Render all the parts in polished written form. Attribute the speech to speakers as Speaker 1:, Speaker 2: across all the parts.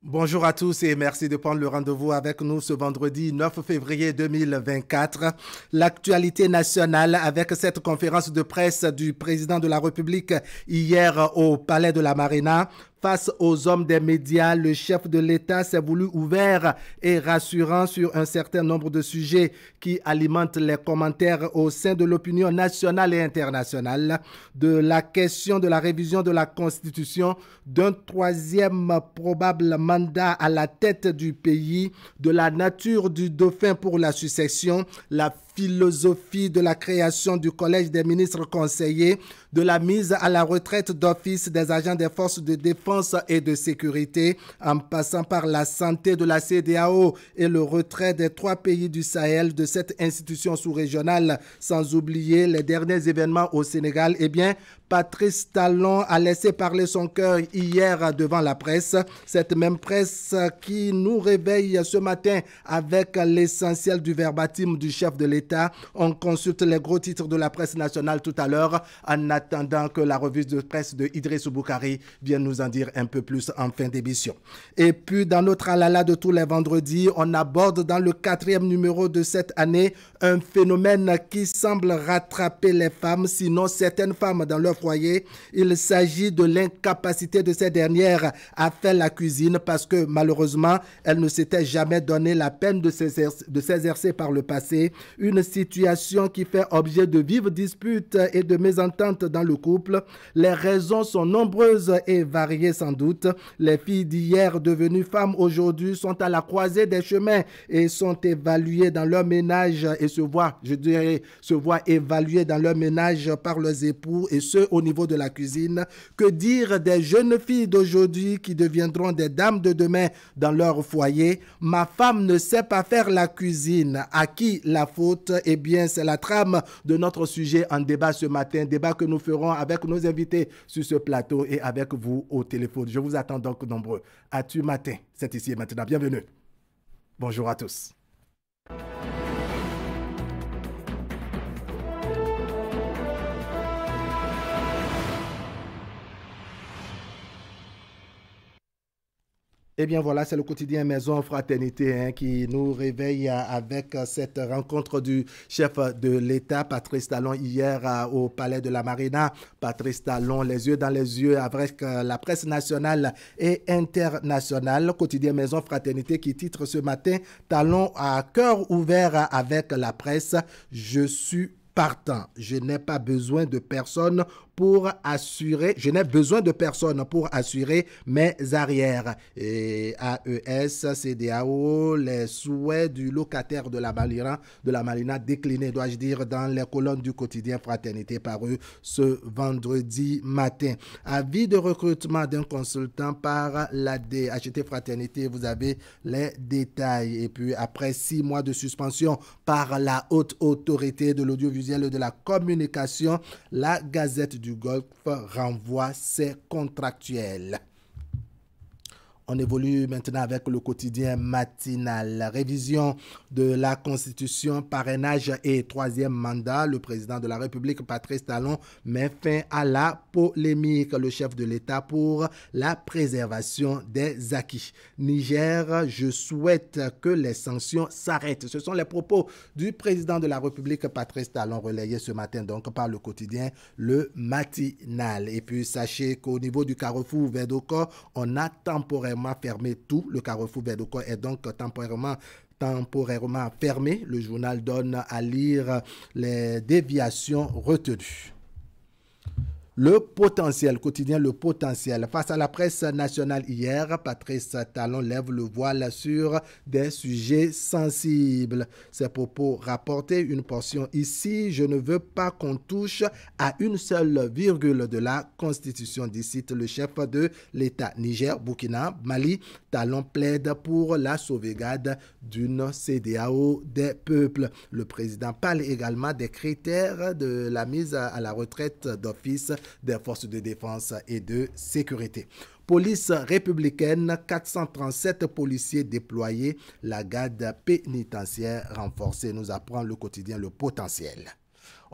Speaker 1: Bonjour à tous et merci de prendre le rendez-vous avec nous ce vendredi 9 février 2024. L'actualité nationale avec cette conférence de presse du président de la République hier au Palais de la Marina. Face aux hommes des médias, le chef de l'État s'est voulu ouvert et rassurant sur un certain nombre de sujets qui alimentent les commentaires au sein de l'opinion nationale et internationale, de la question de la révision de la Constitution, d'un troisième probable mandat à la tête du pays, de la nature du dauphin pour la succession, la philosophie de la création du Collège des ministres conseillers, de la mise à la retraite d'office des agents des forces de défense et de sécurité, en passant par la santé de la CEDEAO et le retrait des 3 pays du Sahel de cette institution sous-régionale, sans oublier les derniers événements au Sénégal, eh bien, Patrice Talon a laissé parler son cœur hier devant la presse. Cette même presse qui nous réveille ce matin avec l'essentiel du verbatim du chef de l'État. On consulte les gros titres de la presse nationale tout à l'heure en attendant que la revue de presse de Idrissou Boukari vienne nous en dire un peu plus en fin d'émission. Et puis dans notre alala de tous les vendredis, on aborde dans le 4e numéro de cette année un phénomène qui semble rattraper les femmes, sinon certaines femmes dans leur foyer. Il s'agit de l'incapacité de ces dernières à faire la cuisine parce que malheureusement, elles ne s'étaient jamais donné la peine de s'exercer par le passé. Une situation qui fait objet de vives disputes et de mésententes dans le couple. Les raisons sont nombreuses et variées sans doute. Les filles d'hier devenues femmes aujourd'hui sont à la croisée des chemins et sont évaluées dans leur ménage et se voient évaluées dans leur ménage par leurs époux et ce au niveau de la cuisine. Que dire des jeunes filles d'aujourd'hui qui deviendront des dames de demain dans leur foyer? Ma femme ne sait pas faire la cuisine. À qui la faute? Eh bien, c'est la trame de notre sujet en débat ce matin. Débat que nous ferons avec nos invités sur ce plateau et avec vous au téléphone. Je vous attends donc nombreux. As-tu matin? C'est ici et maintenant. Bienvenue. Bonjour à tous. Eh bien voilà, c'est le quotidien Maison Fraternité qui nous réveille avec cette rencontre du chef de l'État, Patrice Talon, hier au Palais de la Marina. Patrice Talon, les yeux dans les yeux avec la presse nationale et internationale. Quotidien Maison Fraternité qui titre ce matin « Talon à cœur ouvert avec la presse, je suis partant. Je n'ai pas besoin de personne pour assurer, mes arrières. Et AES, CEDEAO, les souhaits du locataire de la Marina déclinés, dois-je dire, dans les colonnes du quotidien Fraternité paru ce vendredi matin. Avis de recrutement d'un consultant par la DHT Fraternité, vous avez les détails. Et puis après 6 mois de suspension par la haute autorité de l'audiovisuel et de la communication, la Gazette du Golfe renvoie ses contractuels. On évolue maintenant avec le quotidien matinal. La révision de la Constitution, parrainage et 3e mandat. Le président de la République, Patrice Talon, met fin à la polémique. Le chef de l'État pour la préservation des acquis. Niger, je souhaite que les sanctions s'arrêtent. Ce sont les propos du président de la République, Patrice Talon, relayés ce matin donc par le quotidien Le Matinal. Et puis sachez qu'au niveau du carrefour Verdoko, on a temporairement fermé tout. Le carrefour Verdoko est donc temporairement fermé. Le journal donne à lire les déviations retenues. Le potentiel, quotidien Le Potentiel. Face à la presse nationale hier, Patrice Talon lève le voile sur des sujets sensibles. Ces propos rapportés, une portion ici. Je ne veux pas qu'on touche à une seule virgule de la Constitution, dit le chef de l'État. Niger, Burkina, Mali, Talon plaide pour la sauvegarde d'une CEDEAO des peuples. Le président parle également des critères de la mise à la retraite d'office des forces de défense et de sécurité. Police républicaine, 437 policiers déployés, la garde pénitentiaire renforcée, nous apprend le quotidien Le Potentiel.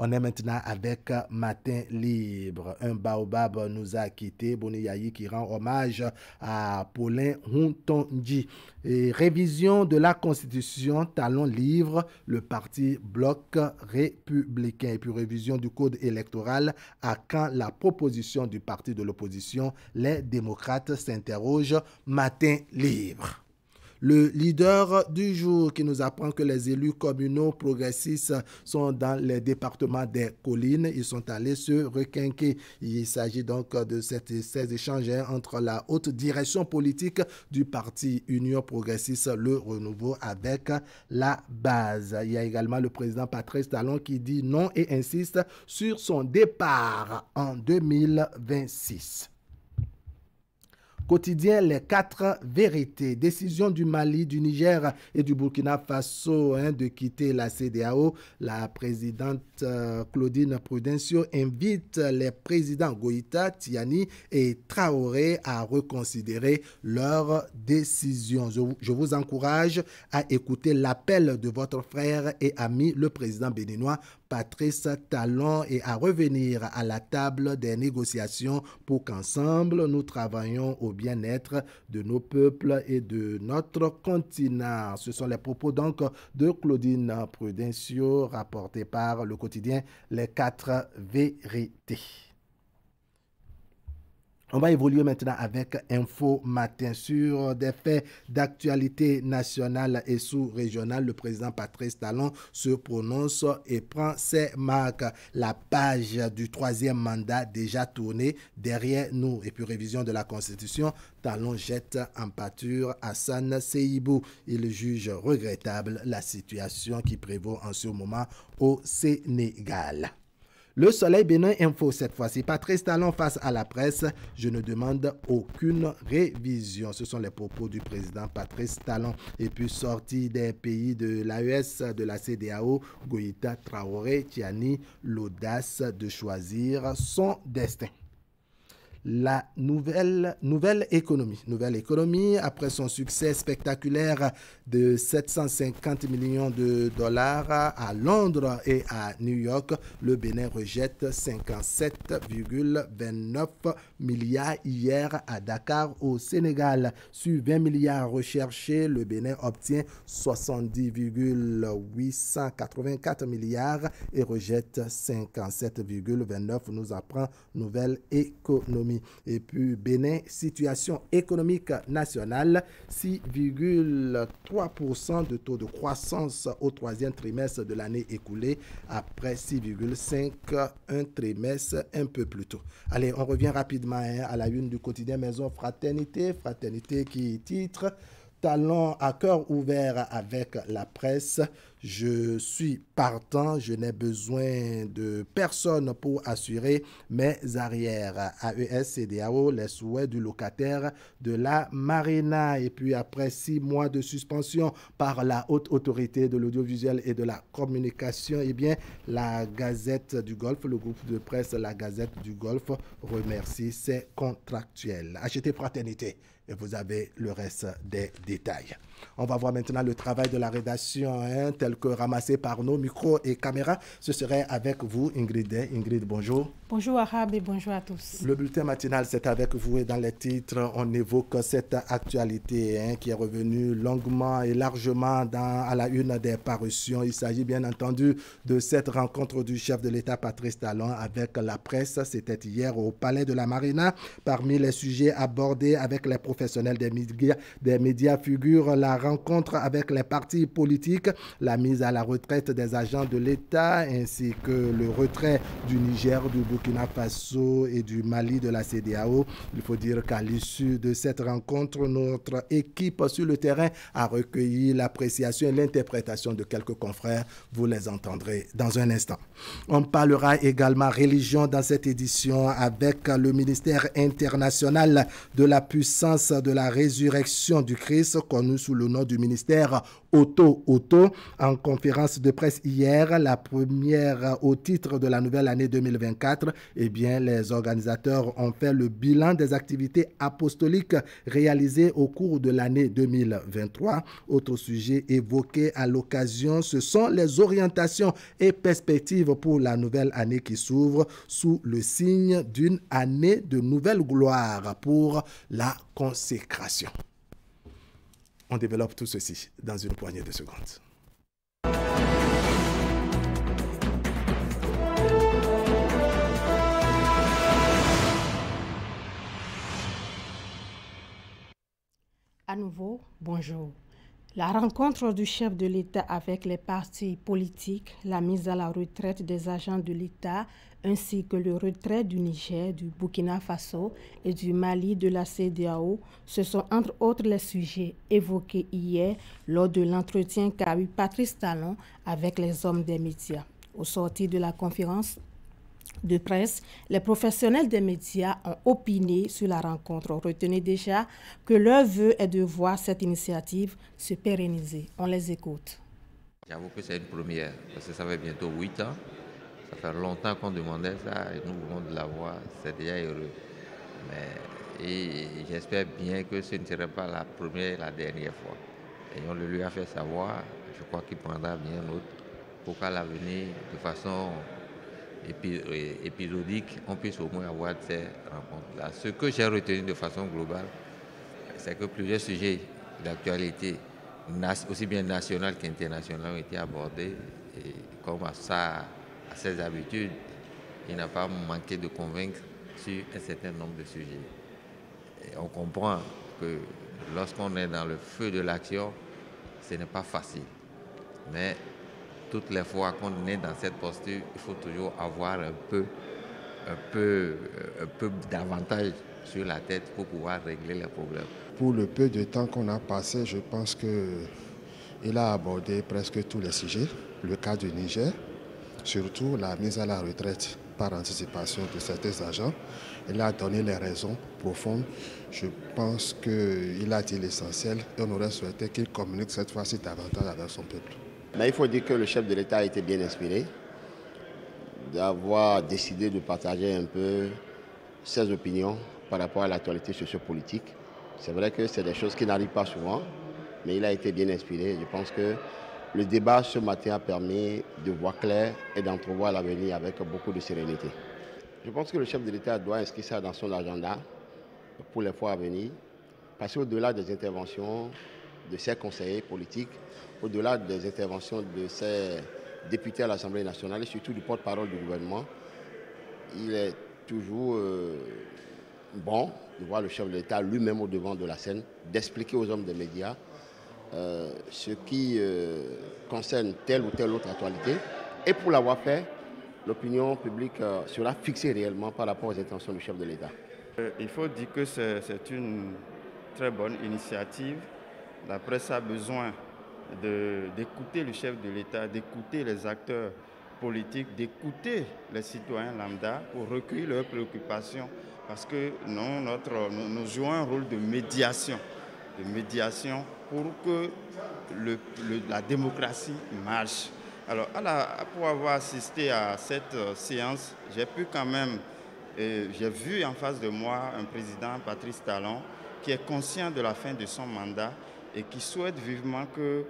Speaker 1: On est maintenant avec Matin Libre. Un baobab nous a quittés. Boni Yayi qui rend hommage à Paulin Huntonji. Et révision de la Constitution, talon livre, le parti Bloc républicain. Et puis révision du code électoral, à quand la proposition du parti de l'opposition, les démocrates s'interrogent. Matin Libre. Le leader du jour qui nous apprend que les élus communaux progressistes sont dans les départements des collines. Ils sont allés se requinquer. Il s'agit donc de ces échanges entre la haute direction politique du parti Union progressiste, le renouveau, avec la base. Il y a également le président Patrice Talon qui dit non et insiste sur son départ en 2026. Quotidien, les 4 vérités. Décision du Mali, du Niger et du Burkina Faso de quitter la CEDEAO. La présidente Claudine Prudencio invite les présidents Goïta, Tiani et Traoré à reconsidérer leurs décisions. Je vous encourage à écouter l'appel de votre frère et ami, le président béninois Patrice Talon, et à revenir à la table des négociations pour qu'ensemble nous travaillions au bien-être de nos peuples et de notre continent. Ce sont les propos donc de Claudine Prudencio rapportés par le quotidien Les 4 vérités. On va évoluer maintenant avec Info Matin sur des faits d'actualité nationale et sous-régionale. Le président Patrice Talon se prononce et prend ses marques. La page du 3e mandat déjà tournée derrière nous. Et puis révision de la Constitution, Talon jette en pâture Hassan Seibou. Il juge regrettable la situation qui prévaut en ce moment au Sénégal. Le Soleil Bénin Info cette fois-ci. Patrice Talon face à la presse. Je ne demande aucune révision. Ce sont les propos du président Patrice Talon. Et puis sorti des pays de l'AES, de la CEDEAO, Goïta, Traoré, Tiani, l'audace de choisir son destin. La nouvelle économie, après son succès spectaculaire de 750 millions de dollars à Londres et à New York, le Bénin rejette 57,29 milliards hier à Dakar au Sénégal. Sur 20 milliards recherchés, le Bénin obtient 70,884 milliards et rejette 57,29, nous apprend Nouvelle Économie. Et puis Bénin, situation économique nationale, 6,3% de taux de croissance au 3e trimestre de l'année écoulée, après 6,5 un trimestre un peu plus tôt. Allez, on revient rapidement à la une du quotidien Maison Fraternité. Fraternité qui titre Talon à cœur ouvert avec la presse. Je suis partant, je n'ai besoin de personne pour assurer mes arrières. AES, CEDEAO, les souhaits du locataire de la Marina. Et puis après 6 mois de suspension par la haute autorité de l'audiovisuel et de la communication, eh bien, la Gazette du Golfe, le groupe de presse La Gazette du Golfe remercie ses contractuels. Achetez Fraternité et vous avez le reste des détails. On va voir maintenant le travail de la rédaction tel que ramassé par nos micros et caméras. Ce serait avec vous, Ingrid. Ingrid, bonjour.
Speaker 2: Bonjour Arabe et bonjour à tous.
Speaker 1: Le bulletin matinal, c'est avec vous et dans les titres, on évoque cette actualité qui est revenue longuement et largement à la une des parutions. Il s'agit bien entendu de cette rencontre du chef de l'État Patrice Talon avec la presse. C'était hier au Palais de la Marina. Parmi les sujets abordés avec les professionnels des médias figure la rencontre avec les partis politiques, la mise à la retraite des agents de l'État ainsi que le retrait du Niger, du Burkina Faso et du Mali de la CEDEAO. Il faut dire qu'à l'issue de cette rencontre, notre équipe sur le terrain a recueilli l'appréciation et l'interprétation de quelques confrères. Vous les entendrez dans un instant. On parlera également religion dans cette édition avec le ministère international de la puissance presse de la résurrection du Christ, connu sous le nom du ministère Auto. En conférence de presse hier, la première au titre de la nouvelle année 2024, eh bien, les organisateurs ont fait le bilan des activités apostoliques réalisées au cours de l'année 2023. Autre sujet évoqué à l'occasion, ce sont les orientations et perspectives pour la nouvelle année qui s'ouvre sous le signe d'une année de nouvelle gloire pour la consécration. On développe tout ceci dans une poignée de secondes.
Speaker 2: À nouveau, bonjour. La rencontre du chef de l'État avec les partis politiques, la mise à la retraite des agents de l'État, ainsi que le retrait du Niger, du Burkina Faso et du Mali de la CEDEAO, ce sont entre autres les sujets évoqués hier lors de l'entretien qu'a eu Patrice Talon avec les hommes des médias. Au sortir de la conférence de presse, les professionnels des médias ont opiné sur la rencontre. Retenez déjà que leur vœu est de voir cette initiative se pérenniser. On les écoute.
Speaker 3: J'avoue que c'est une première, parce que ça fait bientôt 8 ans. Ça fait longtemps qu'on demandait ça et nous voulons de l'avoir. C'est déjà heureux. Et j'espère bien que ce ne serait pas la première et la dernière fois. Et on le lui a fait savoir. Je crois qu'il prendra bien note pour qu'à l'avenir, de façon épisodique, on puisse au moins avoir ces rencontres-là. Ce que j'ai retenu de façon globale, c'est que plusieurs sujets d'actualité, aussi bien nationales qu'internationales, ont été abordés. Et comme à ses habitudes, il n'a pas manqué de convaincre sur un certain nombre de sujets. Et on comprend que lorsqu'on est dans le feu de l'action, ce n'est pas facile. Mais toutes les fois qu'on est dans cette posture, il faut toujours avoir un peu d'avantage sur la tête pour pouvoir régler les problèmes.
Speaker 4: Pour le peu de temps qu'on a passé, je pense qu'il a abordé presque tous les sujets. Le cas du Niger, surtout la mise à la retraite par anticipation de certains agents. Il a donné les raisons profondes. Je pense qu'il a dit l'essentiel et on aurait souhaité qu'il communique cette fois-ci davantage avec son peuple.
Speaker 5: Mais il faut dire que le chef de l'État a été bien inspiré d'avoir décidé de partager un peu ses opinions par rapport à l'actualité sociopolitique. C'est vrai que c'est des choses qui n'arrivent pas souvent, mais il a été bien inspiré. Je pense que le débat ce matin a permis de voir clair et d'entrevoir l'avenir avec beaucoup de sérénité. Je pense que le chef de l'État doit inscrire ça dans son agenda pour les fois à venir, passer au-delà des interventions de ses conseillers politiques, au-delà des interventions de ses députés à l'Assemblée nationale et surtout du porte-parole du gouvernement. Il est toujours bon de voir le chef de l'État lui-même au devant de la scène, d'expliquer aux hommes des médias ce qui concerne telle ou telle autre actualité. Et pour l'avoir fait, l'opinion publique sera fixée réellement par rapport aux intentions du chef de l'État.
Speaker 6: Il faut dire que c'est une très bonne initiative. La presse a besoin d'écouter le chef de l'État, d'écouter les acteurs politiques, d'écouter les citoyens lambda pour recueillir leurs préoccupations. Parce que nous jouons un rôle de médiation pour que la démocratie marche. Alors, pour avoir assisté à cette séance, j'ai pu quand même, j'ai vu en face de moi un président, Patrice Talon, qui est conscient de la fin de son mandat et qui souhaite vivement que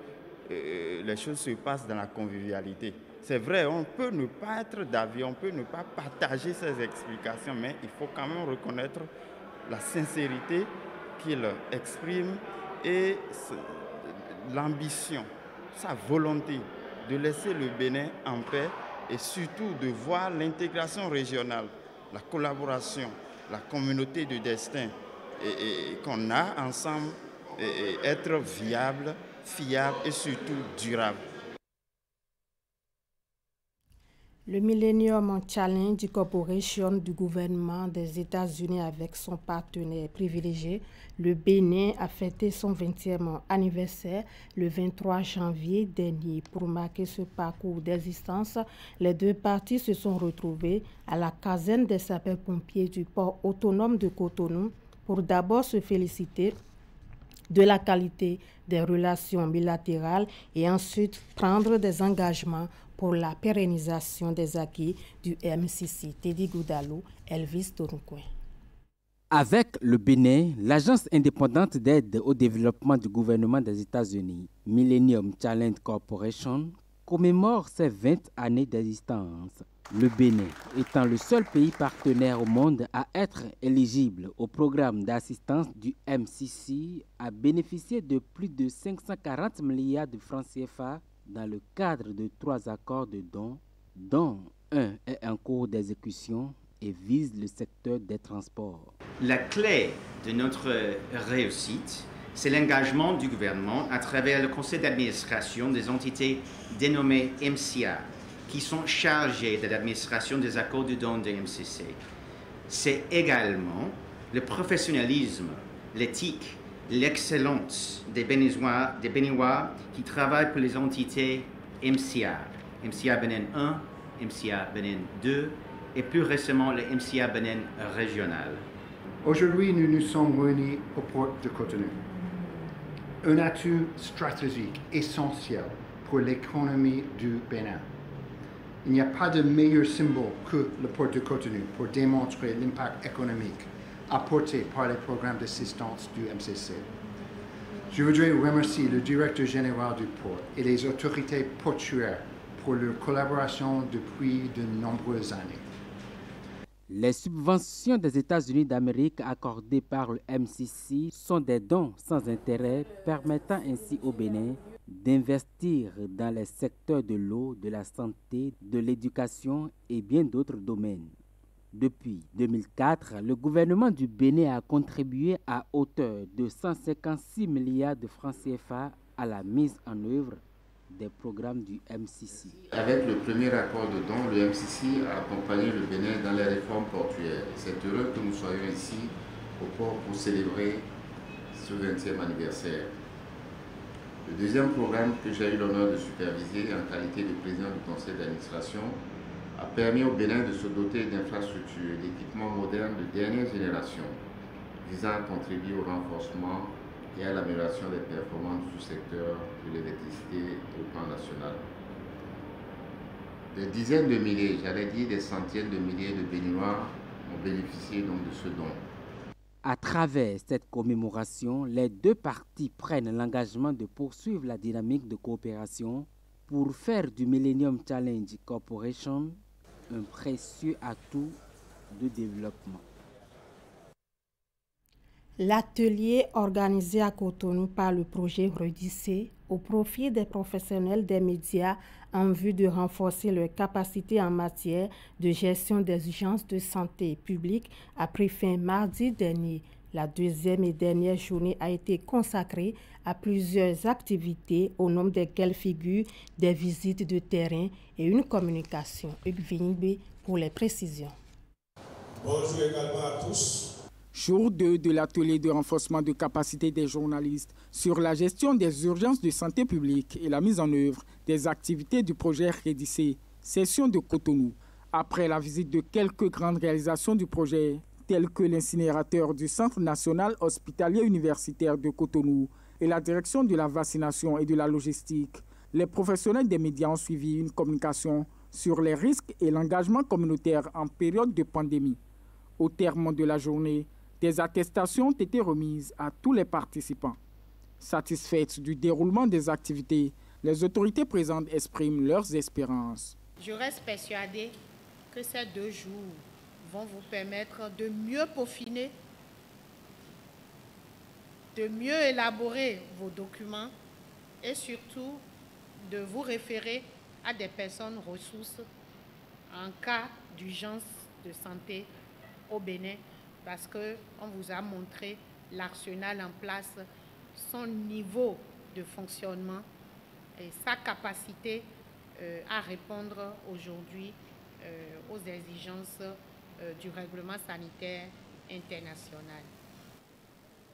Speaker 6: les choses se passent dans la convivialité. C'est vrai, on peut ne pas être d'avis, on peut ne pas partager ses explications, mais il faut quand même reconnaître la sincérité qu'il exprime et l'ambition, sa volonté de laisser le Bénin en paix et surtout de voir l'intégration régionale, la collaboration, la communauté de destin et qu'on a ensemble et être viable, fiable et surtout durable.
Speaker 2: Le Millennium Challenge Corporation du gouvernement des États-Unis avec son partenaire privilégié, le Bénin, a fêté son 20e anniversaire le 23 janvier dernier. Pour marquer ce parcours d'existence, les deux parties se sont retrouvées à la caserne des sapeurs-pompiers du port autonome de Cotonou pour d'abord se féliciter de la qualité des relations bilatérales et ensuite prendre des engagements pour la pérennisation des acquis du MCC. Teddy Goudalou, Elvis Tourcoing.
Speaker 7: Avec le Bénin, l'agence indépendante d'aide au développement du gouvernement des États-Unis, Millennium Challenge Corporation, commémore ses 20 années d'existence. Le Bénin étant le seul pays partenaire au monde à être éligible au programme d'assistance du MCC, a bénéficié de plus de 540 milliards de francs CFA dans le cadre de 3 accords de dons, dont un est en cours d'exécution et vise le secteur des transports.
Speaker 8: La clé de notre réussite, c'est l'engagement du gouvernement à travers le conseil d'administration des entités dénommées MCA, qui sont chargées de l'administration des accords de dons de MCC. C'est également le professionnalisme, l'éthique, l'excellence des Béninois qui travaillent pour les entités MCA. MCA Bénin 1, MCA Bénin 2 et plus récemment le MCA Bénin régional.
Speaker 9: Aujourd'hui, nous nous sommes réunis au port de Cotonou. Un atout stratégique essentiel pour l'économie du Bénin. Il n'y a pas de meilleur symbole que le port de Cotonou pour démontrer l'impact économique apporté par les programmes d'assistance du MCC. Je voudrais remercier le directeur général du port et les autorités portuaires pour leur collaboration depuis de nombreuses années.
Speaker 7: Les subventions des États-Unis d'Amérique accordées par le MCC sont des dons sans intérêt permettant ainsi au Bénin d'investir dans les secteurs de l'eau, de la santé, de l'éducation et bien d'autres domaines. Depuis 2004, le gouvernement du Bénin a contribué à hauteur de 156 milliards de francs CFA à la mise en œuvre des programmes du MCC.
Speaker 10: Avec le premier accord de dons, le MCC a accompagné le Bénin dans les réformes portuaires. C'est heureux que nous soyons ici au port pour célébrer ce 20e anniversaire. Le deuxième programme que j'ai eu l'honneur de superviser en qualité de président du conseil d'administration a permis au Bénin de se doter d'infrastructures et d'équipements modernes de dernière génération visant à contribuer au renforcement et à l'amélioration des performances du secteur de l'électricité au plan national. Des dizaines de milliers, j'allais dire des centaines de milliers de Béninois ont bénéficié donc de ce don.
Speaker 7: À travers cette commémoration, les deux parties prennent l'engagement de poursuivre la dynamique de coopération pour faire du Millennium Challenge Corporation un précieux atout de développement.
Speaker 2: L'atelier organisé à Cotonou par le projet Redisser au profit des professionnels des médias en vue de renforcer leurs capacités en matière de gestion des urgences de santé publique a pris fin mardi dernier. La deuxième et dernière journée a été consacrée à plusieurs activités au nombre desquelles figurent des visites de terrain et une communication. Hugues Vinbe pour les précisions.
Speaker 11: Bonjour également à tous.
Speaker 12: Jour 2 de l'atelier de renforcement de capacité des journalistes sur la gestion des urgences de santé publique et la mise en œuvre des activités du projet Redisser, session de Cotonou. Après la visite de quelques grandes réalisations du projet, telles que l'incinérateur du Centre national hospitalier universitaire de Cotonou et la direction de la vaccination et de la logistique, les professionnels des médias ont suivi une communication sur les risques et l'engagement communautaire en période de pandémie. Au terme de la journée, des attestations ont été remises à tous les participants. Satisfaites du déroulement des activités, les autorités présentes expriment leurs espérances.
Speaker 13: Je reste persuadée que ces 2 jours vont vous permettre de mieux peaufiner, de mieux élaborer vos documents et surtout de vous référer à des personnes ressources en cas d'urgence de santé au Bénin, parce qu'on vous a montré l'arsenal en place, son niveau de fonctionnement et sa capacité à répondre aujourd'hui aux exigences du règlement sanitaire international.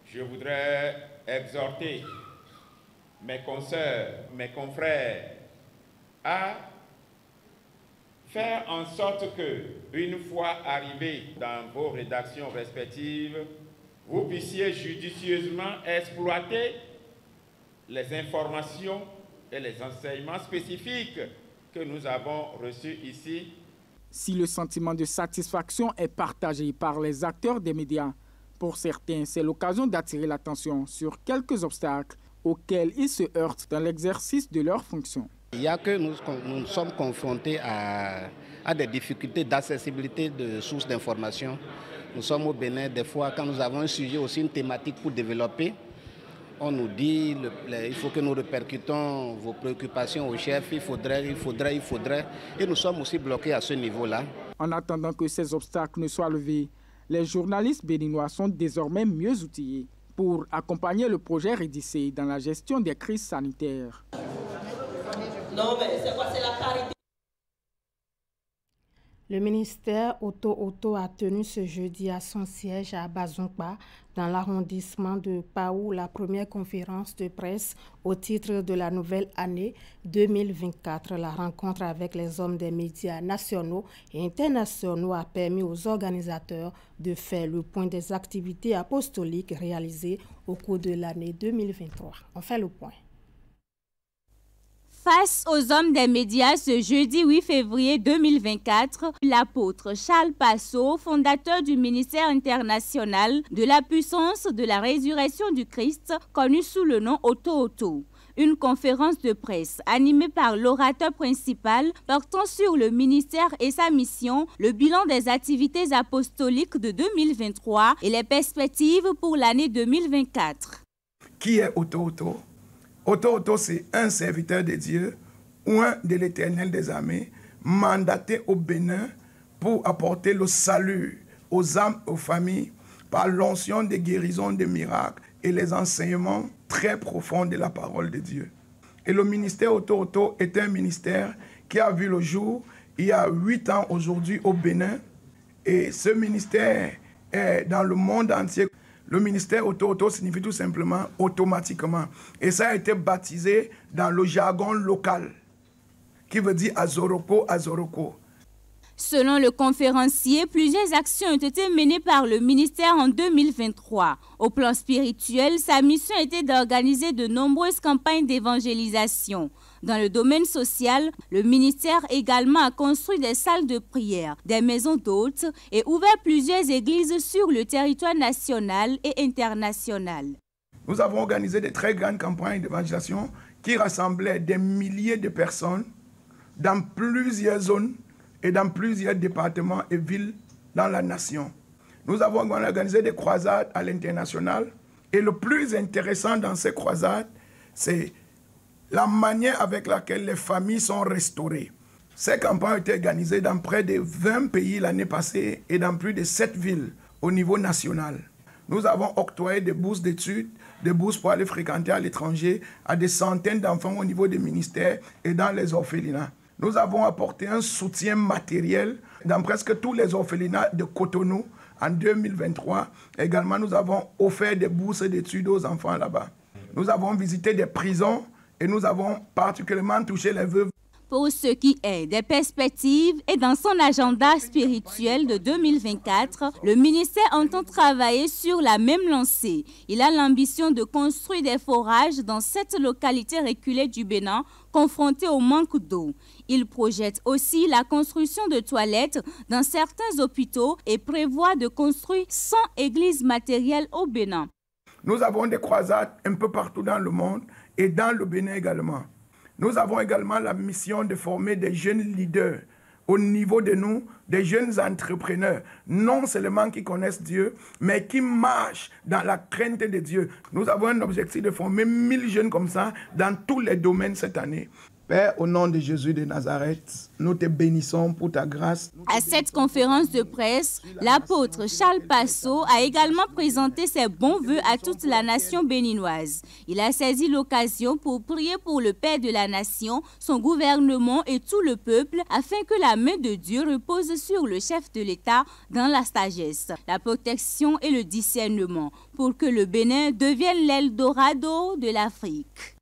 Speaker 11: Je voudrais exhorter mes consoeurs, mes confrères à faire en sorte que, une fois arrivés dans vos rédactions respectives, vous puissiez judicieusement exploiter les informations et les enseignements spécifiques que nous avons reçus ici.
Speaker 12: Si le sentiment de satisfaction est partagé par les acteurs des médias, pour certains, c'est l'occasion d'attirer l'attention sur quelques obstacles auxquels ils se heurtent dans l'exercice de leurs fonctions.
Speaker 14: Il y a que nous sommes confrontés à des difficultés d'accessibilité de sources d'information. Nous sommes au Bénin, des fois, quand nous avons un sujet, aussi une thématique pour développer, on nous dit il faut que nous répercutons vos préoccupations au chef, il faudrait. Et nous sommes aussi bloqués à ce niveau-là.
Speaker 12: En attendant que ces obstacles ne soient levés, les journalistes béninois sont désormais mieux outillés pour accompagner le projet REDIC dans la gestion des crises sanitaires.
Speaker 15: Non, mais c'est quoi? C'est la parité.
Speaker 2: Le ministère Auto a tenu ce jeudi à son siège à Bazumpa, dans l'arrondissement de Paou, la première conférence de presse au titre de la nouvelle année 2024. La rencontre avec les hommes des médias nationaux et internationaux a permis aux organisateurs de faire le point des activités apostoliques réalisées au cours de l'année 2023. On fait le point.
Speaker 16: Face aux hommes des médias ce jeudi 8 février 2024, l'apôtre Charles Passeau, fondateur du ministère international de la puissance de la résurrection du Christ, connu sous le nom Auto. Une conférence de presse animée par l'orateur principal portant sur le ministère et sa mission, le bilan des activités apostoliques de 2023 et les perspectives pour l'année 2024.
Speaker 17: Qui est Auto? Auto, c'est un serviteur de Dieu, ou un de l'Éternel des armées, mandaté au Bénin pour apporter le salut aux âmes, aux familles, par l'onction des guérisons, des miracles et les enseignements très profonds de la parole de Dieu. Et le ministère Auto est un ministère qui a vu le jour il y a 8 ans aujourd'hui au Bénin. Et ce ministère est dans le monde entier. Le ministère Auto signifie tout simplement automatiquement. Et ça a été baptisé dans le jargon local, qui veut dire Azoroko.
Speaker 16: Selon le conférencier, plusieurs actions ont été menées par le ministère en 2023. Au plan spirituel, sa mission était d'organiser de nombreuses campagnes d'évangélisation. Dans le domaine social, le ministère également a construit des salles de prière, des maisons d'hôtes et ouvert plusieurs églises sur le territoire national et international.
Speaker 17: Nous avons organisé de très grandes campagnes d'évangélisation qui rassemblaient des milliers de personnes dans plusieurs zones et dans plusieurs départements et villes dans la nation. Nous avons organisé des croisades à l'international et le plus intéressant dans ces croisades, c'est la manière avec laquelle les familles sont restaurées. Ces campagnes ont été organisées dans près de 20 pays l'année passée et dans plus de 7 villes au niveau national. Nous avons octroyé des bourses d'études, des bourses pour aller fréquenter à l'étranger à des centaines d'enfants au niveau des ministères et dans les orphelinats. Nous avons apporté un soutien matériel dans presque tous les orphelinats de Cotonou en 2023. Également, nous avons offert des bourses d'études aux enfants là-bas. Nous avons visité des prisons et nous avons particulièrement touché les veuves.
Speaker 16: Pour ce qui est des perspectives et dans son agenda spirituel de 2024, le ministère entend travailler sur la même lancée. Il a l'ambition de construire des forages dans 7 localités reculées du Bénin, confrontées au manque d'eau. Il projette aussi la construction de toilettes dans certains hôpitaux et prévoit de construire 100 églises matérielles au Bénin.
Speaker 17: Nous avons des croisades un peu partout dans le monde et dans le Bénin également. Nous avons également la mission de former des jeunes leaders au niveau de nous, des jeunes entrepreneurs, non seulement qui connaissent Dieu, mais qui marchent dans la crainte de Dieu. Nous avons un objectif de former 1000 jeunes comme ça dans tous les domaines cette année. Père, au nom de Jésus de Nazareth, nous te bénissons pour ta grâce.
Speaker 16: À cette conférence de presse, l'apôtre Charles Passeau a également présenté ses bons vœux à toute la nation béninoise. Il a saisi l'occasion pour prier pour le Père de la nation, son gouvernement et tout le peuple, afin que la main de Dieu repose sur le chef de l'État dans la sagesse, la protection et le discernement, pour que le Bénin devienne l'Eldorado de l'Afrique.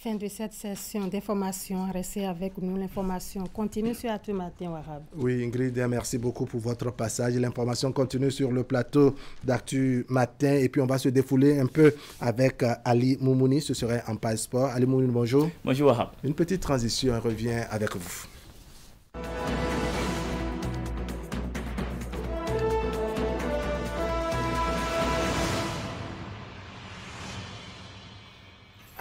Speaker 2: Fin de cette session d'information. Restez avec nous. L'information continue sur Actu Matin, Wahab.
Speaker 1: Oui, Ingrid, merci beaucoup pour votre passage. L'information continue sur le plateau d'Actu Matin. Et puis, on va se défouler un peu avec Ali Moumouni. Ce serait en page sport. Ali Moumouni, bonjour.
Speaker 18: Bonjour, Wahab.
Speaker 1: Une petite transition. On revient avec vous.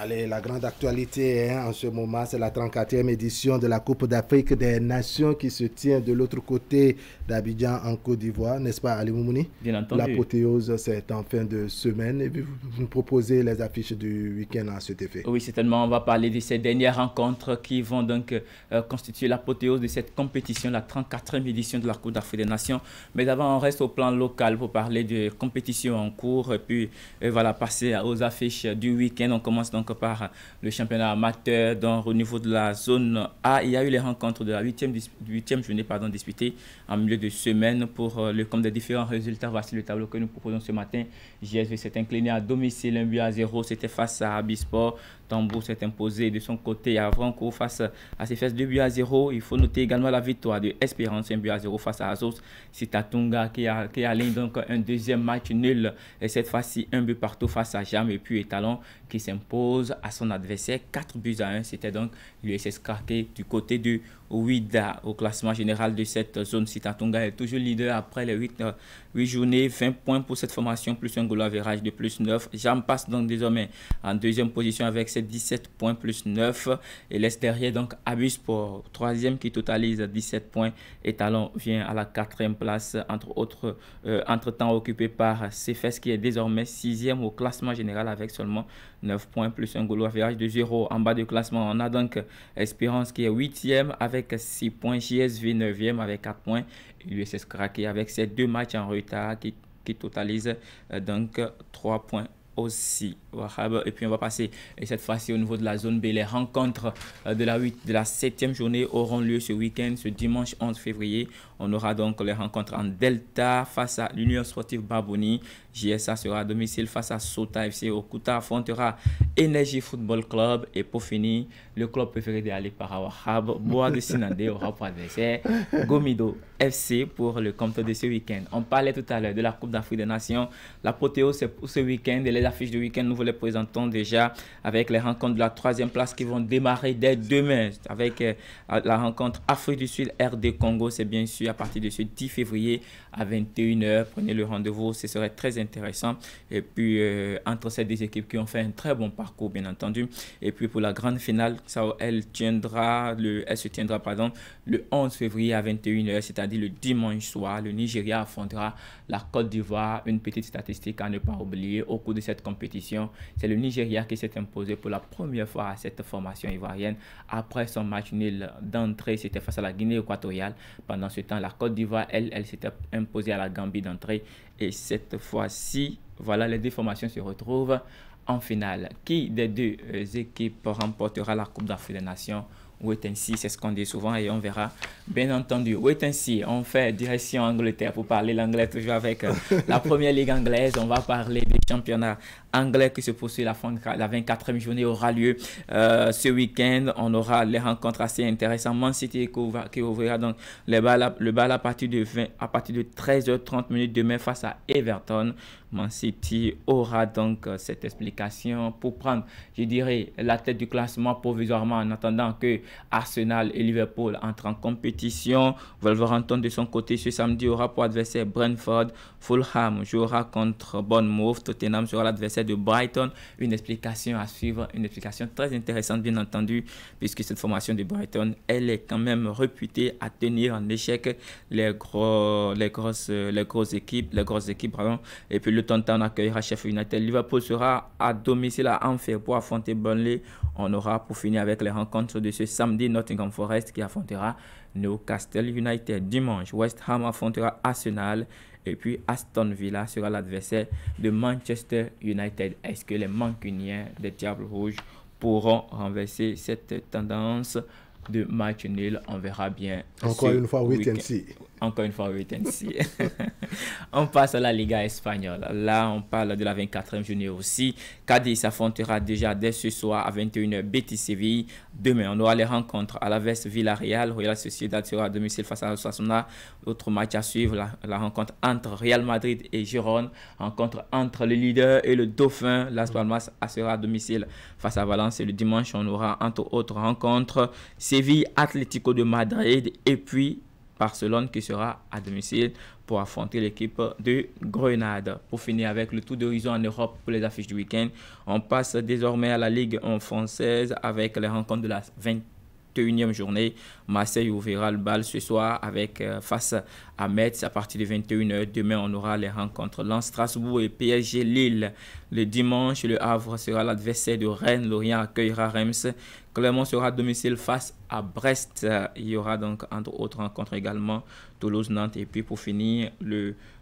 Speaker 1: Allez, la grande actualité en ce moment, c'est la 34e édition de la Coupe d'Afrique des Nations qui se tient de l'autre côté d'Abidjan en Côte d'Ivoire, n'est-ce pas, Ali Moumouni?
Speaker 18: Bien entendu.
Speaker 1: L'apothéose, c'est en fin de semaine et vous nous proposez les affiches du week-end à cet effet.
Speaker 18: Oui, certainement, on va parler de ces dernières rencontres qui vont donc constituer l'apothéose de cette compétition, la 34e édition de la Coupe d'Afrique des Nations. Mais avant, on reste au plan local pour parler de compétitions en cours et puis voilà, passer aux affiches du week-end. On commence donc par le championnat amateur. Donc, au niveau de la zone A, il y a eu les rencontres de la 8e journée disputée en milieu de semaine. Pour le compte des différents résultats, voici le tableau que nous proposons ce matin. JSV s'est incliné à domicile 1-0, c'était face à Abisport. Tambour s'est imposé de son côté à Avrancourt face à CFS 2-0. Il faut noter également la victoire de Espérance 1-0 face à Azos. Sitatunga qui aligne donc un deuxième match nul et cette fois-ci 1-1 face à Jam et puis Étalon qui s'impose à son adversaire 4-1. C'était donc l'USS Kraké du côté du Ouida. Au classement général de cette zone, Sitatunga est toujours leader après les 8 journées, 20 points pour cette formation plus un goal average de plus 9. Jam passe donc désormais en deuxième position avec ses 17 points plus 9 et laisse derrière donc Abisport, troisième qui totalise 17 points. Étalon vient à la 4e place, entre-temps occupé par CFS qui est désormais 6e au classement général avec seulement 9 points plus un goal average de 0. En bas du classement, on a donc Espérance qui est 8e avec 6 points, JSV 9e avec 4 points, l'USS Kraké avec ses 2 matchs en retard qui totalise donc 3 points aussi. Et puis on va passer cette fois-ci au niveau de la zone B. Les rencontres de la 7e journée auront lieu ce week-end, ce dimanche 11 février. On aura donc les rencontres en Delta face à l'Union Sportive Baboni. JSA sera à domicile face à Sota FC. Okuta affrontera Energy Football Club. Et pour finir, le club préféré de Ali Parawahab, Bois de Sinandé aura pour adversaire Gomido FC pour le compte de ce week-end. On parlait tout à l'heure de la Coupe d'Afrique des Nations. L'apothéose c'est pour ce week-end et les affiches du week-end, nous vous les présentons déjà avec les rencontres de la 3e place qui vont démarrer dès demain avec la rencontre Afrique du Sud RD Congo. C'est bien sûr à partir de ce 10 février à 21h. Prenez le rendez-vous, ce serait très intéressant. Et puis entre ces deux équipes qui ont fait un très bon parcours, bien entendu. Et puis pour la grande finale, elle se tiendra le 11 février à 21h, c'est-à-dire le dimanche soir. Le Nigeria affrontera la Côte d'Ivoire. Une petite statistique à ne pas oublier au cours de cette compétition, c'est le Nigeria qui s'est imposé pour la première fois à cette formation ivoirienne. Après son match nul d'entrée, c'était face à la Guinée équatoriale. Pendant ce temps, la Côte d'Ivoire, elle s'était imposée à la Gambie d'entrée. Et cette fois-ci, voilà, les deux formations se retrouvent en finale. Qui des deux équipes remportera la Coupe d'Afrique des Nations? Wait and see, c'est ce qu'on dit souvent et on verra. Bien entendu, wait and see, on fait direction Angleterre pour parler l'anglais toujours avec la première ligue anglaise. On va parler des championnats anglais qui se poursuit. La 24e journée aura lieu ce week-end. On aura les rencontres assez intéressantes. Man City qui ouvrira donc le bal à partir de 13h30 demain face à Everton. Man City aura donc cette explication pour prendre, je dirais, la tête du classement provisoirement en attendant que Arsenal et Liverpool entrent en compétition. Wolverhampton de son côté ce samedi aura pour adversaire Brentford. Fulham jouera contre Bournemouth. Tottenham sera l'adversaire de Brighton. Une explication à suivre, une explication très intéressante bien entendu, puisque cette formation de Brighton, elle est quand même réputée à tenir en échec les grosses équipes. Et puis le Tottenham accueillera Sheffield United. Liverpool sera à domicile à Anfield pour affronter Burnley. On aura pour finir avec les rencontres de ce samedi Nottingham Forest qui affrontera Newcastle United. Dimanche, West Ham affrontera Arsenal. Et puis Aston Villa sera l'adversaire de Manchester United. Est-ce que les Mancuniens des Diables Rouges pourront renverser cette tendance de match nul? On verra bien.
Speaker 1: Encore une fois, wait and see.
Speaker 18: Encore une fois, Wait&See. On passe à la Liga espagnole. Là, on parle de la 24e journée aussi. Cadiz affrontera déjà dès ce soir à 21h Betis Séville. Demain, on aura les rencontres à la Veste Villarreal. Real Sociedad sera à domicile face à Osasuna. Autre match à suivre, la rencontre entre Real Madrid et Girona. Rencontre entre le leader et le dauphin. Las Palmas sera à domicile face à Valence. Et le dimanche, on aura entre autres rencontres Séville, Atlético de Madrid et puis Barcelone qui sera à domicile pour affronter l'équipe de Grenade. Pour finir avec le tour d'horizon en Europe pour les affiches du week-end, on passe désormais à la Ligue 1 française avec les rencontres de la 21e journée. Marseille ouvrira le bal ce soir avec face à Metz à partir de 21h. Demain, on aura les rencontres Lens-Strasbourg et PSG-Lille. Le dimanche, le Havre sera l'adversaire de Rennes. Lorient accueillera Reims. Clermont sera à domicile face à Brest. Il y aura donc entre autres rencontres également Toulouse-Nantes. Et puis pour finir,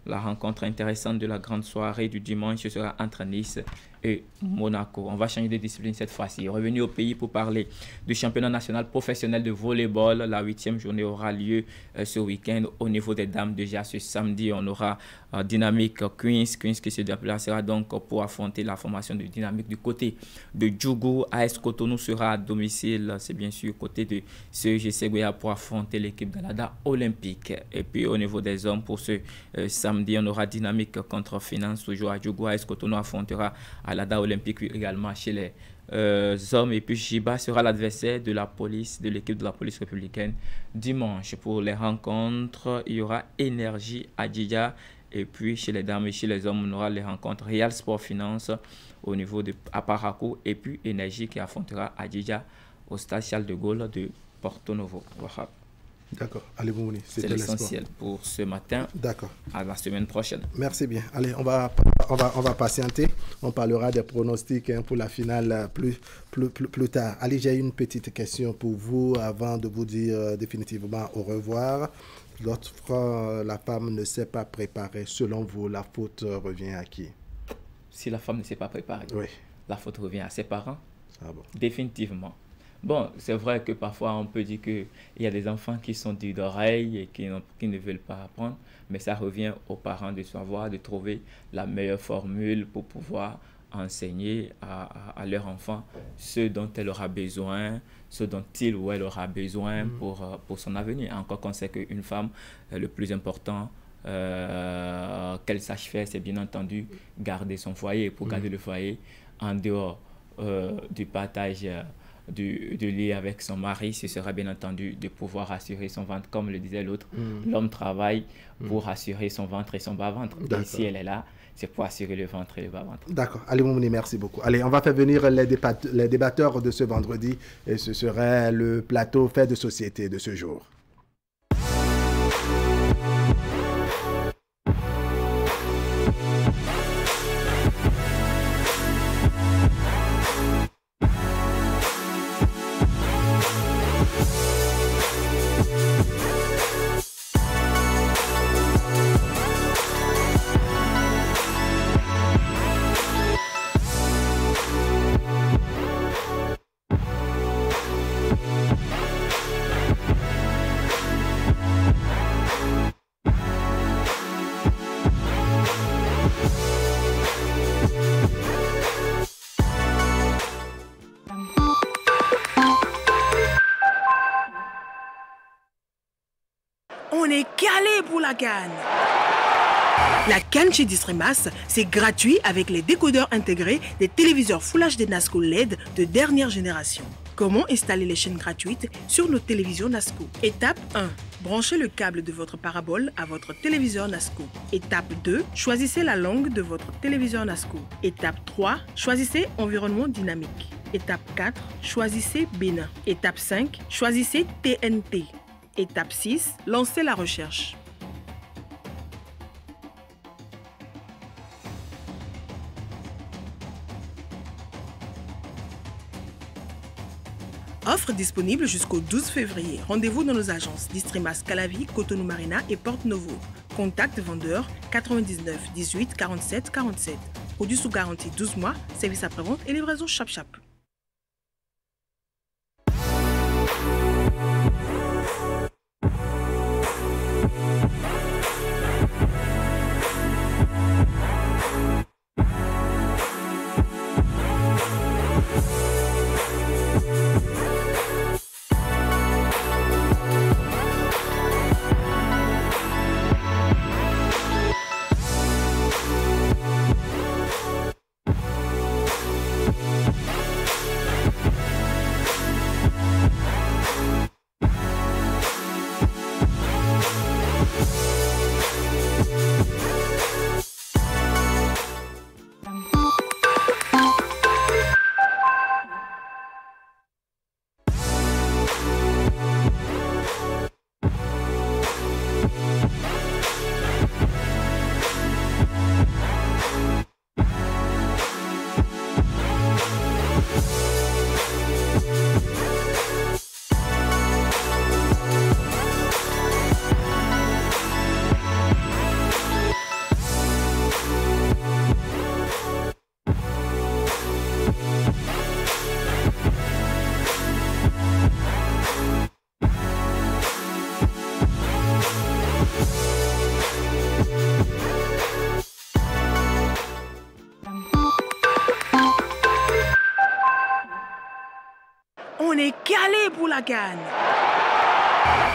Speaker 18: la rencontre intéressante de la grande soirée du dimanche, ce sera entre Nice et Monaco. On va changer de discipline cette fois-ci. Revenu au pays pour parler du championnat national professionnel de volleyball. La 8e journée aura lieu ce week-end au niveau des dames. Déjà ce samedi, on aura Dynamique Queens qui se déplacera donc pour affronter la formation de Dynamique du côté de Djougou. AS Cotonou sera à domicile, c'est bien sûr côté de CEG Seguya pour affronter l'équipe de l'ADA Olympique. Et puis au niveau des hommes, pour ce samedi, on aura Dynamique contre Finance toujours à Djougou. AS Cotonou affrontera à l'ADA Olympique également chez les hommes. Et puis Jiba sera l'adversaire de la police, de l'équipe de la police républicaine dimanche. Pour les rencontres, il y aura Énergie à Djidja. Et puis chez les dames et chez les hommes, on aura les rencontres Real Sport Finance au niveau de Aparaco et puis Énergie qui affrontera à Djidja au stade Charles de Gaulle de Porto Novo.
Speaker 1: D'accord. Allez, vous venez.
Speaker 18: C'est l'essentiel pour ce matin.
Speaker 1: D'accord.
Speaker 18: À la semaine prochaine.
Speaker 1: Merci bien. Allez, on va patienter. On parlera des pronostics pour la finale plus tard. Allez, j'ai une petite question pour vous avant de vous dire définitivement au revoir. Lorsque la femme ne s'est pas préparée, selon vous, la faute revient à qui?
Speaker 18: Si la femme ne s'est pas préparée,
Speaker 1: oui,
Speaker 18: la faute revient à ses parents.
Speaker 1: Ah bon.
Speaker 18: Définitivement. Bon, c'est vrai que parfois on peut dire qu'il y a des enfants qui sont durs d'oreille et qui ne veulent pas apprendre, mais ça revient aux parents de savoir, de trouver la meilleure formule pour pouvoir enseigner à leur enfant ce dont elle aura besoin, ce dont il ou elle aura besoin pour son avenir. Encore qu'on sait qu'une femme, le plus important qu'elle sache faire, c'est bien entendu garder son foyer. Pour garder le foyer, en dehors du partage du lit avec son mari, ce sera bien entendu de pouvoir assurer son ventre. Comme le disait l'autre, l'homme travaille pour assurer son ventre et son bas-ventre. Et si elle est là, c'est pour assurer le ventre et le bas-ventre.
Speaker 1: D'accord. Allez, Moumouni, merci beaucoup. Allez, on va faire venir les débatteurs de ce vendredi et ce serait le plateau fait de société de ce jour.
Speaker 19: On est calé pour la CAN. La CAN chez Distrimas, c'est gratuit avec les décodeurs intégrés des téléviseurs Full HD Nasco LED de dernière génération. Comment installer les chaînes gratuites sur nos télévisions Nasco? Étape 1. Branchez le câble de votre parabole à votre téléviseur Nasco. Étape 2. Choisissez la langue de votre téléviseur Nasco. Étape 3. Choisissez environnement dynamique. Étape 4. Choisissez Bénin. Étape 5. Choisissez TNT. Étape 6. Lancez la recherche. Offre disponible jusqu'au 12 février. Rendez-vous dans nos agences Distrimas Calavi, Cotonou Marina et Porte Novo. Contact vendeur 99 18 47 47. Produit sous garantie 12 mois, service après-vente et livraison chap-chap. On est calé pour la CAN.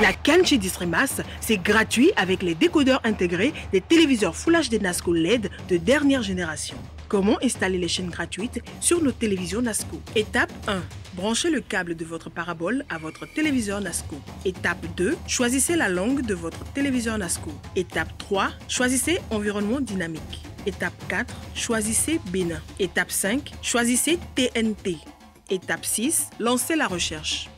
Speaker 19: La CAN chez Distrimas, c'est gratuit avec les décodeurs intégrés des téléviseurs Full HD NASCO LED de dernière génération. Comment installer les chaînes gratuites sur nos télévisions NASCO? Étape 1. Branchez le câble de votre parabole à votre téléviseur NASCO. Étape 2. Choisissez la langue de votre téléviseur NASCO. Étape 3. Choisissez environnement dynamique. Étape 4. Choisissez Bénin. Étape 5. Choisissez TNT. Étape 6. Lancez la recherche.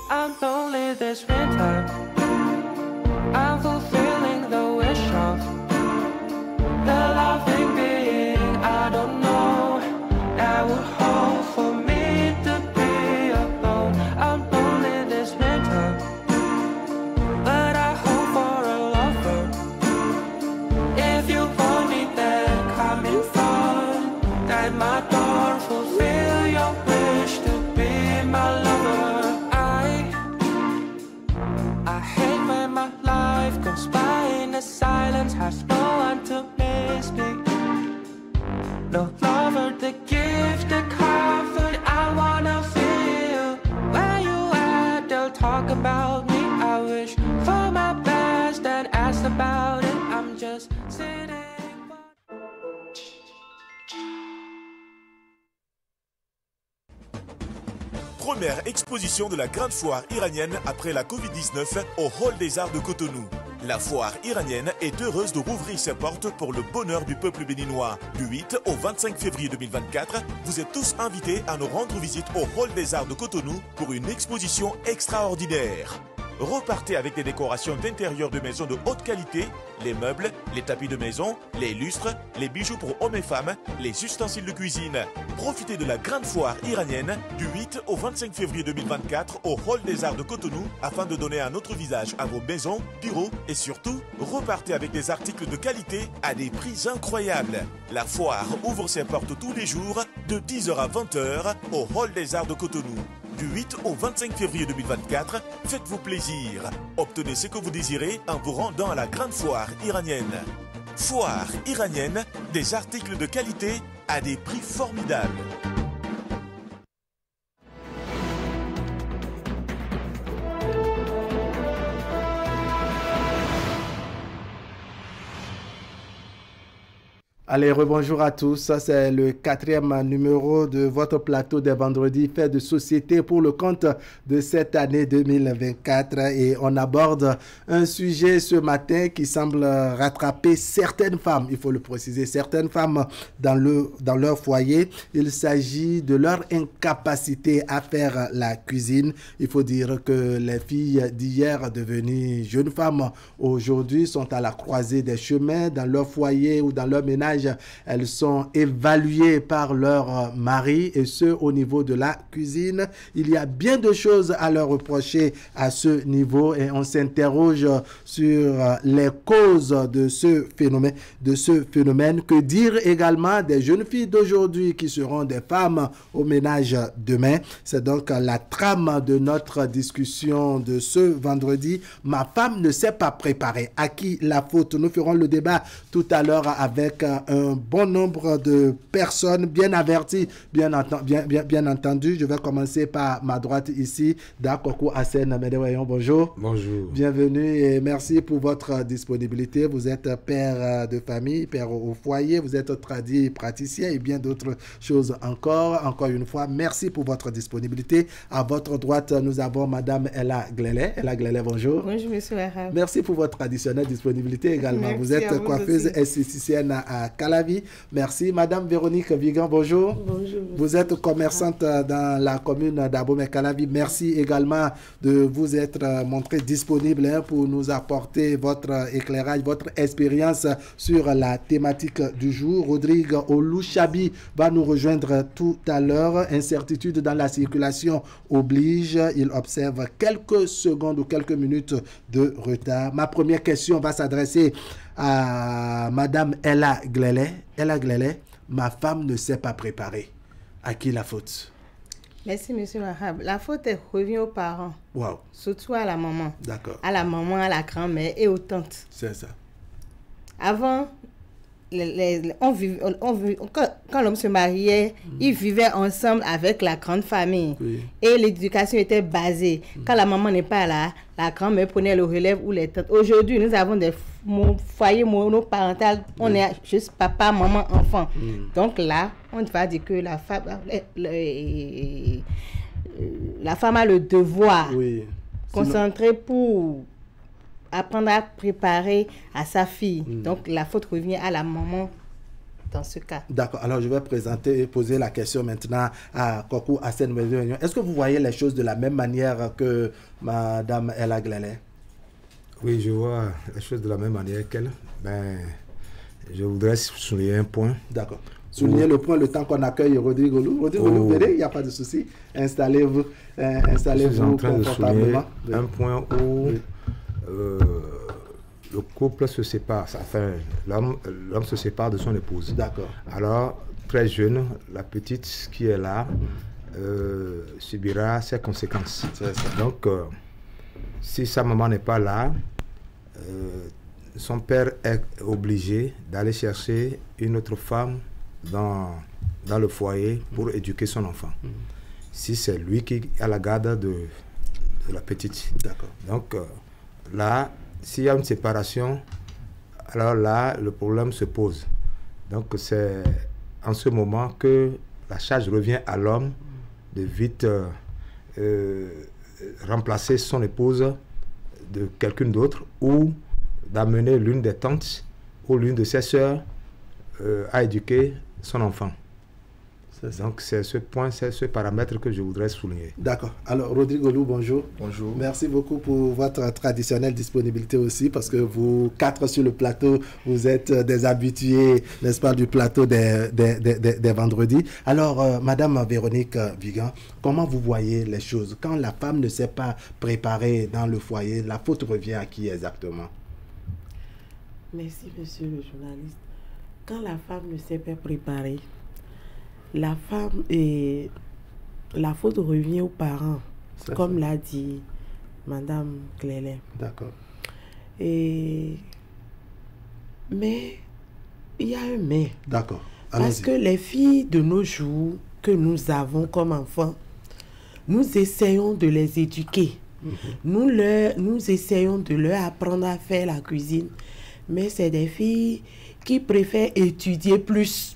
Speaker 20: I'm lonely this winter. I'm fulfilling the wish of the loving being I don't know that would hold for me to be alone. I'm lonely this winter, but I hope for a lover. If you want me, then come in front. At my door, fulfill your wish to be my lover. I hate when my life goes by in the silence, has no one to miss me. No lover to give the comfort I wanna feel. Where you at, they'll talk about me. I wish for my best and ask about it. I'm just sitting.
Speaker 21: Première exposition de la grande foire iranienne après la Covid-19 au Hall des Arts de Cotonou. La foire iranienne est heureuse de rouvrir ses portes pour le bonheur du peuple béninois. Du 8 au 25 février 2024, vous êtes tous invités à nous rendre visite au Hall des Arts de Cotonou pour une exposition extraordinaire. Repartez avec des décorations d'intérieur de maisons de haute qualité, les meubles, les tapis de maison, les lustres, les bijoux pour hommes et femmes, les ustensiles de cuisine. Profitez de la grande foire iranienne du 8 au 25 février 2024 au Hall des Arts de Cotonou afin de donner un autre visage à vos maisons, bureaux et surtout, repartez avec des articles de qualité à des prix incroyables. La foire ouvre ses portes tous les jours de 10h à 20h au Hall des Arts de Cotonou. Du 8 au 25 février 2024, faites-vous plaisir. Obtenez ce que vous désirez en vous rendant à la grande foire iranienne. Foire iranienne, des articles de qualité à des prix formidables.
Speaker 1: Allez, rebonjour à tous. C'est le 4e numéro de votre plateau des vendredis fait de société pour le compte de cette année 2024. Et on aborde un sujet ce matin qui semble rattraper certaines femmes, il faut le préciser, certaines femmes dans leur foyer. Il s'agit de leur incapacité à faire la cuisine. Il faut dire que les filles d'hier devenues jeunes femmes aujourd'hui sont à la croisée des chemins dans leur foyer ou dans leur ménage. Elles sont évaluées par leur mari et ce au niveau de la cuisine. Il y a bien de choses à leur reprocher à ce niveau et on s'interroge sur les causes de ce phénomène. Que dire également des jeunes filles d'aujourd'hui qui seront des femmes au ménage demain? C'est donc la trame de notre discussion de ce vendredi. Ma femme ne s'est pas préparée. À qui la faute? Nous ferons le débat tout à l'heure avec un bon nombre de personnes bien averties, bien entendu. Je vais commencer par ma droite ici, Dakokou Hassen Medewayon. Bonjour.
Speaker 22: Bonjour.
Speaker 1: Bienvenue et merci pour votre disponibilité. Vous êtes père de famille, père au foyer, vous êtes tradit praticien et bien d'autres choses encore. Encore une fois, merci pour votre disponibilité. À votre droite, nous avons Madame Ella Glele. Ella Glele, bonjour.
Speaker 2: Bonjour, monsieur Arabe.
Speaker 1: Merci pour votre traditionnelle disponibilité également.
Speaker 2: Merci,
Speaker 1: vous êtes coiffeuse esthéticienne à Calavi. Merci. Madame Véronique Vigan, bonjour.
Speaker 2: Bonjour.
Speaker 1: Vous êtes commerçante dans la commune d'Abomey-Calavi. Merci également de vous être montré disponible pour nous apporter votre éclairage, votre expérience sur la thématique du jour. Rodrigue Olouchabi va nous rejoindre tout à l'heure. Incertitude dans la circulation oblige. Il observe quelques secondes ou quelques minutes de retard. Ma première question va s'adresser à Madame Ella Glele. Ella Glele, ma femme ne s'est pas préparée. À qui la faute?
Speaker 2: Merci, monsieur Mahab. La faute revient aux parents.
Speaker 1: Wow.
Speaker 2: Surtout à la maman.
Speaker 1: D'accord.
Speaker 2: À la maman, à la grand-mère et aux tantes.
Speaker 1: C'est ça.
Speaker 2: Avant,
Speaker 3: quand l'homme se mariait, ils vivaient ensemble avec la grande famille. Oui. Et l'éducation était basée. Quand la maman n'est pas là, la grand-mère prenait le relève ou les tantes. Aujourd'hui, nous avons des foyers monoparentaux. On est juste papa, maman, enfant. Donc là, on va dire que la femme a le devoir concentré pour apprendre à préparer à sa fille. Donc la faute revient à la maman dans ce cas.
Speaker 1: D'accord. Alors je vais poser la question maintenant à Kokou Hassen Wezo. Est-ce que vous voyez les choses de la même manière que Madame Ella Glele?
Speaker 22: Oui, je vois les choses de la même manière qu'elle. Je voudrais souligner un point.
Speaker 1: D'accord. Souligner le point, le temps qu'on accueille Rodrigo Lou. Rodrigo Lou, il n'y a pas de souci. Installez-vous confortablement.
Speaker 22: Un point où le couple se sépare. Enfin, l'homme se sépare de son épouse.
Speaker 1: D'accord.
Speaker 22: Alors, très jeune, la petite qui est là subira ses conséquences. Donc, si sa maman n'est pas là, son père est obligé d'aller chercher une autre femme dans le foyer pour éduquer son enfant. Si c'est lui qui a la garde de la petite.
Speaker 1: D'accord.
Speaker 22: Donc, là, s'il y a une séparation, alors là, le problème se pose. Donc, c'est en ce moment que la charge revient à l'homme de vite remplacer son épouse de quelqu'un d'autre ou d'amener l'une des tantes ou l'une de ses sœurs à éduquer son enfant. Donc c'est ce point, c'est ce paramètre que je voudrais souligner.
Speaker 1: D'accord. Alors Rodrigo Lou, bonjour.
Speaker 22: Bonjour.
Speaker 1: Merci beaucoup pour votre traditionnelle disponibilité aussi, parce que vous quatre sur le plateau, vous êtes des habitués, n'est-ce pas, du plateau des vendredis. Alors Madame Véronique Vigan, comment vous voyez les choses? Quand la femme ne s'est pas préparée dans le foyer, la faute revient à qui exactement?
Speaker 23: Merci monsieur le journaliste. Quand la femme ne s'est pas préparée, la femme et la faute revient aux parents, comme l'a dit Madame Glele.
Speaker 1: D'accord.
Speaker 23: Mais il y a un mais.
Speaker 1: D'accord.
Speaker 23: Parce que les filles de nos jours que nous avons comme enfants, nous essayons de les éduquer. Nous essayons de leur apprendre à faire la cuisine. Mais c'est des filles qui préfèrent étudier plus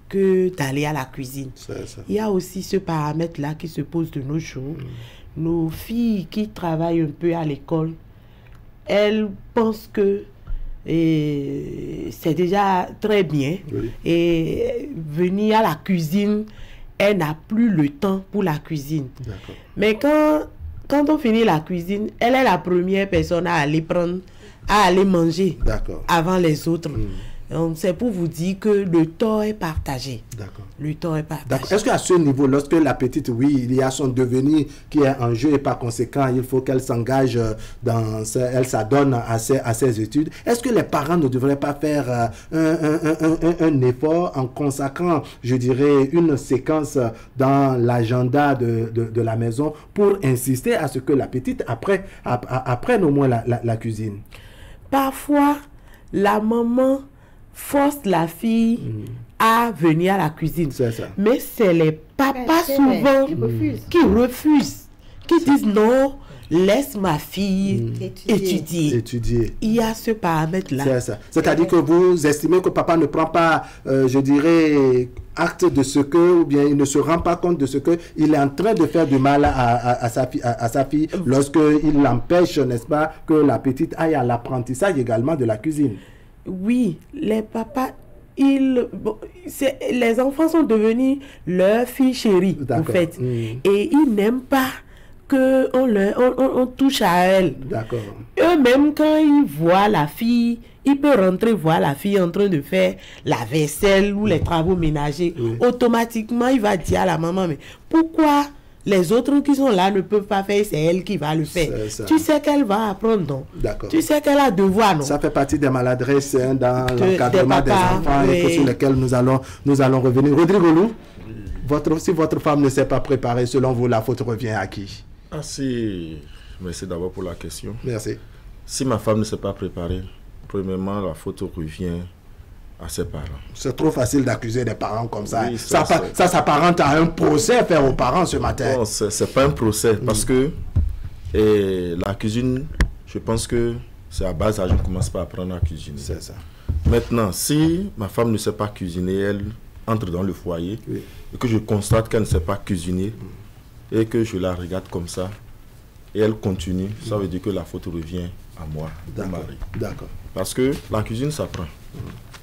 Speaker 23: que d'aller à la cuisine. Il y a aussi ce paramètre-là qui se pose de nos jours. Nos filles qui travaillent un peu à l'école, elles pensent que c'est déjà très bien. Et venir à la cuisine, elle n'a plus le temps pour la cuisine. Mais quand on finit la cuisine, elle est la première personne à aller manger avant les autres. C'est pour vous dire que le tort est partagé.
Speaker 1: D'accord.
Speaker 23: Le tort est partagé.
Speaker 1: Est-ce qu'à ce niveau, lorsque la petite, il y a son devenir qui est en jeu et par conséquent, il faut qu'elle s'engage elle s'adonne à ses études, est-ce que les parents ne devraient pas faire un effort en consacrant, je dirais, une séquence dans l'agenda de la maison pour insister à ce que la petite apprenne au moins la cuisine?
Speaker 23: Parfois, la maman force la fille à venir à la cuisine. Mais c'est les papas souvent qui refusent, qui disent non, laisse ma fille étudier. Il y a ce paramètre-là.
Speaker 1: C'est ça. C'est-à-dire que vous estimez que papa ne prend pas, je dirais, acte de ce que, ou bien il ne se rend pas compte de ce qu'il est en train de faire du mal à sa fille lorsqu'il l'empêche, n'est-ce pas, que la petite aille à l'apprentissage également de la cuisine.
Speaker 23: Oui, les papas, les enfants sont devenus leurs filles chéries, en fait. Et ils n'aiment pas qu'on touche à elles.
Speaker 1: D'accord.
Speaker 23: Eux-mêmes, quand ils voient la fille, ils peuvent rentrer voir la fille en train de faire la vaisselle ou les travaux ménagers. Automatiquement, il va dire à la maman, mais pourquoi les autres qui sont là ne peuvent pas faire, c'est elle qui va le faire. Tu sais qu'elle va apprendre, non? Tu sais qu'elle a devoir, non?
Speaker 1: Ça fait partie des maladresses dans l'encadrement des enfants et sur lesquels nous allons revenir. Rodrigo Lou, si votre femme ne s'est pas préparée, selon vous, la faute revient à qui?
Speaker 24: Merci d'abord pour la question.
Speaker 1: Merci.
Speaker 24: Si ma femme ne s'est pas préparée, premièrement, la faute revient à ses parents.
Speaker 1: C'est trop facile d'accuser des parents comme ça.
Speaker 24: Oui,
Speaker 1: ça s'apparente à un procès fait aux parents ce matin.
Speaker 24: Non, c'est pas un procès parce que la cuisine, je pense que c'est à bas âge qu'on commence pas à apprendre à cuisiner.
Speaker 1: C'est ça.
Speaker 24: Maintenant, si ma femme ne sait pas cuisiner, elle entre dans le foyer et que je constate qu'elle ne sait pas cuisiner et que je la regarde comme ça et elle continue, ça veut dire que la faute revient à moi, au mari.
Speaker 1: D'accord.
Speaker 24: Parce que la cuisine s'apprend.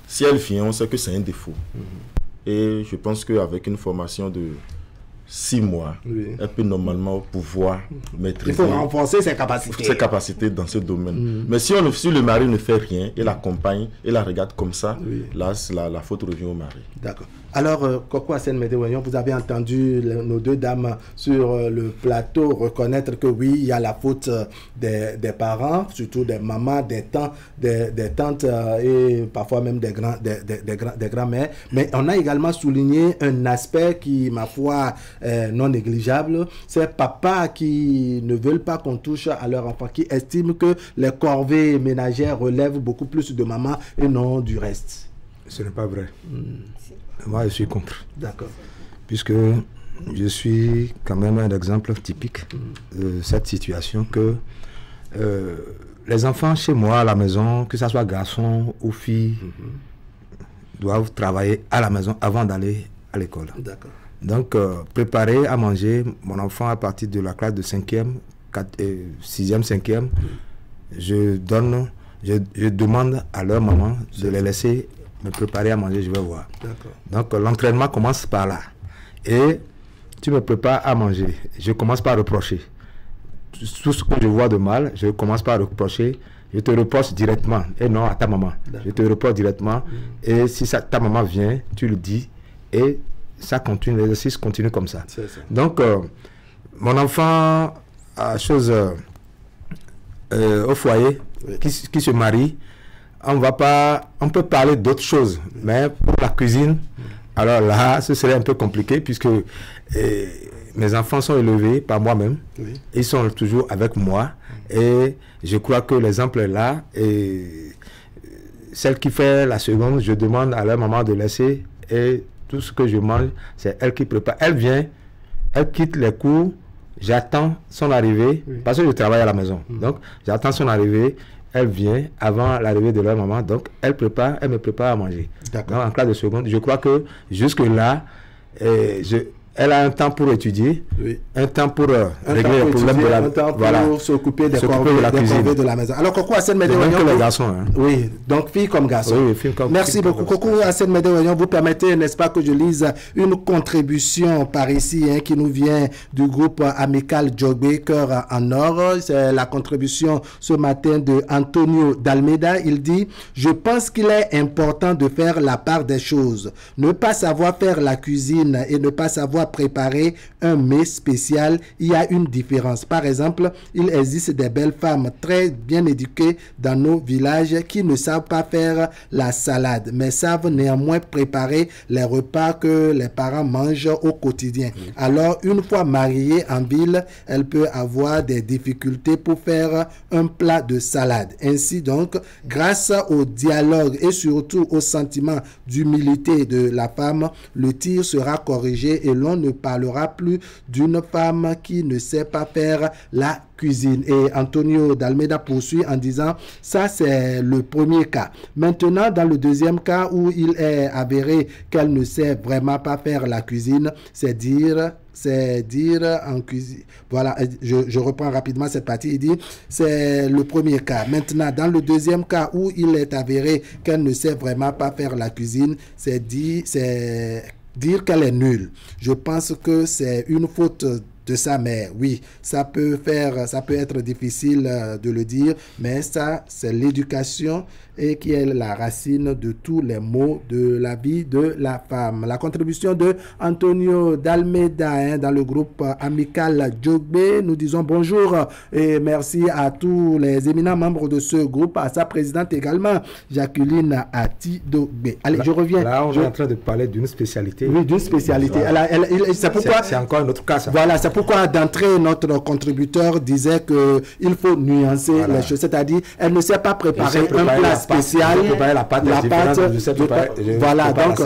Speaker 24: Si elle vient, on sait que c'est un défaut. Et je pense qu'avec une formation de 6 mois, elle peut normalement pouvoir maîtriser.
Speaker 1: Il faut renforcer ses capacités.
Speaker 24: Ses capacités dans ce domaine. Mais si le mari ne fait rien et l'accompagne et la regarde comme ça, là, la faute revient au mari.
Speaker 1: D'accord. Alors, Koko Hassen Médéouagnon, vous avez entendu nos deux dames sur le plateau reconnaître que oui, il y a la faute des parents, surtout des mamans, des tantes et parfois même des grands-mères. Mais on a également souligné un aspect qui, ma foi, est non négligeable. C'est papa qui ne veulent pas qu'on touche à leur enfant, qui estiment que les corvées ménagères relèvent beaucoup plus de maman et non du reste.
Speaker 22: Ce n'est pas vrai. Moi, je suis contre.
Speaker 1: D'accord.
Speaker 22: Puisque je suis quand même un exemple typique de cette situation que les enfants chez moi à la maison, que ce soit garçons ou filles, doivent travailler à la maison avant d'aller à l'école.
Speaker 1: D'accord.
Speaker 22: Donc, préparer à manger, mon enfant à partir de la classe de 5e, 6e, 5e, je demande à leur maman de les laisser me préparer à manger, je vais voir. Donc l'entraînement commence par là. Et tu me prépares à manger, je commence par reprocher. Tout ce que je vois de mal, je commence par reprocher. Je te reproche directement, et non à ta maman. Je te reproche directement. Et si ta maman vient, tu le dis. Et ça continue, l'exercice continue comme ça. Donc, mon enfant a chose au foyer, qui se marie. On peut parler d'autres choses, mais pour la cuisine, alors là, ce serait un peu compliqué puisque mes enfants sont élevés par moi-même. Ils sont toujours avec moi et je crois que l'exemple est là. Et celle qui fait la seconde, je demande à leur maman de laisser et tout ce que je mange, c'est elle qui prépare. Elle vient, elle quitte les cours, j'attends son arrivée parce que je travaille à la maison. Donc, j'attends son arrivée. Elle vient avant l'arrivée de leur maman, donc elle me prépare à manger. Donc, en classe de seconde, je crois que jusque-là, elle a un temps pour étudier, un temps pour régler les problèmes de la maison.
Speaker 1: Pour s'occuper des corvées de la maison. Alors, Koko Hassen Médéouagnon,
Speaker 22: les garçons. Hein.
Speaker 1: Oui, donc filles comme garçons.
Speaker 22: Oui, filles comme
Speaker 1: Merci beaucoup. Koko Hassen Médéouagnon, vous permettez, n'est-ce pas, que je lise une contribution par ici qui nous vient du groupe amical Djogbe, Cœur en Or. C'est la contribution ce matin de Antonio d'Almeida. Il dit « Je pense qu'il est important de faire la part des choses. Ne pas savoir faire la cuisine et ne pas savoir préparer un mets spécial, il y a une différence. Par exemple, il existe des belles femmes très bien éduquées dans nos villages qui ne savent pas faire la salade, mais savent néanmoins préparer les repas que les parents mangent au quotidien. Alors, une fois mariée en ville, elle peut avoir des difficultés pour faire un plat de salade. Ainsi donc, grâce au dialogue et surtout au sentiment d'humilité de la femme, le tir sera corrigé et l'on ne parlera plus d'une femme qui ne sait pas faire la cuisine. Et Antonio d'Almeida poursuit en disant, ça c'est le premier cas. Maintenant, dans le deuxième cas où il est avéré qu'elle ne sait vraiment pas faire la cuisine, c'est dire en cuisine. Voilà, je reprends rapidement cette partie. Il dit, c'est le premier cas. Maintenant, dans le deuxième cas où il est avéré qu'elle ne sait vraiment pas faire la cuisine, c'est dire qu'elle est nulle. Je pense que c'est une faute de sa mère. Oui, ça peut être difficile de le dire, mais ça, c'est l'éducation et qui est la racine de tous les maux de la vie de la femme. La contribution de Antonio d'Almeida dans le groupe amical Djogbe. Nous disons bonjour et merci à tous les éminents membres de ce groupe, à sa présidente également, Jacqueline Atidogbe. Allez, je reviens.
Speaker 22: Là, on est en train de parler d'une spécialité.
Speaker 1: Oui, d'une spécialité. C'est pourquoi...
Speaker 22: C'est encore un autre cas, ça.
Speaker 1: Voilà, c'est pourquoi d'entrée notre contributeur disait qu'il faut nuancer les choses, c'est-à-dire elle ne sait pas préparer un plat spécial, la pâte, voilà, donc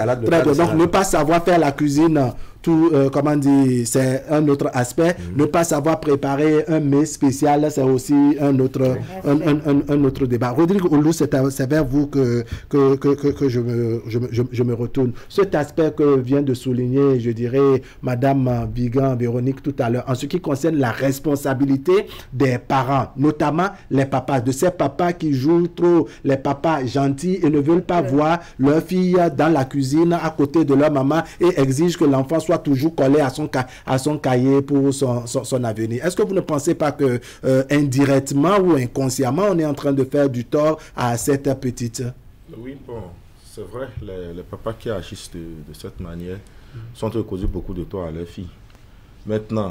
Speaker 1: ne pas savoir faire la cuisine. Tout, comment dire, c'est un autre aspect. Ne pas savoir préparer un mets spécial, c'est aussi un autre débat. Rodrigue Oulou, c'est vers vous que je me retourne. Cet aspect que vient de souligner, je dirais, Madame Vigan, Véronique tout à l'heure, en ce qui concerne la responsabilité des parents, notamment les papas, de ces papas qui jouent trop les papas gentils et ne veulent pas voir leur fille dans la cuisine à côté de leur maman et exigent que l'enfant soit toujours collé à son cahier pour son avenir. Est-ce que vous ne pensez pas que indirectement ou inconsciemment, on est en train de faire du tort à cette petite?
Speaker 24: Oui, bon, c'est vrai, les papas qui agissent de cette manière sont en train de causer beaucoup de tort à leurs filles. Maintenant,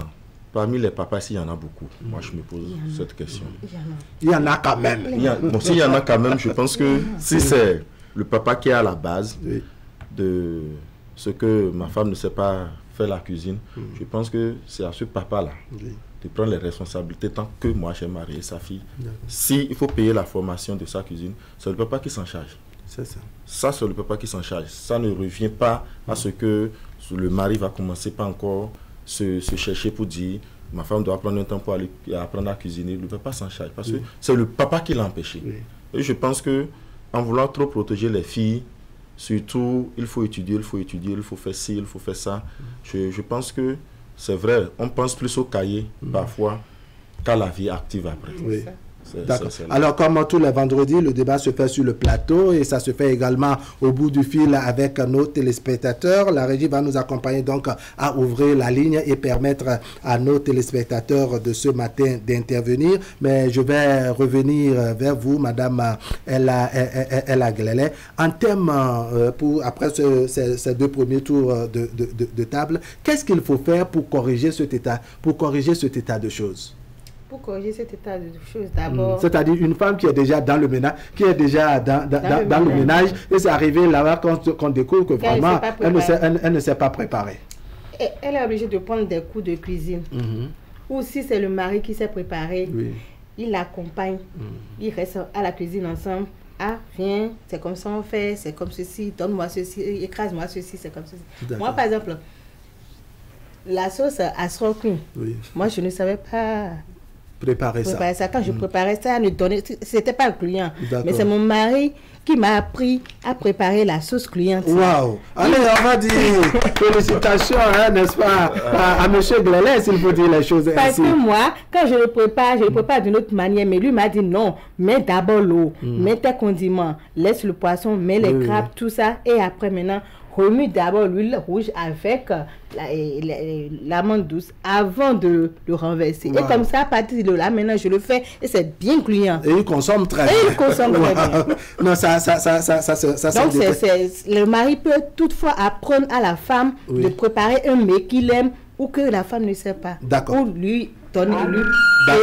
Speaker 24: parmi les papas, s'il y en a beaucoup, moi je me pose cette question.
Speaker 1: Il y en a quand même.
Speaker 24: Bon, s'il y en a quand même, je pense que si c'est le papa qui est à la base de ce que ma femme ne sait pas faire la cuisine, je pense que c'est à ce papa-là de prendre les responsabilités tant que moi j'ai marié sa fille. S'il faut payer la formation de sa cuisine, c'est le papa qui s'en charge.
Speaker 1: C'est ça.
Speaker 24: Ça, c'est le papa qui s'en charge. Ça ne revient pas à ce que le mari va commencer par encore se chercher pour dire ma femme doit prendre un temps pour aller apprendre à cuisiner. Le papa s'en charge parce que c'est le papa qui l'a empêché. Et je pense que en voulant trop protéger les filles, surtout, il faut étudier, il faut faire ci, il faut faire ça. Je pense que c'est vrai, on pense plus au cahier parfois qu'à la vie active après.
Speaker 1: Oui. D'accord. Alors, comme tous les vendredis, le débat se fait sur le plateau et ça se fait également au bout du fil avec nos téléspectateurs. La régie va nous accompagner donc à ouvrir la ligne et permettre à nos téléspectateurs de ce matin d'intervenir. Mais je vais revenir vers vous, Madame Ella Glele. En termes, après ces deux premiers tours de table, qu'est-ce qu'il faut faire pour corriger cet état de choses?
Speaker 3: Pour corriger cet état de choses, d'abord...
Speaker 1: C'est-à-dire une femme qui est déjà dans le ménage, dans le ménage, et c'est arrivé là-bas qu'on découvre que vraiment, elle ne s'est pas préparée.
Speaker 3: Elle est obligée de prendre des cours de cuisine. Ou si c'est le mari qui s'est préparé, il l'accompagne, il reste à la cuisine ensemble. Ah, viens, c'est comme ça on fait, c'est comme ceci, donne-moi ceci, écrase-moi ceci, c'est comme ceci. Moi, par exemple, la sauce à srocou, moi, je ne savais pas...
Speaker 1: Préparer ça.
Speaker 3: Quand je préparais ça, c'était pas le client. Mais c'est mon mari qui m'a appris à préparer la sauce cliente.
Speaker 1: Waouh! Allez, on va dire félicitations, hein, n'est-ce pas, à M. Glele, s'il faut dire les choses
Speaker 3: Parce
Speaker 1: ainsi.
Speaker 3: que moi, quand je le prépare d'une autre manière, mais lui m'a dit non, mets d'abord l'eau, mets tes condiments, laisse le poisson, mets les crabes, tout ça, et après maintenant, remue d'abord l'huile rouge avec l'amande douce avant de le renverser. Et comme ça, à partir de là, maintenant, je le fais et c'est bien gluant.
Speaker 1: Et il consomme très bien.
Speaker 3: Et il consomme très bien.
Speaker 1: Non, ça
Speaker 3: donc, le mari peut toutefois apprendre à la femme de préparer un mets qu'il aime ou que la femme ne sait pas.
Speaker 1: D'accord.
Speaker 3: Ou lui donner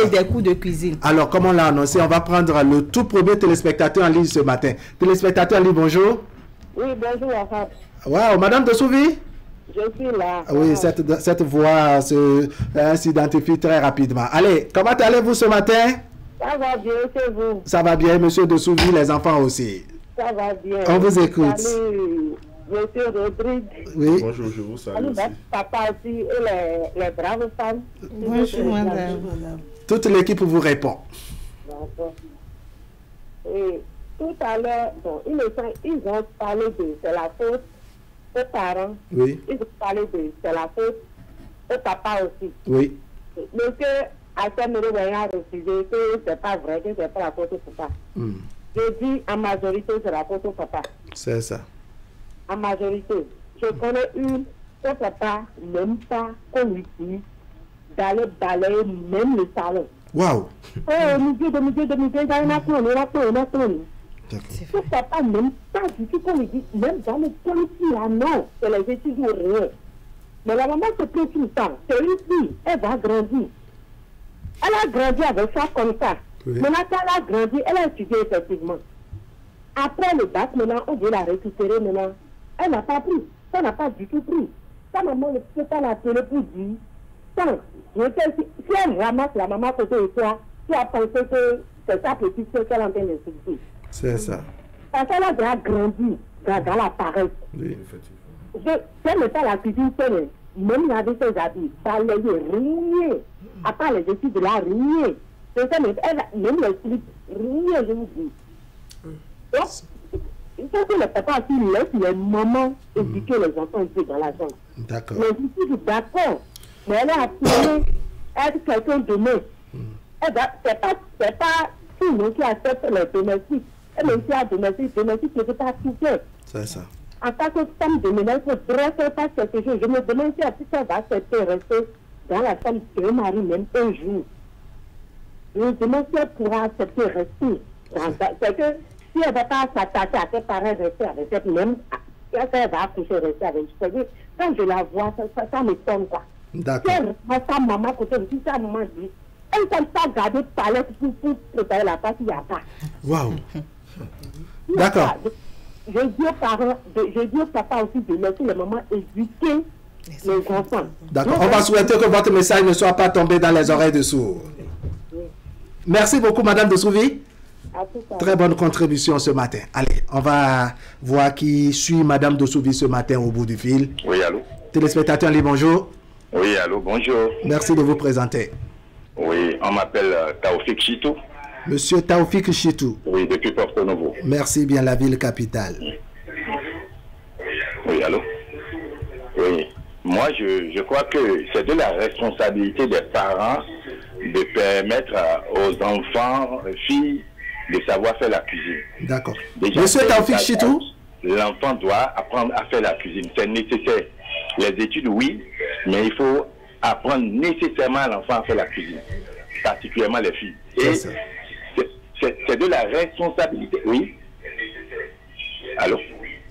Speaker 3: des coups de cuisine.
Speaker 1: Alors, comme on l'a annoncé, on va prendre le tout premier téléspectateur en ligne ce matin. Téléspectateur en ligne, bonjour.
Speaker 4: Oui, bonjour, Arab.
Speaker 1: Wow, Madame de Souvi?
Speaker 4: Je suis là.
Speaker 1: Oui, cette voix s'identifie très rapidement. Allez, comment allez-vous ce matin?
Speaker 4: Ça va bien, c'est vous.
Speaker 1: Ça va bien, Monsieur de Souvi, les enfants aussi.
Speaker 4: Ça va bien.
Speaker 1: On vous écoute.
Speaker 4: Salut, Monsieur Rodrigue.
Speaker 1: Oui.
Speaker 24: Bonjour, je vous salue.
Speaker 4: Salut, papa aussi et les braves femmes.
Speaker 3: Bonjour, madame.
Speaker 1: Toute l'équipe vous répond.
Speaker 4: D'accord. Et tout à l'heure, bon, ils ont parlé de c'est la faute aux parents.
Speaker 1: Oui.
Speaker 4: Ils ont parlé de c'est la faute au papa aussi.
Speaker 1: Oui.
Speaker 4: Monsieur Assemblée a refusé que c'est pas vrai, que c'est pas la faute au papa. Je dis en majorité c'est la faute au papa.
Speaker 1: C'est ça.
Speaker 4: En majorité. Je connais une que papa n'aime pas qu'on lui dise d'aller balayer même le salon.
Speaker 1: Waouh.
Speaker 4: Oh, mon Dieu, ce papa n'aime pas du tout qu'on lui dit, même dans le politique, là, non, c'est les études ou rien. Mais la maman se plaît tout le temps. C'est une fille, elle va grandir. Elle a grandi avec ça comme ça. Maintenant, quand elle a grandi, elle a étudié effectivement. Après le bac, maintenant, on veut la récupérer maintenant. Elle n'a pas pris. Ça n'a pas du tout pris. Sa maman ne peut pas l'appeler pour dire Attends, si elle ramasse la maman à côté de toi, tu as pensé que c'est sa petite soeur qu'elle est en train d'insulter.
Speaker 1: C'est ça.
Speaker 4: Parce qu'elle a déjà grandi dans la paresse.
Speaker 1: Oui,
Speaker 4: effectivement. Elle n'est pas la cuisine seule, même avec ses habits, balayer, rien. À part les études de la rien. C'est ça, même les slips, rien, je vous dis. Donc, il faut que les papas aussi laissent les mamans éduquer les enfants un peu dans la zone.
Speaker 1: D'accord.
Speaker 4: Mais je suis d'accord. Mais elle est appelée être quelqu'un de neuf. C'est pas tout le monde qui accepte les domestiques. Elle est aussi un domestique qui ne peut pas tout faire.
Speaker 1: C'est ça.
Speaker 4: En tant que femme de ménage, il ne faudrait pas quelque chose. Je me demande si elle va accepter rester dans la chambre de mari même un jour. Je me demande si elle pourra accepter rester. C'est que si elle ne va pas s'attacher à ses parents, rester avec elle, même si elle va accoucher, rester avec elle. Quand je la vois, ça m'étonne quoi.
Speaker 1: D'accord.
Speaker 4: Si elle voit sa maman côté de sa maman dit, elle ne peut pas garder de palette pour préparer la pâte, il n'y a pas.
Speaker 1: Waouh. D'accord.
Speaker 4: Je dis aux parents, je dis au papa aussi de laisser les mamans éduquer les enfants.
Speaker 1: D'accord. On va souhaiter que votre message ne soit pas tombé dans les oreilles de sourds. Merci beaucoup, Madame de Souvy. Très bonne contribution ce matin. Allez, on va voir qui suit Madame de Souvy ce matin au bout du fil.
Speaker 5: Oui, allô.
Speaker 1: Téléspectateur, bonjour.
Speaker 5: Oui, allô, bonjour.
Speaker 1: Merci de vous présenter.
Speaker 5: Oui, on m'appelle Taoufik Chitou.
Speaker 1: Monsieur Taoufik Chitou.
Speaker 5: Oui, depuis Porto Novo.
Speaker 1: Merci bien, la ville capitale.
Speaker 5: Oui, allô. Oui, moi je crois que c'est de la responsabilité des parents de permettre aux enfants, filles, de savoir faire la cuisine.
Speaker 1: D'accord. Monsieur Taoufik Chitou.
Speaker 5: L'enfant doit apprendre à faire la cuisine. C'est nécessaire. Les études, oui, mais il faut apprendre nécessairement à l'enfant à faire la cuisine, particulièrement les filles. Et c'est de la responsabilité. Oui. Allô?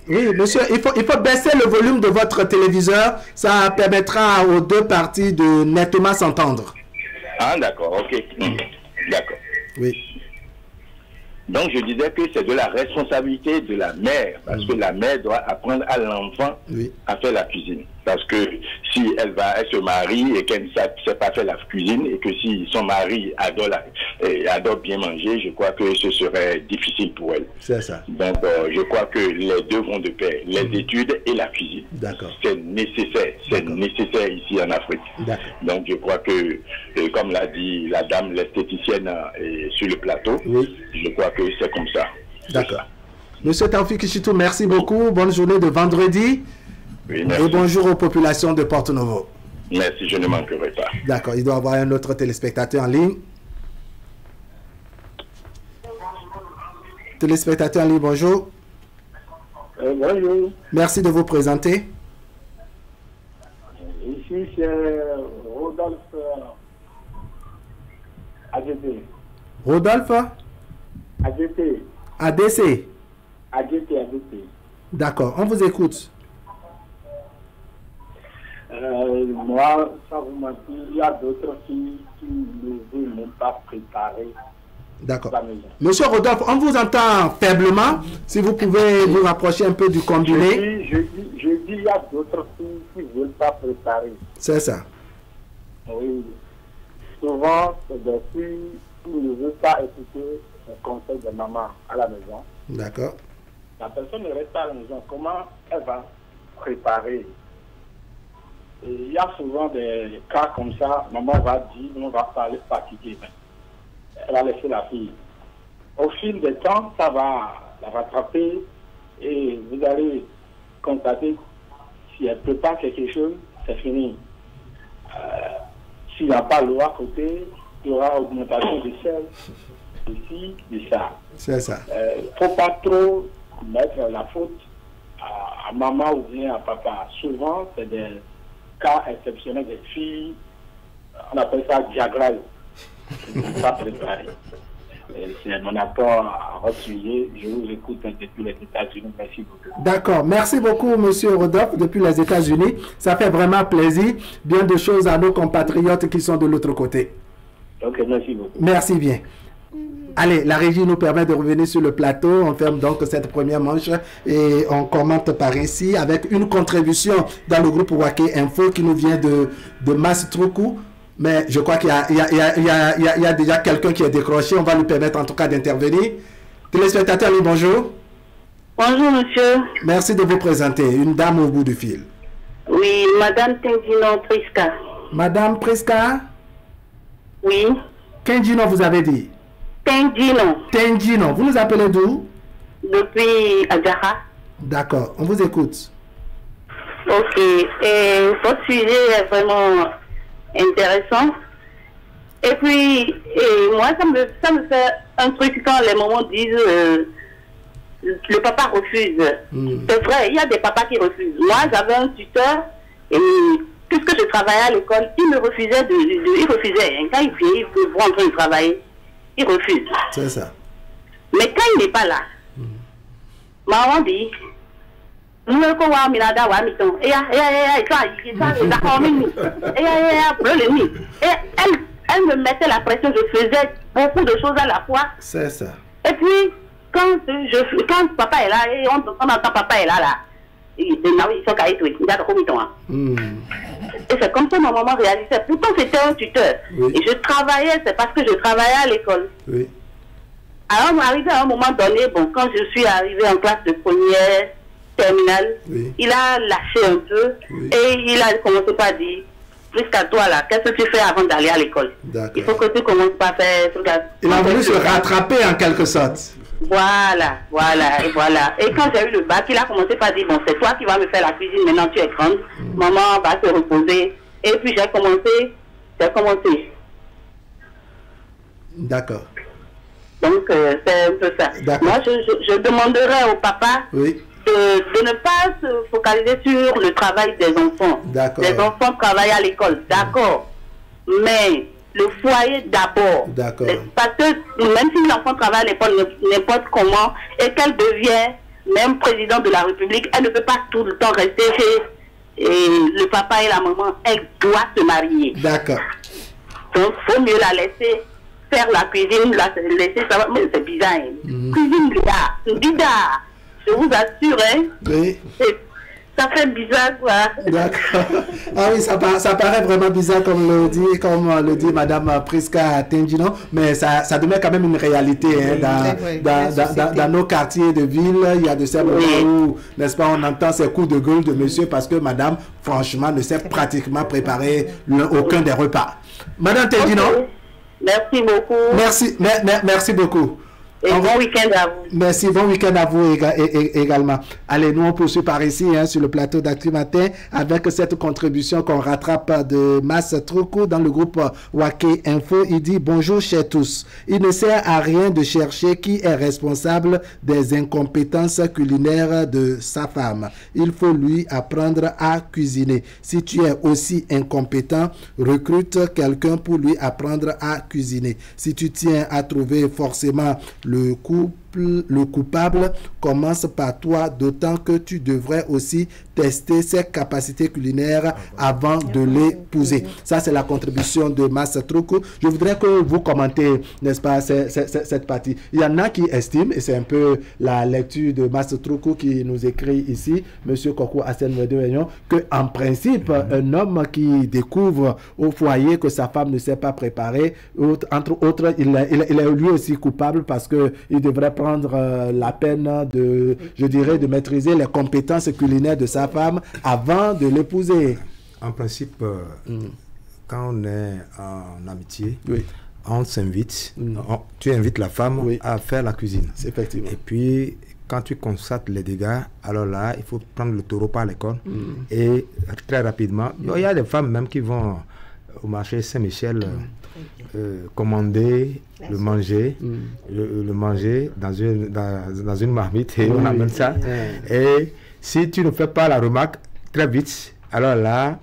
Speaker 1: Oui, monsieur, il faut baisser le volume de votre téléviseur. Ça permettra aux deux parties de nettement s'entendre.
Speaker 5: Ah, d'accord, ok. D'accord.
Speaker 1: Oui.
Speaker 5: Donc, je disais que c'est de la responsabilité de la mère, parce que la mère doit apprendre à l'enfant à faire la cuisine. Parce que si elle se marie et qu'elle ne sait pas faire la cuisine, et que si son mari adore bien manger, je crois que ce serait difficile pour elle.
Speaker 1: C'est ça.
Speaker 5: Donc, je crois que les deux vont de pair, les études et la cuisine.
Speaker 1: D'accord.
Speaker 5: C'est nécessaire ici en Afrique. Donc, je crois que, comme l'a dit la dame, l'esthéticienne sur le plateau, je crois que c'est comme ça.
Speaker 1: D'accord. Monsieur Taoufik Chitou, merci beaucoup. Bonne journée de vendredi.
Speaker 5: Oui, merci.
Speaker 1: Et bonjour aux populations de Porto Novo.
Speaker 5: Merci, je ne manquerai pas.
Speaker 1: D'accord, il doit y avoir un autre téléspectateur en ligne. Téléspectateur en ligne, bonjour.
Speaker 6: Bonjour.
Speaker 1: Merci de vous présenter.
Speaker 6: Ici, c'est Rodolphe AGT.
Speaker 1: Rodolphe
Speaker 6: AGT.
Speaker 1: ADC.
Speaker 6: AGT.
Speaker 1: D'accord, on vous écoute.
Speaker 6: Moi, ça vous m'a dit, il y a d'autres filles qui ne veulent même pas préparer.
Speaker 1: D'accord. Monsieur Rodolphe, on vous entend faiblement. Si vous pouvez vous rapprocher un peu du combiné.
Speaker 6: Je dis, il y a d'autres filles qui ne veulent pas préparer.
Speaker 1: C'est ça.
Speaker 6: Oui. Souvent, c'est des filles qui ne veulent pas écouter le conseil de maman à la maison.
Speaker 1: D'accord.
Speaker 6: La personne ne reste pas à la maison. Comment elle va préparer? Et il y a souvent des cas comme ça. Maman va dire, on va parler fatigué. Elle va laisser la fille. Au fil du temps, ça va la rattraper et vous allez constater si elle prépare quelque chose, c'est fini. S'il n'y a pas l'eau à côté, il y aura augmentation de sel, de ci, de ça.
Speaker 1: C'est ça.
Speaker 6: Il ne faut pas trop mettre la faute à maman ou bien à papa. Souvent, c'est des cas exceptionnels des filles, on appelle ça diagramme. Je ne peux pas préparer. C'est mon apport à votre sujet. Je vous écoute depuis les États-Unis. Merci beaucoup.
Speaker 1: D'accord. Merci beaucoup, monsieur Rodolphe, depuis les États-Unis. Ça fait vraiment plaisir. Bien de choses à nos compatriotes qui sont de l'autre côté.
Speaker 6: Ok, merci beaucoup.
Speaker 1: Merci bien. Allez, la régie nous permet de revenir sur le plateau. On ferme donc cette première manche et on commente par ici avec une contribution dans le groupe Waké Info qui nous vient de Mas Troukou. Mais je crois qu'il y a déjà quelqu'un qui est décroché. On va lui permettre en tout cas d'intervenir. Téléspectateur, oui, bonjour.
Speaker 7: Bonjour, monsieur.
Speaker 1: Merci de vous présenter. Une dame au bout du fil.
Speaker 7: Oui, Madame Tendino Priska.
Speaker 1: Madame Priska?
Speaker 7: Oui.
Speaker 1: Tendino, vous avez dit?
Speaker 7: Tendino.
Speaker 1: Tendino. Vous nous appelez d'où?
Speaker 7: Depuis Adjara.
Speaker 1: D'accord, on vous écoute.
Speaker 7: Ok. Et votre sujet est vraiment intéressant. Et puis, moi, ça me fait un truc quand les mamans disent le papa refuse. C'est vrai, il y a des papas qui refusent. Moi, j'avais un tuteur et puisque je travaillais à l'école, il me refusait il refusait. Quand il vient, il veut voir en train de travailler, il refuse.
Speaker 1: C'est ça.
Speaker 7: Mais quand il n'est pas là, maman dit, elle me mettait la pression, je faisais beaucoup de choses à la fois.
Speaker 1: C'est ça.
Speaker 7: Et puis, quand papa est là, et on entend papa est là, et c'est comme ça que ma maman réalisait. Pourtant, c'était un tuteur. Oui. Et je travaillais, c'est parce que je travaillais à l'école. Oui. Alors, arrivé à un moment donné, bon, quand je suis arrivée en classe de première, terminale, oui. Il a lâché un peu, oui. Et il a commencé par dire, plus qu'à toi là, qu'est-ce que tu fais avant d'aller à l'école? Il faut que tu commences par faire...
Speaker 1: Il a voulu se rattraper en quelque sorte.
Speaker 7: Voilà. Et quand j'ai eu le bac, il a commencé par dire, bon, c'est toi qui vas me faire la cuisine, maintenant tu es grande, maman va se reposer. Et puis j'ai commencé.
Speaker 1: D'accord.
Speaker 7: Donc c'est un peu ça. Moi, je demanderais au papa... Oui. De ne pas se focaliser sur le travail des enfants. Les enfants travaillent à l'école, d'accord. Mais le foyer d'abord. Parce que même si l'enfant travaille à l'école n'importe comment et qu'elle devient même président de la République, elle ne peut pas tout le temps rester chez le papa et la maman. Elle doit se marier.
Speaker 1: D'accord.
Speaker 7: Donc il faut mieux la laisser faire la cuisine, la laisser savoir. Mais c'est bizarre. Cuisine bizarre. Je vous assure, hein. Oui. Ça fait bizarre, quoi.
Speaker 1: D'accord. Ah oui, ça paraît vraiment bizarre, comme le dit Madame Priska Tendino, mais ça demeure quand même une réalité, hein, dans nos quartiers de ville. Il y a de ces moments où, n'est-ce pas, on entend ces coups de gueule de monsieur parce que Madame, franchement, ne sait pratiquement préparer aucun des repas. Madame Tendino.
Speaker 7: Okay. Merci beaucoup.
Speaker 1: Merci beaucoup.
Speaker 7: Et bon week-end à vous.
Speaker 1: Merci, bon week-end à vous également. Allez, nous on poursuit par ici, hein, sur le plateau d'Actu Matin avec cette contribution qu'on rattrape de Mas Troukou dans le groupe Waké Info. Il dit: bonjour chers tous. Il ne sert à rien de chercher qui est responsable des incompétences culinaires de sa femme. Il faut lui apprendre à cuisiner. Si tu es aussi incompétent, recrute quelqu'un pour lui apprendre à cuisiner. Si tu tiens à trouver forcément le coupable, commence par toi, d'autant que tu devrais aussi tester ses capacités culinaires avant de l'épouser. Ça, c'est la contribution de Mas Troukou. Je voudrais que vous commentez, n'est-ce pas, cette partie. Il y en a qui estiment, et c'est un peu la lecture de Mas Troukou qui nous écrit ici, Monsieur Kokou Hassan Réunion, que en principe, un homme qui découvre au foyer que sa femme ne s'est pas préparée, entre autres, il est lui aussi coupable parce que il devrait prendre la peine de, je dirais, de maîtriser les compétences culinaires de sa femme avant de l'épouser.
Speaker 22: En principe, quand on est en amitié, on s'invite, tu invites la femme à faire la cuisine.
Speaker 1: Effectivement.
Speaker 22: Et puis, quand tu constates les dégâts, alors là, il faut prendre le taureau par les cornes et très rapidement, il y a des femmes même qui vont au marché Saint-Michel commander le manger, le manger dans une marmite et on amène ça. Et si tu ne fais pas la remarque très vite, alors là,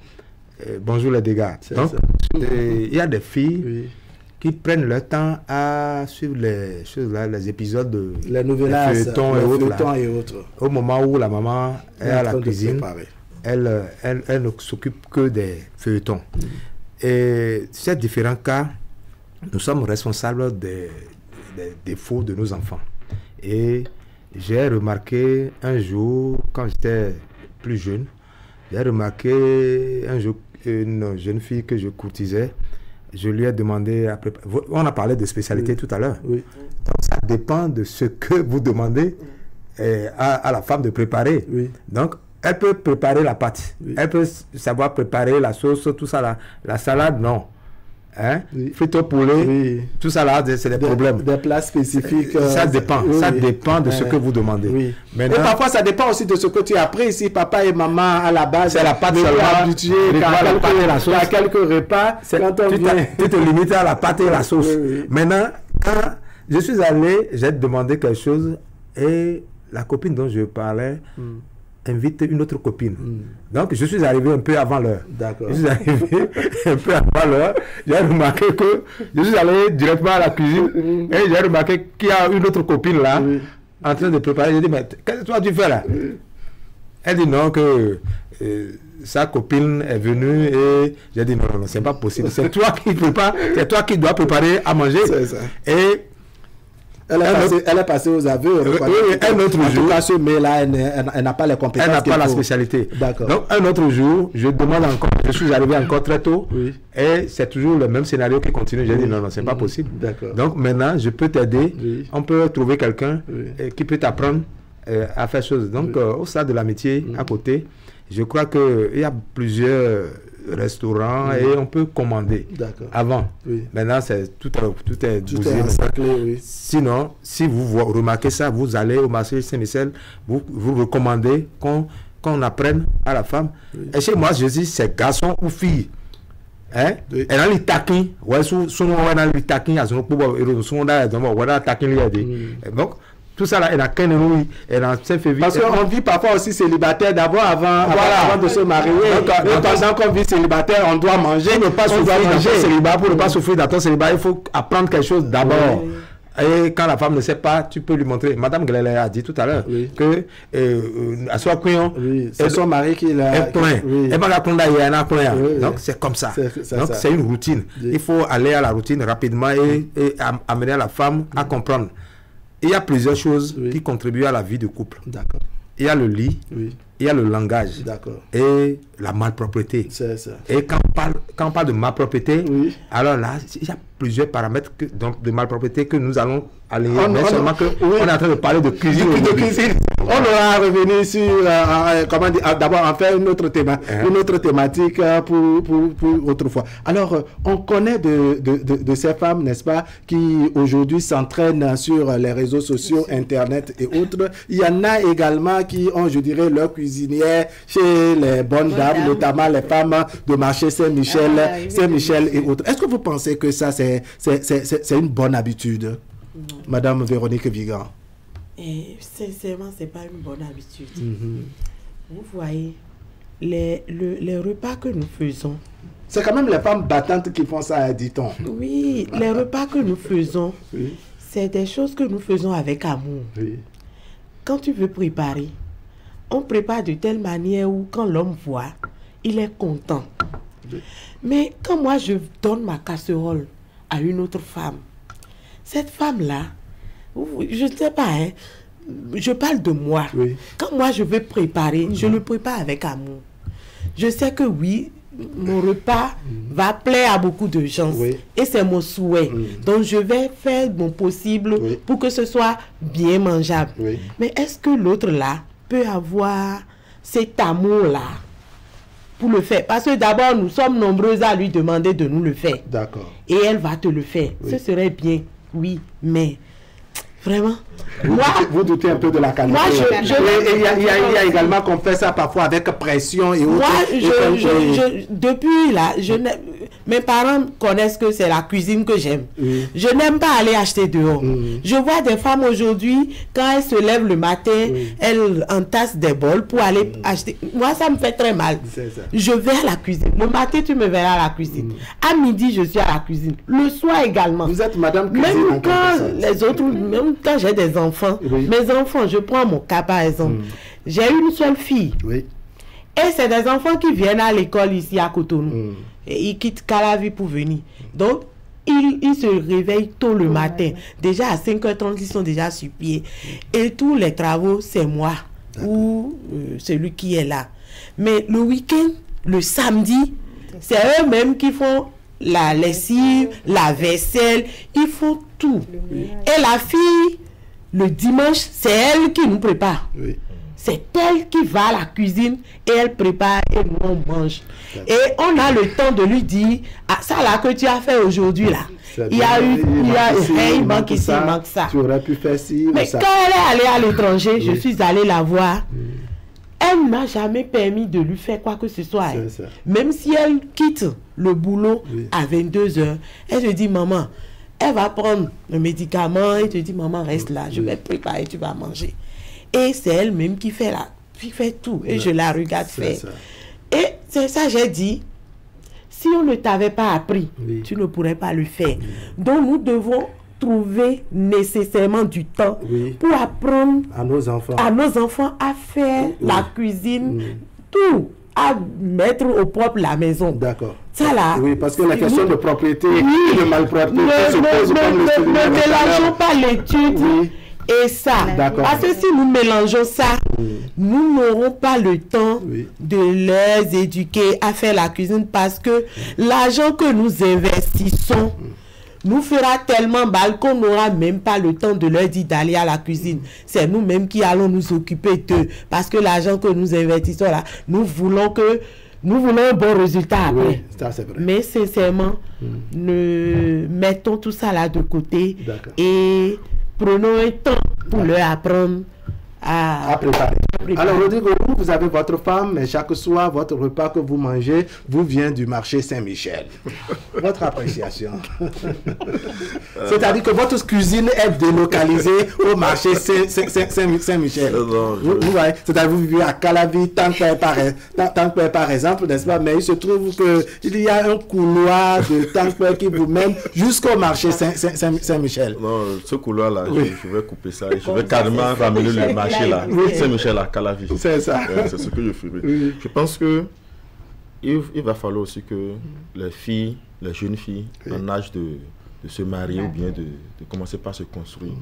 Speaker 22: bonjour les dégâts. Donc, il y a des filles qui prennent leur temps à suivre les choses là, les épisodes de
Speaker 1: les nouvelles
Speaker 22: feuilletons et autres. Au moment où la maman est à la cuisine, elle ne s'occupe que des feuilletons. Et ces différents cas, nous sommes responsables défauts de nos enfants. Et j'ai remarqué un jour, quand j'étais plus jeune, j'ai remarqué un jour une jeune fille que je courtisais. Je lui ai demandé à préparer. On a parlé de spécialité tout à l'heure. Oui. Donc ça dépend de ce que vous demandez à la femme de préparer. Oui. Donc elle peut préparer la pâte. Oui. Elle peut savoir préparer la sauce, tout ça. La salade, non. Hein? Oui. Frites au poulet, oui. Tout ça là, c'est des problèmes.
Speaker 1: Des plats spécifiques.
Speaker 22: Ça dépend. Oui. Ça dépend de ce que vous demandez.
Speaker 1: Oui. Maintenant, et parfois, ça dépend aussi de ce que tu as pris. Si papa et maman, à la base,
Speaker 22: c'est la pâte seulement.
Speaker 1: À quelques repas, quand on vient...
Speaker 22: Tu te limites à la pâte et la sauce. Oui. Maintenant, quand je suis allé, j'ai demandé quelque chose et la copine dont je parlais... invite une autre copine. Donc, je suis arrivé un peu avant l'heure.
Speaker 1: D'accord.
Speaker 22: Je suis arrivé un peu avant l'heure. J'ai remarqué que je suis allé directement à la cuisine et j'ai remarqué qu'il y a une autre copine là en train de préparer. J'ai dit, mais qu'est-ce que toi tu fais là? Elle dit non, que sa copine est venue et j'ai dit non, c'est pas possible. C'est toi qui prépare, c'est toi qui dois préparer à manger.
Speaker 1: C'est ça.
Speaker 22: Et
Speaker 1: elle est passée aux aveux.
Speaker 22: Oui, un autre jour.
Speaker 1: En tout cas, ce mais-là, elle n'a pas les compétences.
Speaker 22: Elle n'a pas la spécialité.
Speaker 1: D'accord.
Speaker 22: Donc, un autre jour, je demande encore, je suis arrivé encore très tôt, et c'est toujours le même scénario qui continue. J'ai dit non, c'est pas possible.
Speaker 1: D'accord.
Speaker 22: Donc, maintenant, je peux t'aider. On peut trouver quelqu'un qui peut t'apprendre à faire choses. Donc, au stade de l'amitié, à côté, je crois qu'il y a plusieurs restaurants et on peut commander avant. Maintenant, tout est bousillé. Sinon, si vous remarquez ça, vous allez au marché Saint-Michel, vous recommandez qu'on apprenne à la femme. Et chez moi, je dis, c'est garçon ou fille. Hein? Elle a les taquins. Donc, tout ça là, elle a qu'un ennui, elle a
Speaker 1: parce qu'on vit parfois aussi célibataire d'abord avant de se marier. Donc, pendant qu'on vit célibataire, on doit manger,
Speaker 22: ne pas souffrir dans ton célibat. Pour ne pas souffrir dans ton célibat, il faut apprendre quelque chose d'abord. Et quand la femme ne sait pas, tu peux lui montrer. Madame Glele a dit tout à l'heure que à soi
Speaker 1: c'est son mari qui l'a.
Speaker 22: Donc c'est comme ça. Donc c'est une routine. Il faut aller à la routine rapidement et amener la femme à comprendre. Il y a plusieurs choses qui contribuent à la vie de couple.
Speaker 1: D'accord.
Speaker 22: Il y a le lit, il y a le langage et la malpropreté.
Speaker 1: C'est ça.
Speaker 22: Et quand on parle de malpropreté, alors là, il y a plusieurs paramètres de malpropreté que nous allons aller. On est en train de parler de cuisine.
Speaker 1: On aura revenu sur, comment dire, d'abord en faire une autre thématique pour autrefois. Alors, on connaît de ces femmes, n'est-ce pas, qui aujourd'hui s'entraînent sur les réseaux sociaux, Internet et autres. Il y en a également qui ont, je dirais, leur cuisinière chez les bonnes dames, notamment les femmes de marché Saint-Michel, Saint-Michel et autres. Est-ce que vous pensez que ça, c'est une bonne habitude, Madame Véronique Vigan?
Speaker 23: Et sincèrement, ce n'est pas une bonne habitude. Vous voyez, les repas que nous faisons...
Speaker 1: C'est quand même les femmes battantes qui font ça, dit-on.
Speaker 23: Oui, les repas que nous faisons, c'est des choses que nous faisons avec amour. Quand tu veux préparer, on prépare de telle manière où quand l'homme voit, il est content. Mais quand moi je donne ma casserole à une autre femme, cette femme-là, je ne sais pas, hein, je parle de moi. Quand moi je veux préparer, je le prépare avec amour. Je sais que oui, mon repas va plaire à beaucoup de gens. Et c'est mon souhait. Donc je vais faire mon possible pour que ce soit bien mangeable. Mais est-ce que l'autre là peut avoir cet amour-là pour le faire? Parce que d'abord, nous sommes nombreux à lui demander de nous le faire.
Speaker 1: D'accord.
Speaker 23: Et elle va te le faire. Ce serait bien, oui, mais... Vraiment.
Speaker 1: Vous doutez un peu de la qualité.
Speaker 23: Moi,
Speaker 1: il y a également qu'on fait ça parfois avec pression et autres.
Speaker 23: Moi, depuis là, mes parents connaissent que c'est la cuisine que j'aime. Je n'aime pas aller acheter dehors. Je vois des femmes aujourd'hui, quand elles se lèvent le matin, elles entassent des bols pour aller acheter. Moi, ça me fait très mal. Je vais à la cuisine. Le matin, tu me verras à la cuisine. À midi, je suis à la cuisine. Le soir également.
Speaker 1: Vous êtes madame cuisine.
Speaker 23: Même quand les autres, même quand j'ai des enfants, mes enfants, je prends mon cas par exemple. J'ai une seule fille. Et c'est des enfants qui viennent à l'école ici à Cotonou. Et ils quittent Calavi pour venir. Donc, ils se réveillent tôt le matin. Déjà à 5h30, ils sont déjà sur pied. Et tous les travaux, c'est moi ou celui qui est là. Mais le week-end, le samedi, c'est eux-mêmes qui font la lessive, la vaisselle, ils font tout. Et la fille, le dimanche, c'est elle qui nous prépare. Oui. C'est elle qui va à la cuisine et elle prépare et nous on mange. Et on a le temps de lui dire, ah, ça là que tu as fait aujourd'hui là, il manque ici, il manque ça.
Speaker 22: Tu aurais pu faire ci.
Speaker 23: Mais quand elle est allée à l'étranger, je suis allée la voir. Elle ne m'a jamais permis de lui faire quoi que ce soit. Même si elle quitte le boulot à 22h, elle se dit, maman, elle va prendre le médicament et te dit, maman, reste là, je vais préparer, tu vas manger. Et c'est elle-même qui fait tout. Et je la regarde faire. Et c'est ça, j'ai dit, si on ne t'avait pas appris, tu ne pourrais pas le faire. Donc nous devons trouver nécessairement du temps pour apprendre à nos enfants à faire la cuisine, tout, à mettre au propre la maison.
Speaker 22: D'accord.
Speaker 23: Ça là.
Speaker 22: Oui, parce que la question de propriété et de malpropreté se pose comme le
Speaker 23: ne mélangeons pas l'étude et ça. Parce que si nous mélangeons ça, nous n'aurons pas le temps de les éduquer à faire la cuisine parce que l'argent que nous investissons nous fera tellement mal qu'on n'aura même pas le temps de leur dire d'aller à la cuisine. C'est nous-mêmes qui allons nous occuper d'eux. Parce que l'argent que nous investissons là, nous voulons un bon résultat après.
Speaker 22: Oui, ça c'est vrai.
Speaker 23: Mais sincèrement, mettons tout ça là de côté et prenons un temps pour leur apprendre à
Speaker 22: préparer. Alors, Rodrigo, vous avez votre femme, mais chaque soir, votre repas que vous mangez vous vient du marché Saint-Michel. Votre appréciation. C'est-à-dire que votre cuisine est délocalisée au marché Saint-Michel. C'est-à-dire que vous vivez à Calavi, Tankpé par exemple, n'est-ce pas? Mais il se trouve qu'il y a un couloir de Tankpé qui vous mène jusqu'au marché Saint-Michel.
Speaker 24: Non, ce couloir-là, je vais couper ça. Je vais carrément ramener le marché là. Saint-Michel à Calavi.
Speaker 22: C'est ça.
Speaker 24: C'est ce que je ferai. Je pense que il va falloir aussi que les filles, les jeunes filles, en âge de se marier ou bien de commencer par se construire,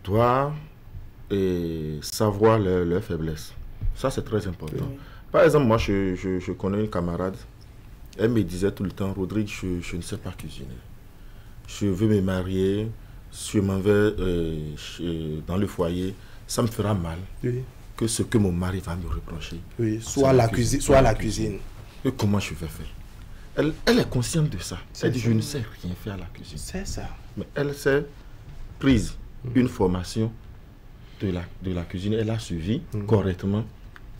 Speaker 24: doivent savoir leurs faiblesses. Ça, c'est très important. Par exemple, moi, je connais une camarade, elle me disait tout le temps, Rodrigue, je ne sais pas cuisiner. Je veux me marier, je m'en vais dans le foyer, ça me fera mal que ce que mon mari va me reprocher.
Speaker 22: Soit la cuisine.
Speaker 24: Et comment je vais faire? Elle est consciente de ça. Elle dit, je ne sais rien faire à la cuisine.
Speaker 22: C'est ça.
Speaker 24: Mais elle s'est prise une formation de la cuisine. Elle a suivi correctement.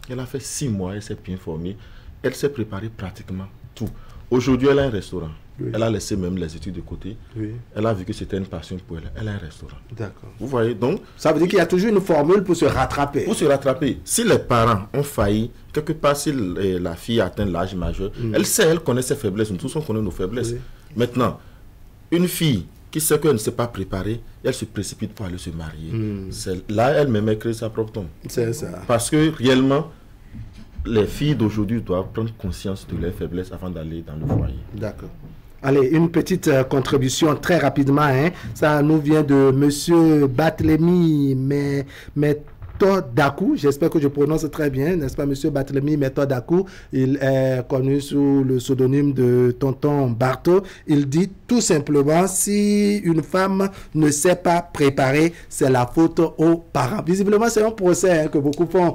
Speaker 24: Elle a fait 6 mois, elle s'est bien formée. Elle s'est préparée pratiquement tout. Aujourd'hui, elle a un restaurant. Elle a laissé même les études de côté. Elle a vu que c'était une passion pour elle. Elle a un restaurant.
Speaker 22: D'accord.
Speaker 24: Vous voyez, donc...
Speaker 22: Ça veut dire qu'il y a toujours une formule pour se rattraper.
Speaker 24: Pour se rattraper. Si les parents ont failli, quelque part, si la fille atteint l'âge majeur, elle sait, elle connaît ses faiblesses. Nous tous, on connaît nos faiblesses. Maintenant, une fille qui sait qu'elle ne s'est pas préparée, elle se précipite pour aller se marier. Là, elle-même crée sa propre tombe.
Speaker 22: C'est ça.
Speaker 24: Parce que, réellement, les filles d'aujourd'hui doivent prendre conscience de leurs faiblesses avant d'aller dans le foyer.
Speaker 22: D'accord. Allez, une petite contribution très rapidement. Ça nous vient de M. Barthélemy Methodakou. J'espère que je prononce très bien, n'est-ce pas, M. Barthélemy Methodakou. Il est connu sous le pseudonyme de Tonton Bartho. Il dit tout simplement, si une femme ne sait pas préparer, c'est la faute aux parents. Visiblement, c'est un procès que beaucoup font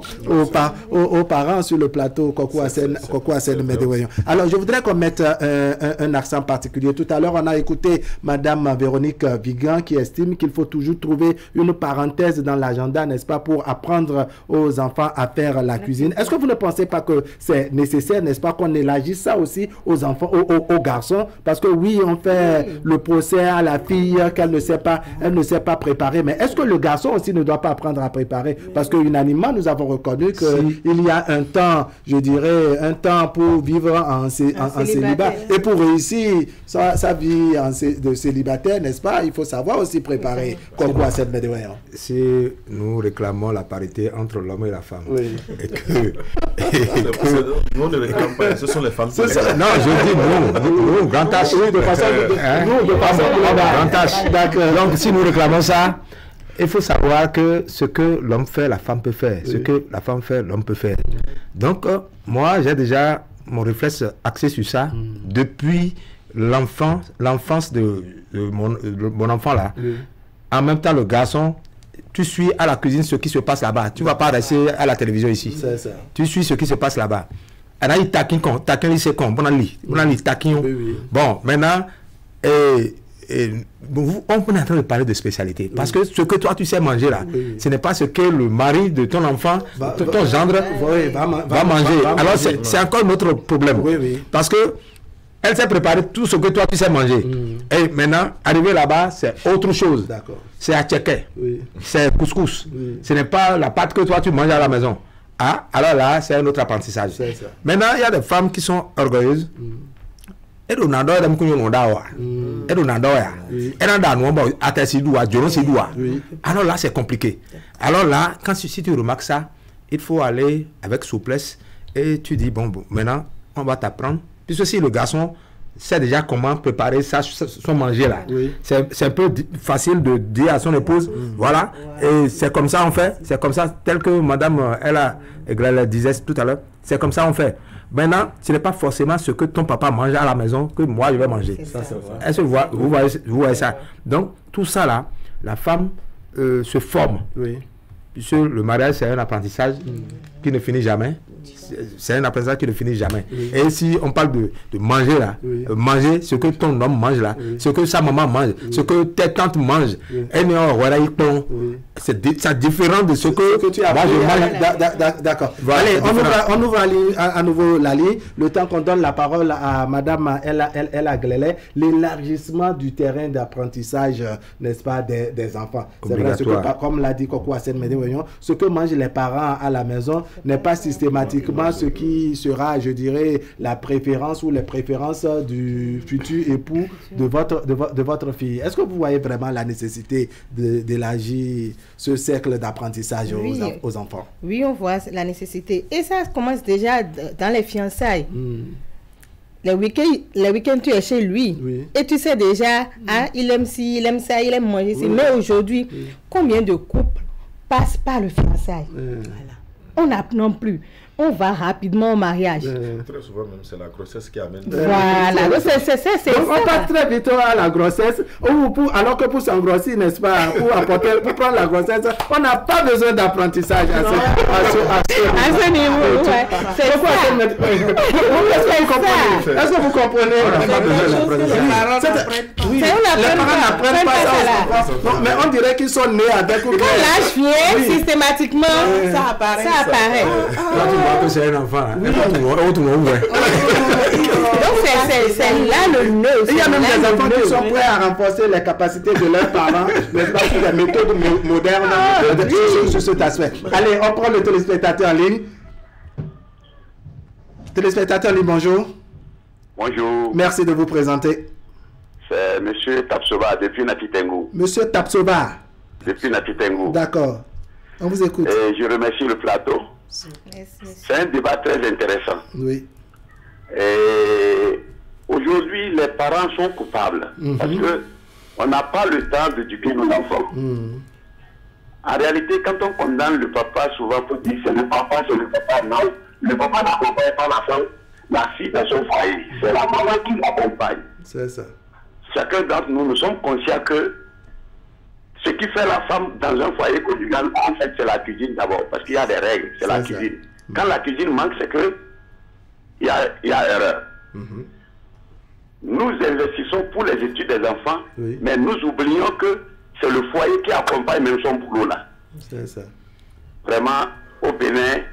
Speaker 22: aux parents sur le plateau Koko Hassen Médéoyon. Alors, je voudrais qu'on mette un accent particulier. Tout à l'heure, on a écouté Madame Véronique Vigan qui estime qu'il faut toujours trouver une parenthèse dans l'agenda, n'est-ce pas, pour apprendre aux enfants à faire la cuisine. Est-ce que vous ne pensez pas que c'est nécessaire, n'est-ce pas, qu'on élargisse ça aussi aux enfants, aux garçons? Parce que oui, on fait le procès à la fille qu'elle ne sait pas préparer, mais est-ce que le garçon aussi ne doit pas apprendre à préparer? Parce que unanimement, nous avons reconnu qu'il y a un temps, je dirais, un temps pour vivre en célibat. Et pour réussir sa vie de célibataire, n'est-ce pas, il faut savoir aussi préparer. Si nous réclamons la parité entre l'homme et la femme.
Speaker 24: Oui. Nous, on ne réclame pas, ce sont les femmes.
Speaker 22: Non, je dis nous, grand H.
Speaker 1: Oui, de façon,
Speaker 22: grand H. D'accord. Donc, si nous réclamons ça, il faut savoir que ce que l'homme fait, la femme peut faire. Ce que la femme fait, l'homme peut faire. Donc, moi, j'ai déjà mon réflexe axé sur ça depuis l'enfance de mon enfant là. En même temps, le garçon, tu suis à la cuisine ce qui se passe là-bas. Tu ne vas pas rester à la télévision ici. Tu suis ce qui se passe là-bas. On Bon, maintenant, on est en train de parler de spécialité. Parce que ce que toi, tu sais manger là, ce n'est pas ce que le mari de ton enfant, ton gendre, va manger. Alors, c'est encore notre problème. Parce que elle s'est préparé tout ce que toi, tu sais manger. Et maintenant, arriver là-bas, c'est autre chose. C'est à tchecker. C'est couscous. Ce n'est pas la pâte que toi, tu manges à la maison. Ah, alors là, c'est un autre apprentissage. Maintenant, il y a des femmes qui sont orgueilleuses. Alors là, c'est compliqué. Alors là, si tu remarques ça, il faut aller avec souplesse et tu dis, bon, maintenant, on va t'apprendre. Puisque si le garçon sait déjà comment préparer son manger là, c'est un peu facile de dire à son épouse, voilà, et c'est comme ça on fait, c'est comme ça, tel que madame elle disait tout à l'heure, c'est comme ça on fait. Maintenant, ce n'est pas forcément ce que ton papa mange à la maison que moi je vais manger. Est-ce que vous voyez ça? Donc, tout ça là, la femme se forme. Puisque le mariage, c'est un apprentissage qui ne finit jamais. C'est un apprentissage qui ne finit jamais. Et si on parle de manger là, manger ce que ton homme mange là, ce que sa maman mange, ce que tes tantes mangent, c'est différent de ce que tu as
Speaker 1: mange. D'accord. Allez, on ouvre à nouveau la ligne. Le temps qu'on donne la parole à madame Ella Glele, l'élargissement du terrain d'apprentissage, n'est-ce pas, des enfants. C'est vrai, comme l'a dit Koko Hassen Médéouignon, ce que mangent les parents à la maison n'est pas systématiquement ce qui sera, je dirais, la préférence ou les préférences du futur époux de votre fille. Est-ce que vous voyez vraiment la nécessité d'élargir ce cercle d'apprentissage aux enfants?
Speaker 3: Oui, on voit la nécessité. Et ça commence déjà dans les fiançailles. Les week-ends, tu es chez lui. Et tu sais déjà, il aime ci, il aime ça, il aime manger ci. Mais aujourd'hui, combien de couples passent par le fiançailles? On n'apprend plus. On va rapidement au mariage.
Speaker 24: Très souvent même, c'est la grossesse qui amène.
Speaker 3: Voilà,
Speaker 1: on passe très vite à la grossesse, alors que pour s'engrossir, n'est-ce pas, pour prendre la grossesse, on n'a pas besoin d'apprentissage à ce niveau. Est-ce que vous comprenez? Les parents n'apprennent pas ça. Mais on dirait qu'ils sont nés avec...
Speaker 3: Quand l'âge vient, systématiquement, ça apparaît.
Speaker 22: Que c'est un enfant.
Speaker 3: Donc c'est là le nœud.
Speaker 1: Il y a même des enfants qui sont prêts à renforcer les capacités de leurs parents, n'est-ce pas, sur les méthodes modernes sur cet aspect. Allez, on prend le téléspectateur en ligne. Téléspectateur en ligne, bonjour.
Speaker 8: Bonjour.
Speaker 1: Merci de vous présenter.
Speaker 8: C'est M. Tapsoba depuis Napitengo.
Speaker 1: Monsieur Tapsoba.
Speaker 8: Depuis Napitengo.
Speaker 1: D'accord. On vous écoute.
Speaker 8: Et je remercie le plateau. C'est un débat très intéressant.
Speaker 1: Oui.
Speaker 8: Et aujourd'hui, les parents sont coupables parce que on n'a pas le temps d'éduquer nos enfants. En réalité, quand on condamne le papa, souvent pour dire c'est le papa, non. Le papa n'accompagne pas la fille dans son foyer. C'est la maman qui l'accompagne.
Speaker 1: C'est ça.
Speaker 8: Chacun d'entre nous, nous sommes conscients que ce qui fait la femme dans un foyer conjugal, en fait, c'est la cuisine d'abord, parce qu'il y a des règles, c'est la cuisine. Quand la cuisine manque, c'est que il y a erreur. Nous investissons pour les études des enfants, mais nous oublions que c'est le foyer qui accompagne même son boulot là.
Speaker 1: C'est ça.
Speaker 8: Vraiment, au Bénin,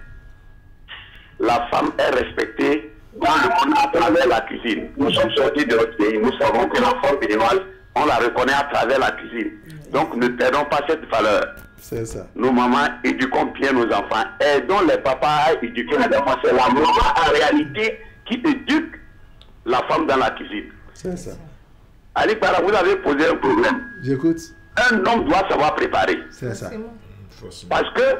Speaker 8: la femme est respectée dans le monde à travers la cuisine. Nous sommes sortis de notre pays, nous savons que la femme béninoise, on la reconnaît à travers la cuisine. Donc ne perdons pas cette valeur.
Speaker 1: C'est ça.
Speaker 8: Nos mamans éduquons bien nos enfants. Aidons les papas à éduquer les enfants. C'est la maman en réalité qui éduque la femme dans la cuisine.
Speaker 1: C'est ça.
Speaker 8: Ali Para, vous avez posé un problème.
Speaker 1: J'écoute.
Speaker 8: Un homme doit savoir préparer.
Speaker 1: C'est ça.
Speaker 8: Parce que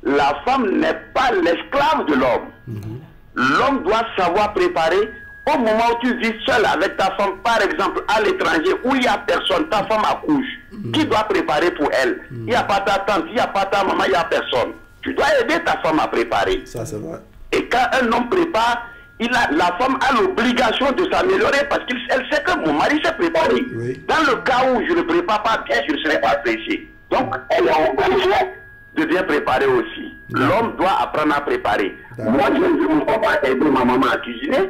Speaker 8: la femme n'est pas l'esclave de l'homme. L'homme doit savoir préparer. Au moment où tu vis seul avec ta femme, par exemple, à l'étranger, où il n'y a personne, ta femme accouche, qui doit préparer pour elle? Il n'y a pas ta tante, il n'y a pas ta maman, il n'y a personne. Tu dois aider ta femme à préparer.
Speaker 1: Ça, c'est vrai.
Speaker 8: Et quand un homme prépare, la femme a l'obligation de s'améliorer parce qu'elle sait que mon mari s'est préparé.
Speaker 1: Oui.
Speaker 8: Dans le cas où je ne prépare pas bien, je ne serai pas apprécié. Donc, elle est obligée de bien préparer aussi. L'homme doit apprendre à préparer. Moi, je ne veux pas aider ma maman à cuisiner.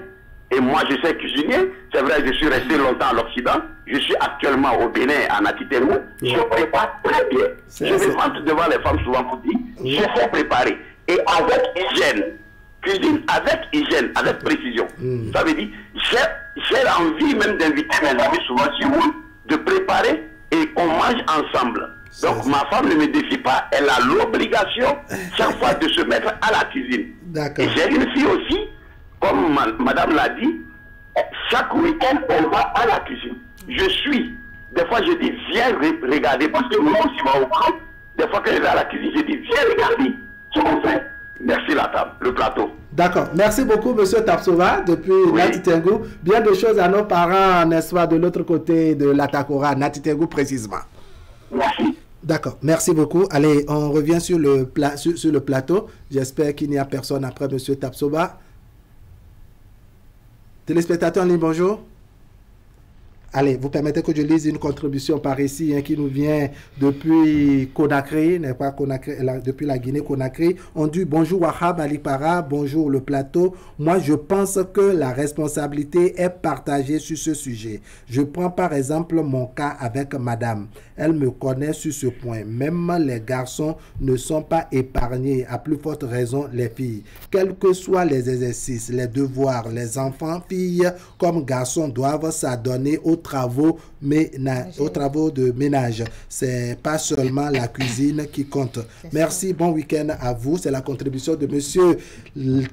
Speaker 8: Et moi, je sais cuisiner. C'est vrai, je suis resté longtemps à l'Occident. Je suis actuellement au Bénin, à Natitengou. Je prépare très bien. Je me montre devant les femmes souvent pour dire, je sais préparer. Et avec hygiène. Cuisine avec hygiène, avec précision. Ça veut dire, j'ai envie même d'inviter mes amis souvent sur moi, de préparer et qu'on mange ensemble. Donc ma femme ne me défie pas, elle a l'obligation chaque fois de se mettre à la cuisine. Et j'ai une fille aussi, comme madame l'a dit, chaque week-end elle va à la cuisine. Je suis, des fois je dis viens regarder, parce que moi aussi va au camp, des fois quand je vais à la cuisine, je dis viens regarder ce qu'on fait. Merci la table, le plateau.
Speaker 1: D'accord. Merci beaucoup, monsieur Tapsova, depuis Natitengou. Bien de choses à nos parents, n'est-ce pas, de l'autre côté de l'Atakora, Natitengou précisément.
Speaker 8: Merci.
Speaker 1: D'accord. Merci beaucoup. Allez, on revient sur le, sur le plateau. J'espère qu'il n'y a personne après monsieur Tapsova. Téléspectateurs en ligne, bonjour. Allez, vous permettez que je lise une contribution par ici qui nous vient depuis Conakry, n'est pas Conakry, depuis la Guinée-Conakry. On dit bonjour Wahab Alipara, bonjour le plateau. Moi, je pense que la responsabilité est partagée sur ce sujet. Je prends par exemple mon cas avec madame. Elle me connaît sur ce point. Même les garçons ne sont pas épargnés, à plus forte raison les filles. Quels que soient les exercices, les devoirs, les enfants, filles comme garçons doivent s'adonner aux travaux de ménage. C'est pas seulement la cuisine qui compte. Merci, bon week-end à vous. C'est la contribution de monsieur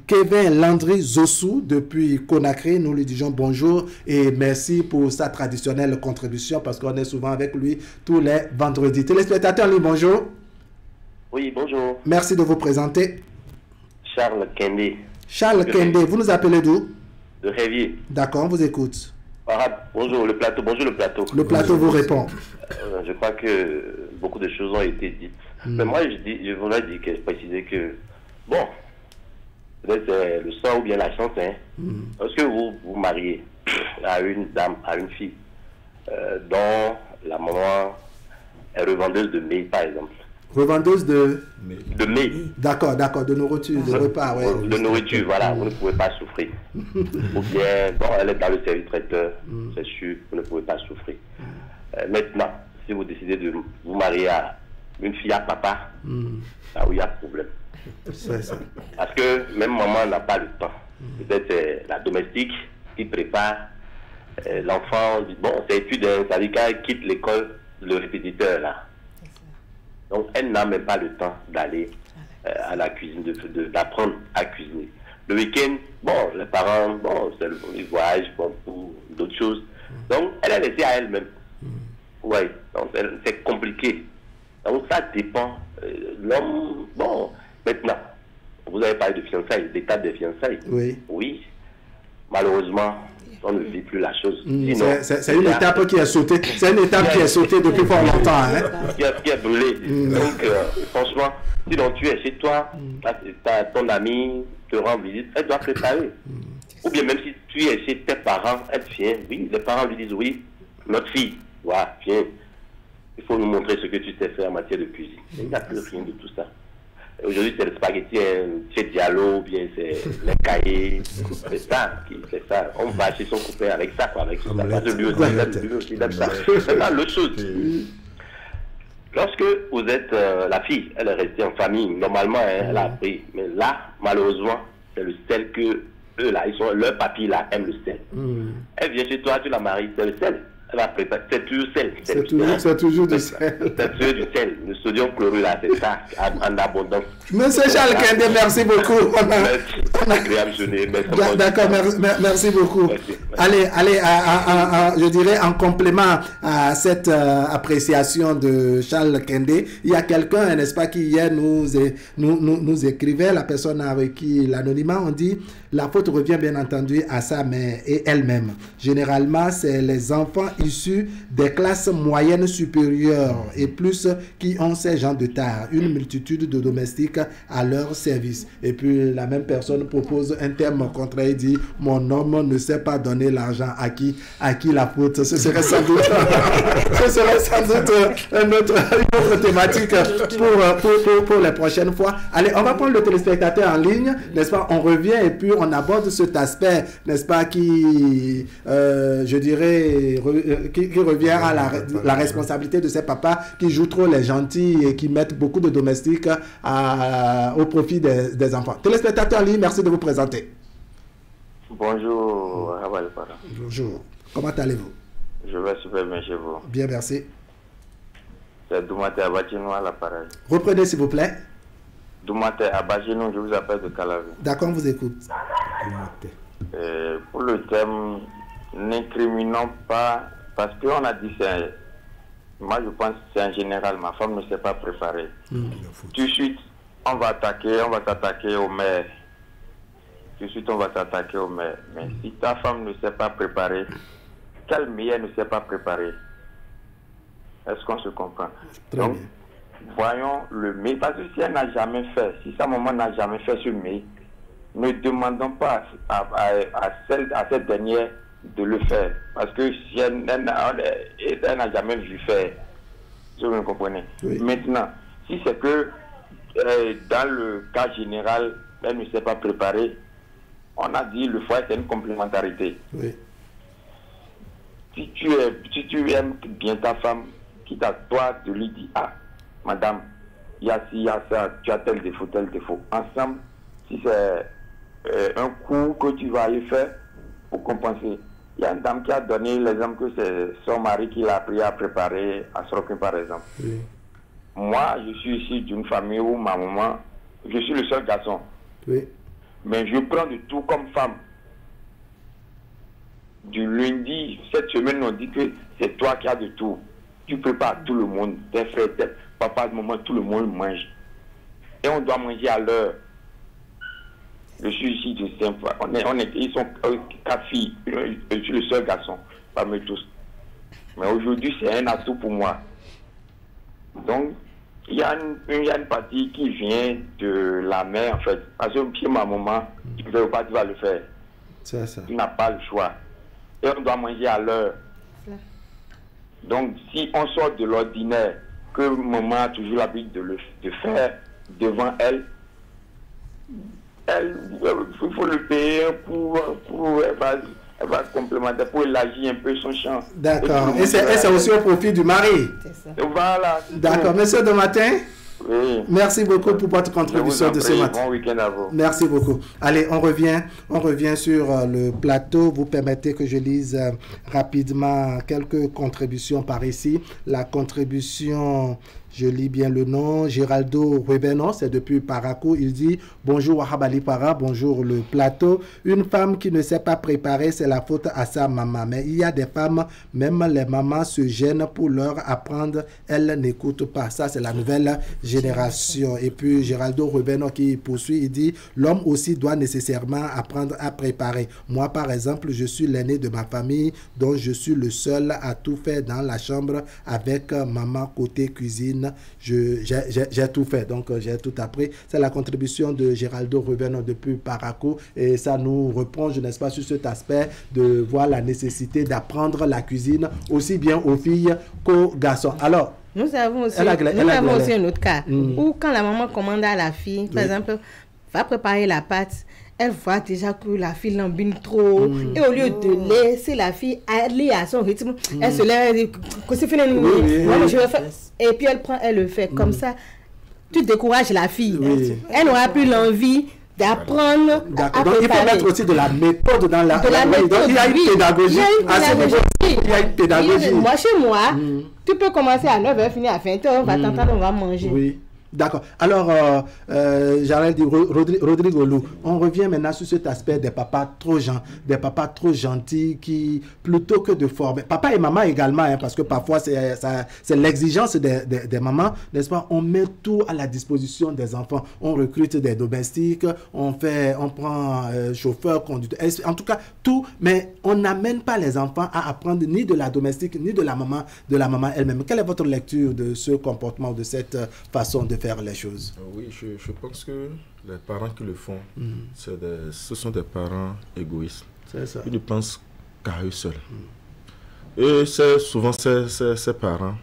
Speaker 1: Kevin Landry Zossou depuis Conakry. Nous lui disons bonjour et merci pour sa traditionnelle contribution parce qu'on est souvent avec lui tous les vendredis. Téléspectateurs, bonjour.
Speaker 9: Oui, bonjour.
Speaker 1: Merci de vous présenter.
Speaker 9: Charles Kende.
Speaker 1: Charles Kende, vous nous appelez d'où?
Speaker 9: De Révier.
Speaker 1: D'accord, on vous écoute.
Speaker 9: Bonjour le plateau, bonjour le plateau.
Speaker 1: Le plateau vous répond.
Speaker 9: Je crois que beaucoup de choses ont été dites. Mais moi, je voudrais préciser que, bon, peut-être c'est le sort ou bien la chance, hein. Lorsque vous vous mariez à une dame, à une fille, dont la maman est revendeuse de mets, par exemple.
Speaker 1: Revendeuse de
Speaker 9: mets.
Speaker 1: D'accord, de nourriture, de repas, ouais.
Speaker 9: De nourriture, voilà, vous ne pouvez pas souffrir. Ou bien, bon, elle est dans le service traiteur, c'est sûr, vous ne pouvez pas souffrir. Maintenant, si vous décidez de vous marier à une fille à papa, là où il y a problème. Parce que même maman n'a pas le temps. Peut-être c'est la domestique qui prépare l'enfant, bon, c'est étude, ça dit qu'elle quitte l'école, le répétiteur là. Donc, elle n'a même pas le temps d'aller à la cuisine, d'apprendre à cuisiner. Le week-end, bon, les parents, bon, ils voyagent pour d'autres choses. Donc, elle est laissée à elle-même. Oui, donc c'est compliqué. Donc, ça dépend. L'homme, bon, maintenant, vous avez parlé de fiançailles, d'étape des fiançailles.
Speaker 1: Oui.
Speaker 9: Oui, malheureusement, on ne vit plus la chose.
Speaker 1: C'est une étape qui est sautée. C'est une étape qui est sautée depuis fort longtemps. Hein?
Speaker 9: Qui est brûlée. Donc, franchement, si donc tu es chez toi, ton ami te rend visite, elle doit préparer. Ou bien même si tu es chez tes parents, elle vient, oui, les parents lui disent, oui, notre fille, voilà, viens, il faut nous montrer ce que tu sais faire en matière de cuisine. Il n'y a plus rien de tout ça. Aujourd'hui, c'est le spaghetti, c'est Diallo, bien c'est les cahiers, c'est ça, On va chez son copain avec ça, quoi, avec ça. Parce que lui aussi, il aime ça. Maintenant, l'autre chose, lorsque vous êtes la fille, elle est restée en famille, normalement, elle a appris. Mais là, malheureusement, c'est le sel que eux, là, leur papy, là, aime le sel. Elle vient chez toi, tu la maries, c'est le sel. Elle va préparer, c'est toujours sel.
Speaker 1: C'est toujours du sel.
Speaker 9: C'est toujours du sel. Le sodium chlorure, là, c'est ça, en abondance.
Speaker 1: Monsieur Charles Kende, merci beaucoup.
Speaker 9: Agréable journée.
Speaker 1: D'accord, merci beaucoup. Merci. Allez, je dirais en complément à cette appréciation de Charles Kendé, il y a quelqu'un, n'est-ce pas, qui hier nous écrivait, la personne avec qui l'anonymat, on dit la faute revient bien entendu à sa mère et elle-même. Généralement, c'est les enfants issus des classes moyennes supérieures et plus qui ont ces gens de tard, une multitude de domestiques à leur service. Et puis la même personne propose un terme contraire et dit mon homme ne sait pas donner l'argent à qui la faute. Ce serait sans doute, une autre thématique pour les prochaines fois. Allez, on va prendre le téléspectateur en ligne, n'est-ce pas? On revient et puis on aborde cet aspect, n'est-ce pas, qui, je dirais, qui revient à la responsabilité de ces papas qui jouent trop les gentils et qui mettent beaucoup de domestiques au profit des enfants. Téléspectateur en ligne, merci de vous présenter.
Speaker 10: Bonjour,
Speaker 1: bonjour. Comment allez-vous?
Speaker 10: Je vais super bien chez vous.
Speaker 1: Bien, merci.
Speaker 10: C'est Doumaté Abachino à l'appareil.
Speaker 1: Reprenez s'il vous plaît.
Speaker 10: Doumaté Abachino, je vous appelle de Calavi.
Speaker 1: D'accord, on vous écoute.
Speaker 10: Pour le thème, n'incriminons pas, parce qu'on a dit, moi je pense que c'est en général, ma femme ne s'est pas préparée. Tout de suite, on va s'attaquer au maire. Tout de suite, on va s'attaquer au maire. Mais si ta femme ne s'est pas préparée, quel maire ne s'est pas préparé? Est-ce qu'on se comprend? Donc, voyons le maire. Parce que si elle n'a jamais fait, si sa maman n'a jamais fait ce maire, ne demandons pas à cette dernière de le faire. Parce que si elle n'a jamais vu faire, vous me comprenez? Oui. Maintenant, si c'est que dans le cas général, elle ne s'est pas préparée, on a dit le foyer c'est une complémentarité. Oui. Si tu aimes bien ta femme, quitte à toi de lui dire, ah, madame, il y a ci, il y a ça, tu as tel défaut. Ensemble, si c'est un coup que tu vas aller faire pour compenser. Il y a une dame qui a donné l'exemple que c'est son mari qui l'a appris à préparer à Sorokin, par exemple. Oui. Moi, je suis ici d'une famille où ma maman, je suis le seul garçon. Oui. Mais je prends de tout comme femme. Du lundi, cette semaine, on dit que c'est toi qui as de tout. Tu prépares tout le monde, tes frères, tes papas, maman, tout le monde mange. Et on doit manger à l'heure. Je suis ici de simple. Ils sont 4 filles. Je suis le seul garçon parmi tous. Mais aujourd'hui, c'est un atout pour moi. Donc, il y a une partie qui vient de la mère, en fait. Parce que si ma maman, tu ne veux pas, tu vas le faire.
Speaker 1: C'est ça.
Speaker 10: Tu n'as pas le choix. Et on doit manger à l'heure. Donc, si on sort de l'ordinaire, que maman a toujours l'habitude de faire devant elle, il faut le payer elle va complémenter pour élargir un peu son champ.
Speaker 1: D'accord. Et c'est aussi au profit du mari.
Speaker 10: Voilà.
Speaker 1: D'accord. Monsieur Domatin, oui. Merci beaucoup pour votre contribution de ce matin.
Speaker 10: Bon week-end à vous.
Speaker 1: Merci beaucoup. Allez, on revient sur le plateau. Vous permettez que je lise rapidement quelques contributions par ici. La contribution, je lis bien le nom, Géraldo Ruebeno, c'est depuis Parakou. Il dit « Bonjour Wahabali Para, bonjour le plateau. Une femme qui ne s'est pas préparée, c'est la faute à sa maman. Mais il y a des femmes, même les mamans se gênent pour leur apprendre. Elles n'écoutent pas. » Ça, c'est la nouvelle génération. Et puis Géraldo Ruebeno qui poursuit, il dit « L'homme aussi doit nécessairement apprendre à préparer. Moi, par exemple, je suis l'aîné de ma famille, dont je suis le seul à tout faire dans la chambre avec maman côté cuisine. J'ai tout fait, donc j'ai tout appris. C'est la contribution de Géraldo Ruben depuis Parakou et ça nous reprend, je n'ai pas, sur cet aspect de voir la nécessité d'apprendre la cuisine aussi bien aux filles qu'aux garçons. Alors,
Speaker 3: nous avons aussi un autre cas où quand la maman commande à la fille, par exemple, va préparer la pâte, elle voit déjà que la fille l'embine trop. Et au lieu de laisser la fille aller à son rythme, elle se lève et dit que c'est fini. Je vais faire. Et puis elle prend, elle le fait. Comme ça, tu décourages la fille. Elle n'aura plus l'envie d'apprendre.
Speaker 1: D'accord. Donc il faut mettre aussi de la méthode dans la. Donc il y a une pédagogie. Il y a une pédagogie.
Speaker 3: Moi, chez moi, tu peux commencer à 9h, finir à 20h, on va t'entendre, on va manger.
Speaker 1: Oui. D'accord. Alors, j'allais dire, Rodrigue Olou, on revient maintenant sur cet aspect des papas trop gentils qui, plutôt que de former, papa et maman également, hein, parce que parfois c'est l'exigence des mamans, n'est-ce pas? On met tout à la disposition des enfants. On recrute des domestiques, on prend chauffeur, conducteur, en tout cas tout, mais on n'amène pas les enfants à apprendre ni de la domestique ni de la maman elle-même. Quelle est votre lecture de ce comportement, de cette façon de faire les choses?
Speaker 24: Oui, je pense que les parents qui le font, ce sont des parents égoïstes.
Speaker 1: C'est ça.
Speaker 24: Ils ne pensent qu'à eux seuls. Et souvent ces parents,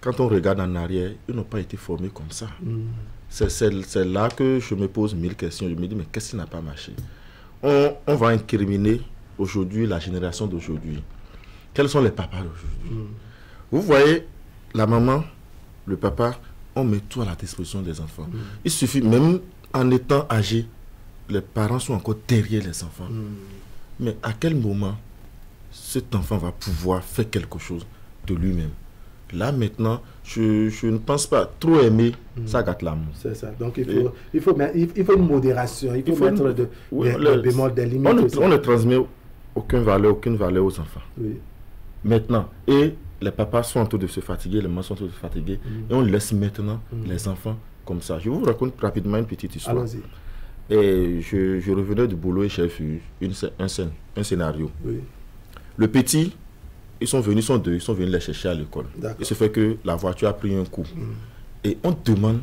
Speaker 24: quand on regarde en arrière, ils n'ont pas été formés comme ça. C'est là que je me pose 1000 questions. Je me dis, mais qu'est-ce qui n'a pas marché? On va incriminer aujourd'hui la génération d'aujourd'hui. Quels sont les papas d'aujourd'hui? Vous voyez, la maman, le papa, on met tout à la disposition des enfants. Il suffit, même en étant âgés, les parents sont encore derrière les enfants. Mais à quel moment cet enfant va pouvoir faire quelque chose de lui-même? Là, maintenant, je ne pense pas. Trop aimer, ça gâte l'amour.
Speaker 1: C'est ça. Donc, il faut une modération. Il faut mettre des bémols, des limites.
Speaker 24: On ne transmet aucune valeur aux enfants.
Speaker 1: Oui.
Speaker 24: Maintenant, et les papas sont en train de se fatiguer, les mamans sont en train de se fatiguer, et on laisse maintenant les enfants comme ça. Je vous raconte rapidement une petite histoire.
Speaker 1: Allons-y.
Speaker 24: Et je revenais du boulot et j'ai vu un scénario.
Speaker 1: Oui.
Speaker 24: Le petit, ils sont venus les chercher à l'école. Il se fait que la voiture a pris un coup. Et on demande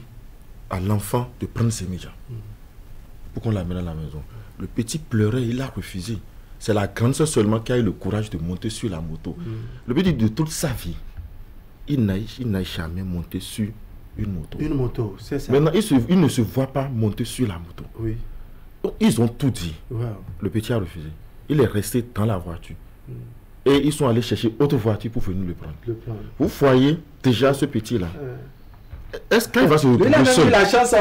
Speaker 24: à l'enfant de prendre ses médias pour qu'on l'amène à la maison. Le petit pleurait, il a refusé. C'est la grande sœur seulement qui a eu le courage de monter sur la moto. Le petit, de toute sa vie, il n'a jamais monté sur une moto.
Speaker 1: Une moto, c'est ça.
Speaker 24: Maintenant, il ne se voit pas monter sur la moto.
Speaker 1: Oui.
Speaker 24: Donc, ils ont tout dit.
Speaker 1: Wow.
Speaker 24: Le petit a refusé. Il est resté dans la voiture. Et ils sont allés chercher autre voiture pour venir le prendre. Vous voyez déjà ce petit-là. Est-ce qu'il va se retrouver
Speaker 1: seul? Il a même eu la chance,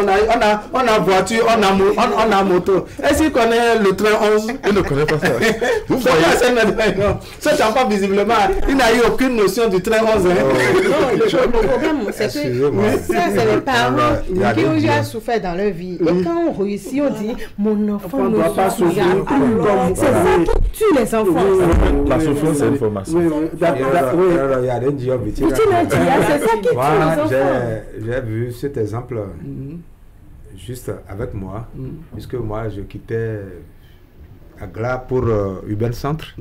Speaker 1: on a voiture, on a moto. Est-ce qu'il connaît le train 11?
Speaker 24: Il ne connaît pas ça.
Speaker 1: Vous voyez, cet enfant, visiblement, il n'a eu aucune notion du train 11.
Speaker 3: Non, le problème, c'est que ça, c'est les parents qui ont déjà souffert dans leur vie. Et quand on réussit, on dit, mon enfant ne doit pas souffrir. C'est ça qui tue les enfants.
Speaker 24: La souffrance, c'est une formation.
Speaker 22: Il y a des jobs.
Speaker 3: C'est ça qui tue les enfants.
Speaker 22: J'ai vu cet exemple juste avec moi, puisque moi je quittais Agla pour Urban Centre.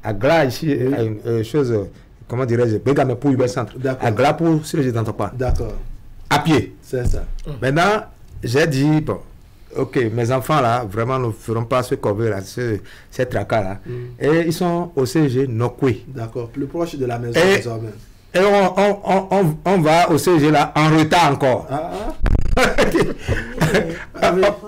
Speaker 22: Agla ici, une chose, comment dirais-je, Begame pour Urban Centre. Agla pour si je n'entends pas.
Speaker 1: D'accord.
Speaker 22: À pied.
Speaker 1: C'est ça.
Speaker 22: Maintenant, j'ai dit, bon, ok, mes enfants là, vraiment ne feront pas ce corbeau là, ces tracas là. Et ils sont au CG Nokwe.
Speaker 1: D'accord, plus proche de la maison désormais.
Speaker 22: Et on va au CG là en retard encore.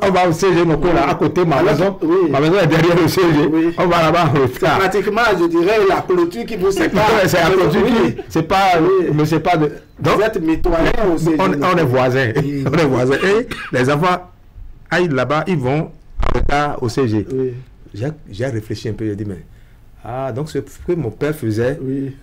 Speaker 22: On va au CG Nokwe là, à côté de ma maison. Oui. Ma maison est derrière le CG. Oui. On va là-bas en retard.
Speaker 1: Pratiquement, je dirais, la clôture qui vous sépare.
Speaker 22: C'est la clôture qui... C'est pas... Mais c'est pas de... Donc,
Speaker 1: vous êtes mitoyen au CG.
Speaker 22: On est voisins. On est voisins. Et les enfants aillent là-bas, ils vont en retard au CG. Oui. J'ai réfléchi un peu, j'ai dit, mais... Ah, donc c'est ce que mon père faisait,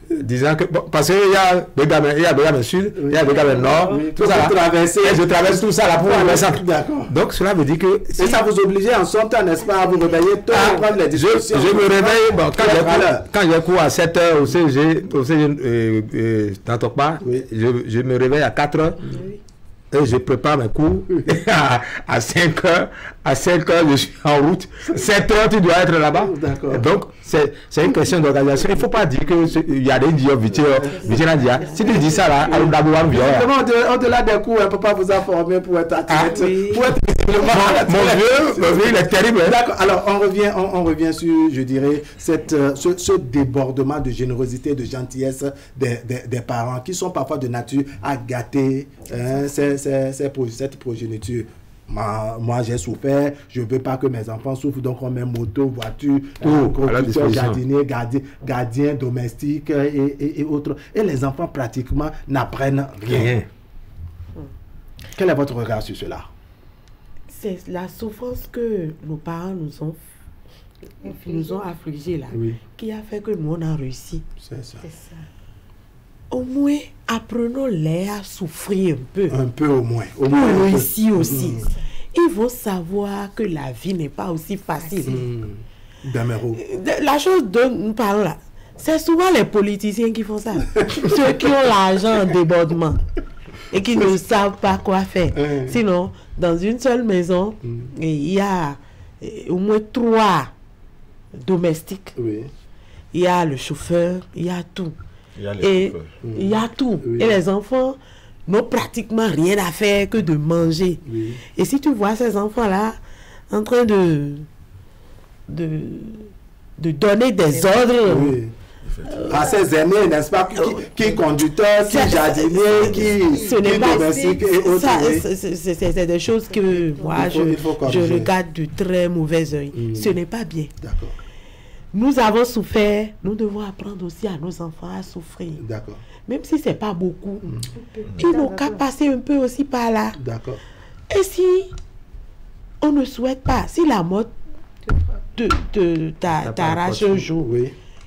Speaker 22: disant que, bon, parce qu'il y a Begame Sud, il y a Begame Nord, tout ça là, et je traverse tout ça là pour aller au centre. Donc cela veut dire que...
Speaker 1: Et ça vous obligeait en son temps, n'est-ce pas, à vous réveiller tôt pour prendre les discussions?
Speaker 22: Je me réveille, bon, quand j'ai cours à 7h au CG Tantokpa, je me réveille à 4h. Et je prépare mes cours à 5h. À 5h, je suis en route. 7h, tu dois être là-bas. Donc, c'est une question d'organisation. Il ne faut pas dire qu'il y a des dios si tu dis ça là,
Speaker 1: au-delà des cours, un papa vous a formé pour être athlète.
Speaker 22: Mon vieux, il est terrible.
Speaker 1: D'accord. Alors, on revient sur, je dirais, ce débordement de générosité, de gentillesse des parents qui sont parfois de nature à gâter cette progéniture. Moi j'ai souffert, je ne veux pas que mes enfants souffrent, donc on met moto, voiture, conducteur, jardinier, gardien domestique et autres. Et les enfants pratiquement n'apprennent rien. Quel est votre regard sur cela?
Speaker 23: C'est la souffrance que nos parents nous ont affligés là, qui a fait que nous on a réussi.
Speaker 1: C'est ça.
Speaker 23: au moins, apprenons-les à souffrir un peu.
Speaker 1: Un peu au moins. Au
Speaker 23: pour
Speaker 1: moins
Speaker 23: réussir aussi. Ils vont savoir que la vie n'est pas aussi facile. La chose dont nous parlons là, c'est souvent les politiciens qui font ça. Ceux qui ont l'argent en débordement et qui ne savent pas quoi faire. Sinon, dans une seule maison, il y a au moins 3 domestiques. Il y a le chauffeur, il y a tout. Il y a tout. Et les enfants n'ont pratiquement rien à faire que de manger. Et si tu vois ces enfants-là en train de donner des ordres
Speaker 1: à ses aînés, n'est-ce pas, qui conducteurs, qui jardiniers, qui domestiques et autres.
Speaker 23: C'est des choses que moi, je regarde de très mauvais oeil. Ce n'est pas bien. Nous avons souffert, nous devons apprendre aussi à nos enfants à souffrir. Même si ce n'est pas beaucoup. Ils n'ont qu'à passer un peu aussi par là. Et si on ne souhaite pas, si la mort t'arrache un jour,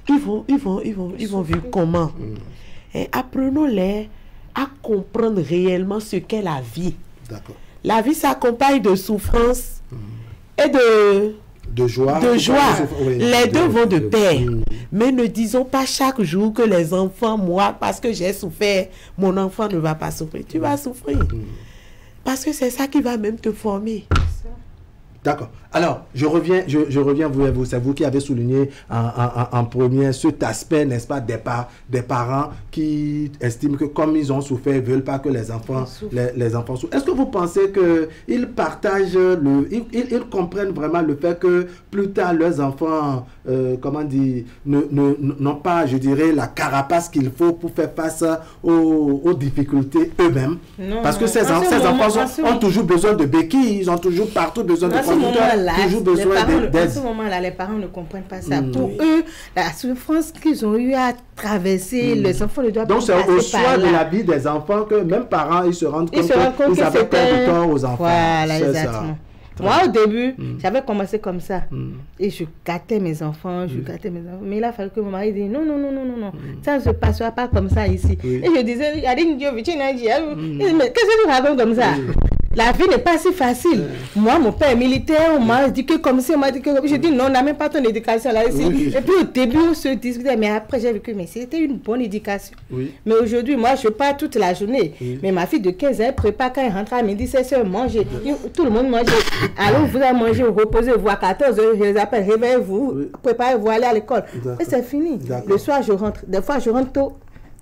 Speaker 23: ils vont vivre comment. Et apprenons-les à comprendre réellement ce qu'est la vie. La vie s'accompagne de souffrance et de joie. Les deux vont de pair. Mais ne disons pas chaque jour que les enfants, moi, parce que j'ai souffert, mon enfant ne va pas souffrir. Tu vas souffrir. Parce que c'est ça qui va même te former.
Speaker 1: D'accord. Alors, je reviens, c'est vous qui avez souligné en premier cet aspect, n'est-ce pas, des parents qui estiment que comme ils ont souffert, ils ne veulent pas que les enfants souffrent. Est-ce que vous pensez qu'ils partagent, ils comprennent vraiment le fait que plus tard, leurs enfants, n'ont pas, je dirais, la carapace qu'il faut pour faire face aux difficultés eux-mêmes? Parce que ces enfants ont toujours besoin de béquilles, ils ont toujours partout besoin de conducteurs.
Speaker 3: À ce moment-là, les parents ne comprennent pas ça. Pour eux, la souffrance qu'ils ont eu à traverser, les enfants ne doivent pas passer par là.
Speaker 1: Donc c'est au soir de la vie des enfants que même parents, ils se rendent compte qu'ils avaient fait du tort aux enfants.
Speaker 3: Voilà, exactement. Moi, au début, j'avais commencé comme ça. Et je gâtais mes enfants, Mais il a fallu que mon mari dise non. Ça ne se passera pas comme ça ici. Et je disais, mais qu'est-ce que tu racontes comme ça? La vie n'est pas si facile. Moi, mon père est militaire, on m'a dit que comme ça, on m'a dit que comme ça. Je dis non, on n'a même pas ton éducation là ici. Et puis au début, on se discutait, mais après, j'ai vu que c'était une bonne éducation. Mais aujourd'hui, moi, je pars toute la journée. Mais ma fille de 15 ans, elle prépare quand elle rentre à midi, c'est sûr, manger. Tout le monde mange. Alors, vous allez manger, vous reposez-vous à 14h, je les appelle, réveillez-vous, préparez-vous, allez à l'école. Et c'est fini. Le soir, je rentre. Des fois, je rentre tôt.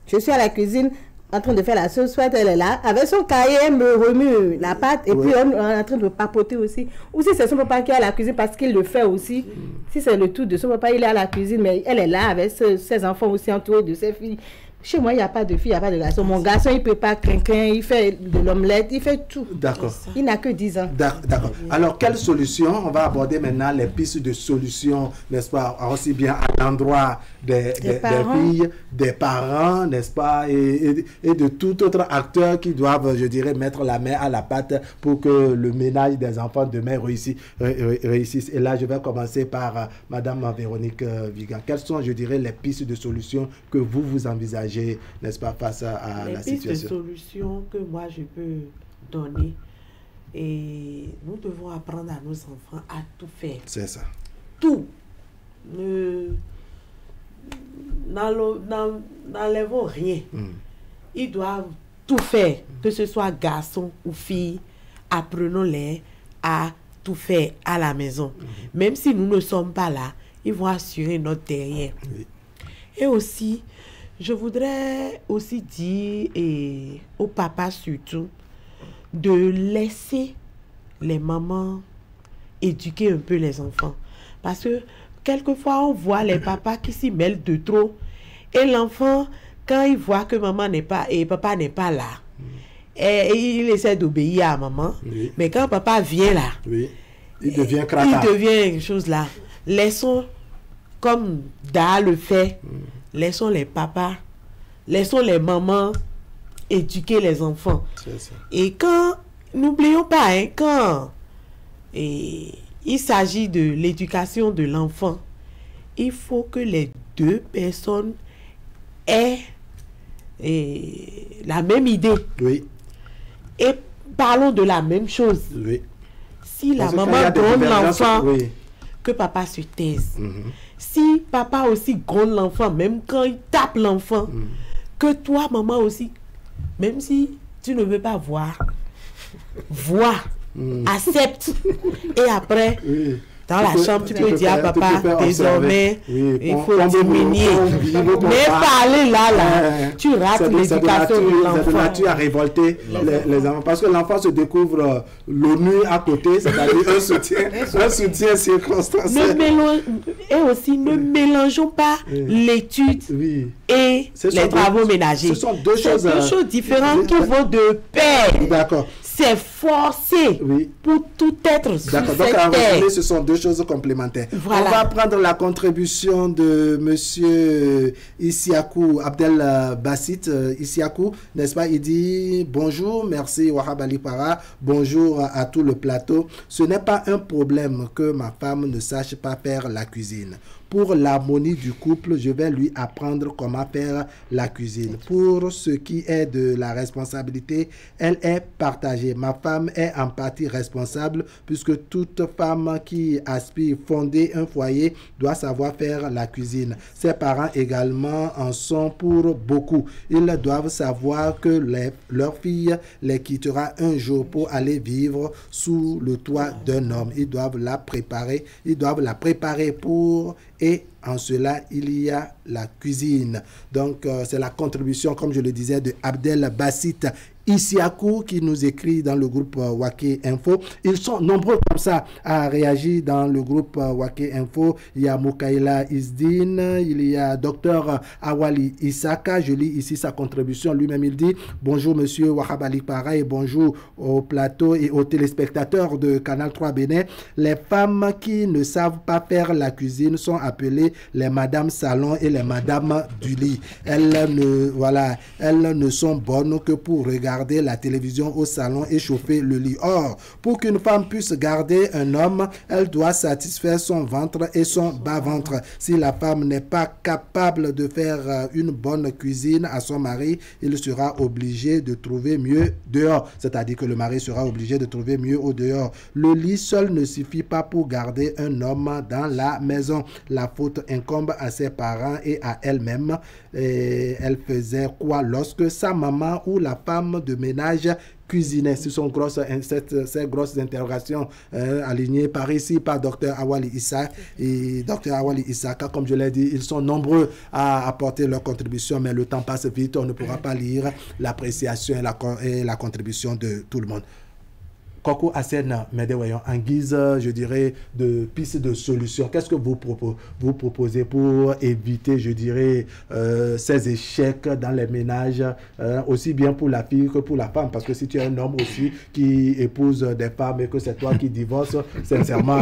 Speaker 3: Je suis à la cuisine, en train de faire la sauce, soit elle est là, avec son cahier, elle me remue la pâte, et puis on est en train de papoter aussi. Ou si c'est son papa qui est à la cuisine, parce qu'il le fait aussi. Si c'est le tout de son papa, il est à la cuisine, mais elle est là avec ses enfants aussi entourés de ses filles. Chez moi, il n'y a pas de fille, il n'y a pas de garçon. Mon garçon, il prépare quelqu'un, il fait de l'omelette, il fait tout.
Speaker 1: D'accord.
Speaker 3: Il n'a que 10 ans.
Speaker 1: D'accord. Alors, quelle solution? On va aborder maintenant les pistes de solutions, n'est-ce pas, aussi bien à l'endroit des filles, des parents, n'est-ce pas, et de tout autre acteur qui doivent, je dirais, mettre la main à la pâte pour que le ménage des enfants demain réussisse. Et là, je vais commencer par Madame Véronique Vigan. Quelles sont, je dirais, les pistes de solutions que vous envisagez, n'est-ce pas, face à la situation?
Speaker 23: Les pistes de solutions que moi je peux donner, et nous devons apprendre à nos enfants à tout faire.
Speaker 1: C'est ça.
Speaker 23: Tout. N'enlèvons rien. Ils doivent tout faire, que ce soit garçon ou fille. Apprenons-les à tout faire à la maison. Même si nous ne sommes pas là, ils vont assurer notre derrière. Et aussi, je voudrais aussi dire aux papas surtout de laisser les mamans éduquer un peu les enfants. Parce que quelquefois, on voit les papas qui s'y mêlent de trop. Et l'enfant, quand il voit que maman n'est pas et papa n'est pas là, et il essaie d'obéir à maman. Mais quand papa vient là,
Speaker 1: il devient crata.
Speaker 23: Il devient quelque chose là. Laissons, comme Da le fait, laissons les papas, laissons les mamans éduquer les enfants. Et quand, n'oublions pas, quand il s'agit de l'éducation de l'enfant, il faut que les deux personnes aient la même idée.
Speaker 1: Oui.
Speaker 23: Et parlons de la même chose.
Speaker 1: Oui.
Speaker 23: Si la maman gronde l'enfant, que papa se taise. Si papa aussi gronde l'enfant, même quand il tape l'enfant, que toi, maman aussi, même si tu ne veux pas voir, vois, accepte. Et après, dans la chambre, tu peux dire à papa, désormais, il faut diminuer. Mais parler là, tu rates l'éducation de l'enfant.
Speaker 1: Tu as révolté les enfants. Parce que l'enfant se découvre l'ONU à côté, c'est-à-dire un soutien circonstanciel.
Speaker 23: Et aussi, ne mélangeons pas l'étude et les travaux ménagers.
Speaker 1: Ce sont deux choses
Speaker 23: différentes qui vont de pair.
Speaker 1: D'accord.
Speaker 23: C'est forcé pour tout être sur cette
Speaker 1: donc, en
Speaker 23: terre.
Speaker 1: résumé, ce sont deux choses complémentaires.
Speaker 23: Voilà.
Speaker 1: On va prendre la contribution de M. Issiakou Abdel Bassit. Issiakou, n'est-ce pas? Il dit bonjour, merci Wahab Ali Para, bonjour à tout le plateau. Ce n'est pas un problème que ma femme ne sache pas faire la cuisine. Pour l'harmonie du couple, je vais lui apprendre comment faire la cuisine. Pour ce qui est de la responsabilité, elle est partagée. Ma femme est en partie responsable puisque toute femme qui aspire fonder un foyer doit savoir faire la cuisine. Ses parents également en sont pour beaucoup. Ils doivent savoir que leur fille les quittera un jour pour aller vivre sous le toit d'un homme. Ils doivent la préparer. Ils doivent la préparer pour... Et en cela, il y a la cuisine. Donc, c'est la contribution, comme je le disais, de Abdel Bassit Issiakou qui nous écrit dans le groupe Waké Info. Ils sont nombreux comme ça à réagir dans le groupe Waké Info. Il y a Moukaïla Isdine, il y a Dr Awali Isaka. Je lis ici sa contribution. Lui-même, il dit « Bonjour, monsieur Wahab Ali Para et bonjour au plateau et aux téléspectateurs de Canal 3 Bénin. Les femmes qui ne savent pas faire la cuisine sont appelées les Madame Salon et les Madame du lit. Elles ne sont bonnes que pour regarder la télévision au salon et chauffer le lit. Or, pour qu'une femme puisse garder un homme, elle doit satisfaire son ventre et son bas-ventre. Si la femme n'est pas capable de faire une bonne cuisine à son mari, il sera obligé de trouver mieux dehors. C'est-à-dire que le mari sera obligé de trouver mieux au dehors. Le lit seul ne suffit pas pour garder un homme dans la maison. La faute incombe à ses parents et à elle-même. Elle faisait quoi lorsque sa maman ou la femme de ménage cuisinait? Ce sont ces grosses interrogations alignées par ici par Dr Awali Issa et Dr Awali Issaka. Comme je l'ai dit, ils sont nombreux à apporter leur contribution, mais le temps passe vite, on ne pourra pas lire l'appréciation et la contribution de tout le monde. Koko Asen Medewayon, en guise, je dirais, de piste de solution, qu'est-ce que vous proposez pour éviter, je dirais, ces échecs dans les ménages, aussi bien pour la fille que pour la femme? Parce que si tu es un homme aussi qui épouse des femmes et que c'est toi qui divorces, sincèrement,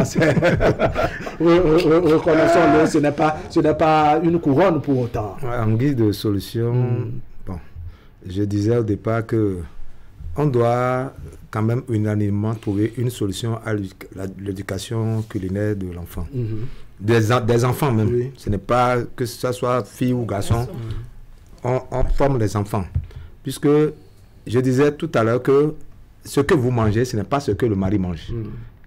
Speaker 1: reconnaissons-le, ce n'est pas une couronne pour autant.
Speaker 22: En guise de solution, bon, je disais au départ que on doit quand même unanimement trouver une solution à l'éducation culinaire de l'enfant. Des enfants même. Oui. Ce n'est pas que ce soit fille ou garçon. On forme les enfants. Puisque je disais tout à l'heure que ce que vous mangez, ce n'est pas ce que le mari mange.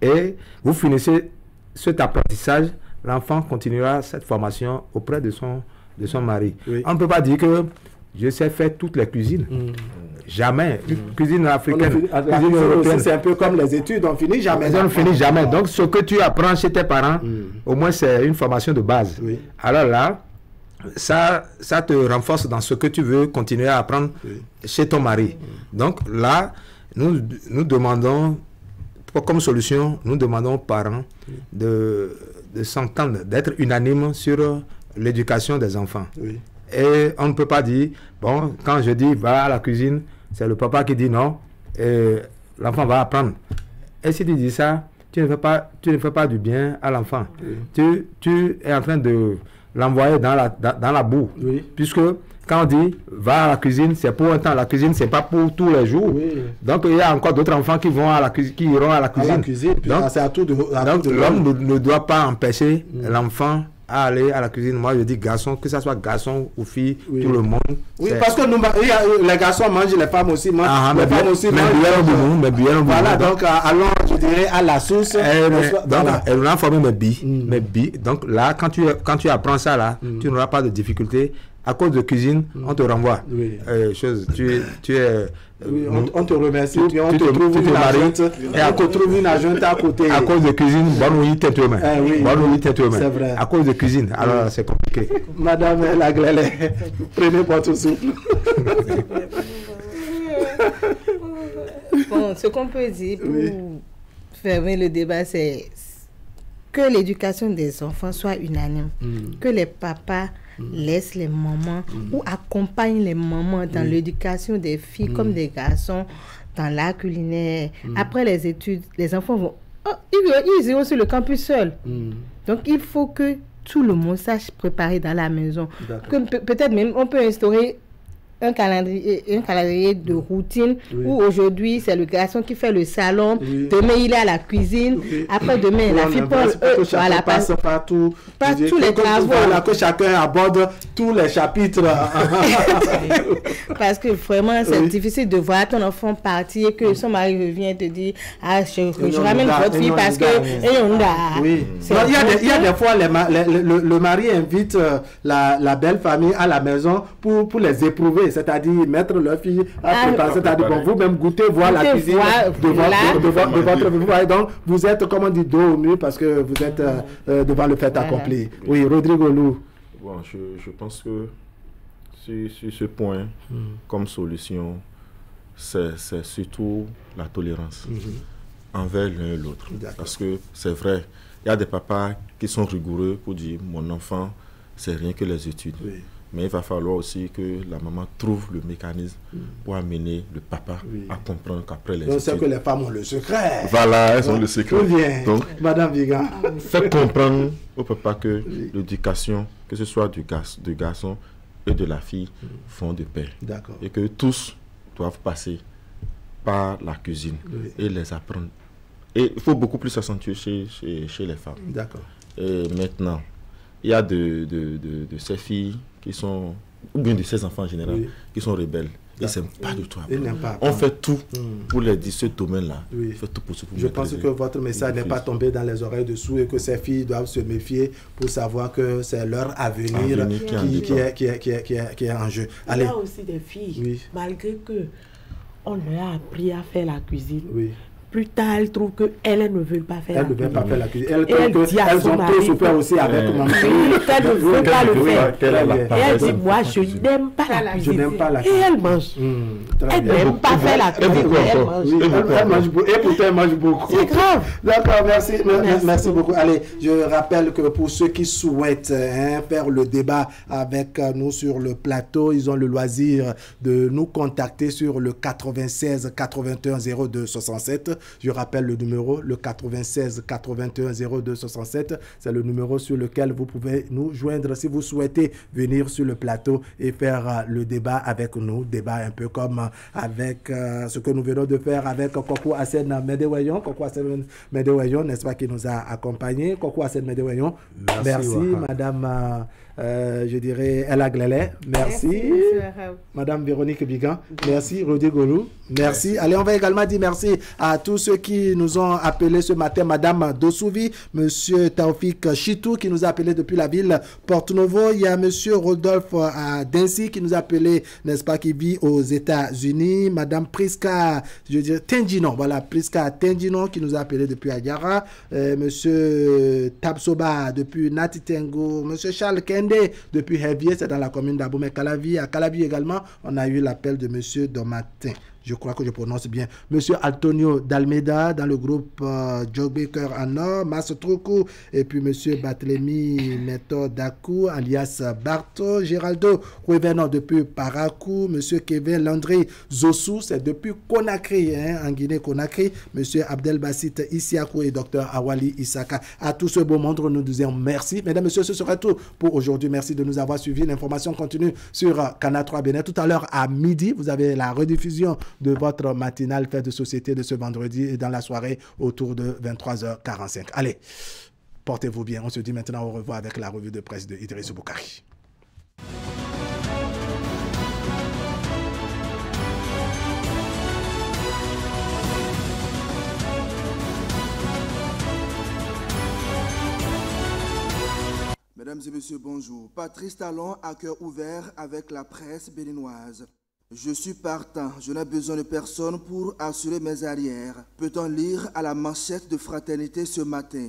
Speaker 22: Et vous finissez cet apprentissage, l'enfant continuera cette formation auprès de son mari. Oui. On ne peut pas dire que je sais faire toutes les cuisines. Jamais. Cuisine africaine. Cuisine européenne.
Speaker 1: C'est un peu comme les études, on finit jamais.
Speaker 22: On finit jamais. Donc, ce que tu apprends chez tes parents, au moins, c'est une formation de base. Oui. Alors là, ça te renforce dans ce que tu veux continuer à apprendre chez ton mari. Donc là, nous demandons, comme solution, nous demandons aux parents de s'entendre, d'être unanimes sur l'éducation des enfants. Oui. Et on ne peut pas dire, bon, quand je dis va à la cuisine, c'est le papa qui dit non, et l'enfant va apprendre. Et si tu dis ça, tu ne fais pas du bien à l'enfant. Oui. Tu es en train de l'envoyer dans la boue. Oui. Puisque quand on dit va à la cuisine, c'est pour un temps. La cuisine, c'est pas pour tous les jours. Oui. Donc il y a encore d'autres enfants qui iront à la cuisine.
Speaker 1: Donc,
Speaker 22: donc l'homme ne doit pas empêcher l'enfant à aller à la cuisine. Moi, je dis garçon, que ce soit garçon ou fille, tout le monde.
Speaker 1: Oui, parce que les garçons mangent, les femmes aussi mangent. Les femmes aussi mangent. Voilà, donc allons, je dirais, à la source.
Speaker 22: Elle a formé mes billes. Donc là, quand tu apprends ça, là, tu n'auras pas de difficulté. À cause de cuisine, on te renvoie.
Speaker 1: Oui.
Speaker 22: Tu es...
Speaker 1: Oui, on te remercie, on te trouve une agente, et on te trouve une agente à côté.
Speaker 22: À cause de cuisine, bonne nuit, tête humaine.
Speaker 1: C'est vrai.
Speaker 22: À cause de cuisine, alors c'est compliqué.
Speaker 1: Madame Laglele, prenez votre souffle.
Speaker 3: Bon, ce qu'on peut dire pour fermer le débat, c'est que l'éducation des enfants soit unanime, que les papas laissent les mamans ou accompagnent les mamans dans l'éducation des filles comme des garçons, dans l'art culinaire. Après les études, les enfants vont... ils iront sur le campus seuls. Donc, il faut que tout le monde sache préparer dans la maison. Peut-être même, on peut instaurer un calendrier de routine où aujourd'hui c'est le garçon qui fait le salon, demain il est à la cuisine, après demain la fille
Speaker 1: passe partout,
Speaker 3: tous les travaux.
Speaker 1: Voilà, que chacun aborde tous les chapitres.
Speaker 3: Parce que vraiment c'est difficile de voir ton enfant partir et que son mari revient et te dit je ramène votre fille parce que
Speaker 1: il y a des fois le mari invite la belle famille à la maison pour les éprouver, c'est-à-dire mettre leur fille à préparer, c'est-à-dire bon, vous-même goûter, voir la cuisine de votre vie. Donc, vous êtes, comme on dit, dos au mur parce que vous êtes devant le fait accompli. Oui, Rodrigo Lou.
Speaker 24: Bon, je pense que sur ce point, comme solution, c'est surtout la tolérance envers l'un et l'autre. Parce que c'est vrai, il y a des papas qui sont rigoureux pour dire mon enfant, c'est rien que les études. Mais il va falloir aussi que la maman trouve le mécanisme pour amener le papa à comprendre qu'après les études...
Speaker 1: On sait que les femmes ont le secret.
Speaker 24: Voilà, elles ont le secret.
Speaker 1: Donc, Madame Vigan.
Speaker 24: Faites comprendre au papa que l'éducation, que ce soit du garçon et de la fille, font de pair. Et que tous doivent passer par la cuisine et les apprendre. Et il faut beaucoup plus accentuer chez les femmes. Et maintenant, il y a de ces filles qui sont, ou bien de ces enfants en général, qui sont rebelles. Ils n'aiment pas du tout. On fait tout pour les dire ce domaine-là.
Speaker 1: Je pense que votre message n'est pas tombé dans les oreilles dessous et que ces filles doivent se méfier pour savoir que c'est leur avenir qui est en jeu.
Speaker 23: Il y a aussi des filles, malgré que on leur a appris à faire la cuisine. Plus tard, elles trouvent qu'elles ne veulent pas faire la cuisine.
Speaker 1: Elles ont trop souffert aussi avec maman.
Speaker 23: Elle ne veut pas le faire. Et elle dit, moi, je n'aime pas la cuisine. Et elle mange. Elle n'aime pas faire la cuisine.
Speaker 1: Elle mange beaucoup. Et pourtant, elle mange beaucoup.
Speaker 23: C'est grave.
Speaker 1: D'accord, merci beaucoup. Allez, je rappelle que pour ceux qui souhaitent faire le débat avec nous sur le plateau, ils ont le loisir de nous contacter sur le 96 81 02 67. Je rappelle le numéro, le 96 81 02 67. C'est le numéro sur lequel vous pouvez nous joindre si vous souhaitez venir sur le plateau et faire le débat avec nous. Débat un peu comme avec ce que nous venons de faire avec Koko Hassen Medewayon. Koko Hassen Medewayon, n'est-ce pas, qui nous a accompagnés. Koko Hassen Medewayon. Merci Madame... je dirais Ella Glele, merci. Madame Véronique Bigan, merci. Rudy Golou, merci. Allez, on va également dire merci à tous ceux qui nous ont appelés ce matin. Madame Dosouvi, Monsieur Taoufik Chitou qui nous a appelé depuis la ville Porto-Novo. Il y a Monsieur Rodolphe Densi qui nous a appelé, n'est-ce pas, qui vit aux États-Unis. Madame Priska, je dirais Tendino, voilà, Priska Tendino qui nous a appelé depuis Agara. Monsieur Tabsoba depuis Natitengo. Monsieur Charles Ken depuis Hervier, c'est dans la commune d'Abomey-Calavi. À Calavi également, on a eu l'appel de Monsieur Domatin. Je crois que je prononce bien. Monsieur Antonio Dalmeda dans le groupe Joe Baker en Nord, Mas Troukou, et puis Monsieur Barthélemy Neto Dakou, alias Barto, Géraldo Revenant depuis Parakou, Monsieur Kevin Landry Zossou, c'est depuis Conakry, en Guinée-Conakry, Monsieur Abdel Bassit Issiakou et Dr Awali Isaka. À tout ce beau monde, nous disons merci. Mesdames, Messieurs, ce sera tout pour aujourd'hui. Merci de nous avoir suivis. L'information continue sur Canal 3 Bénin. Tout à l'heure à midi, vous avez la rediffusion de votre matinale fait de société de ce vendredi et dans la soirée autour de 23h45. Allez, Portez-vous bien. On se dit maintenant au revoir avec la revue de presse de Idriss Boukari.
Speaker 11: Mesdames et messieurs, bonjour. Patrice Talon à cœur ouvert avec la presse béninoise. Je suis partant, je n'ai besoin de personne pour assurer mes arrières. Peut-on lire à la manchette de Fraternité ce matin?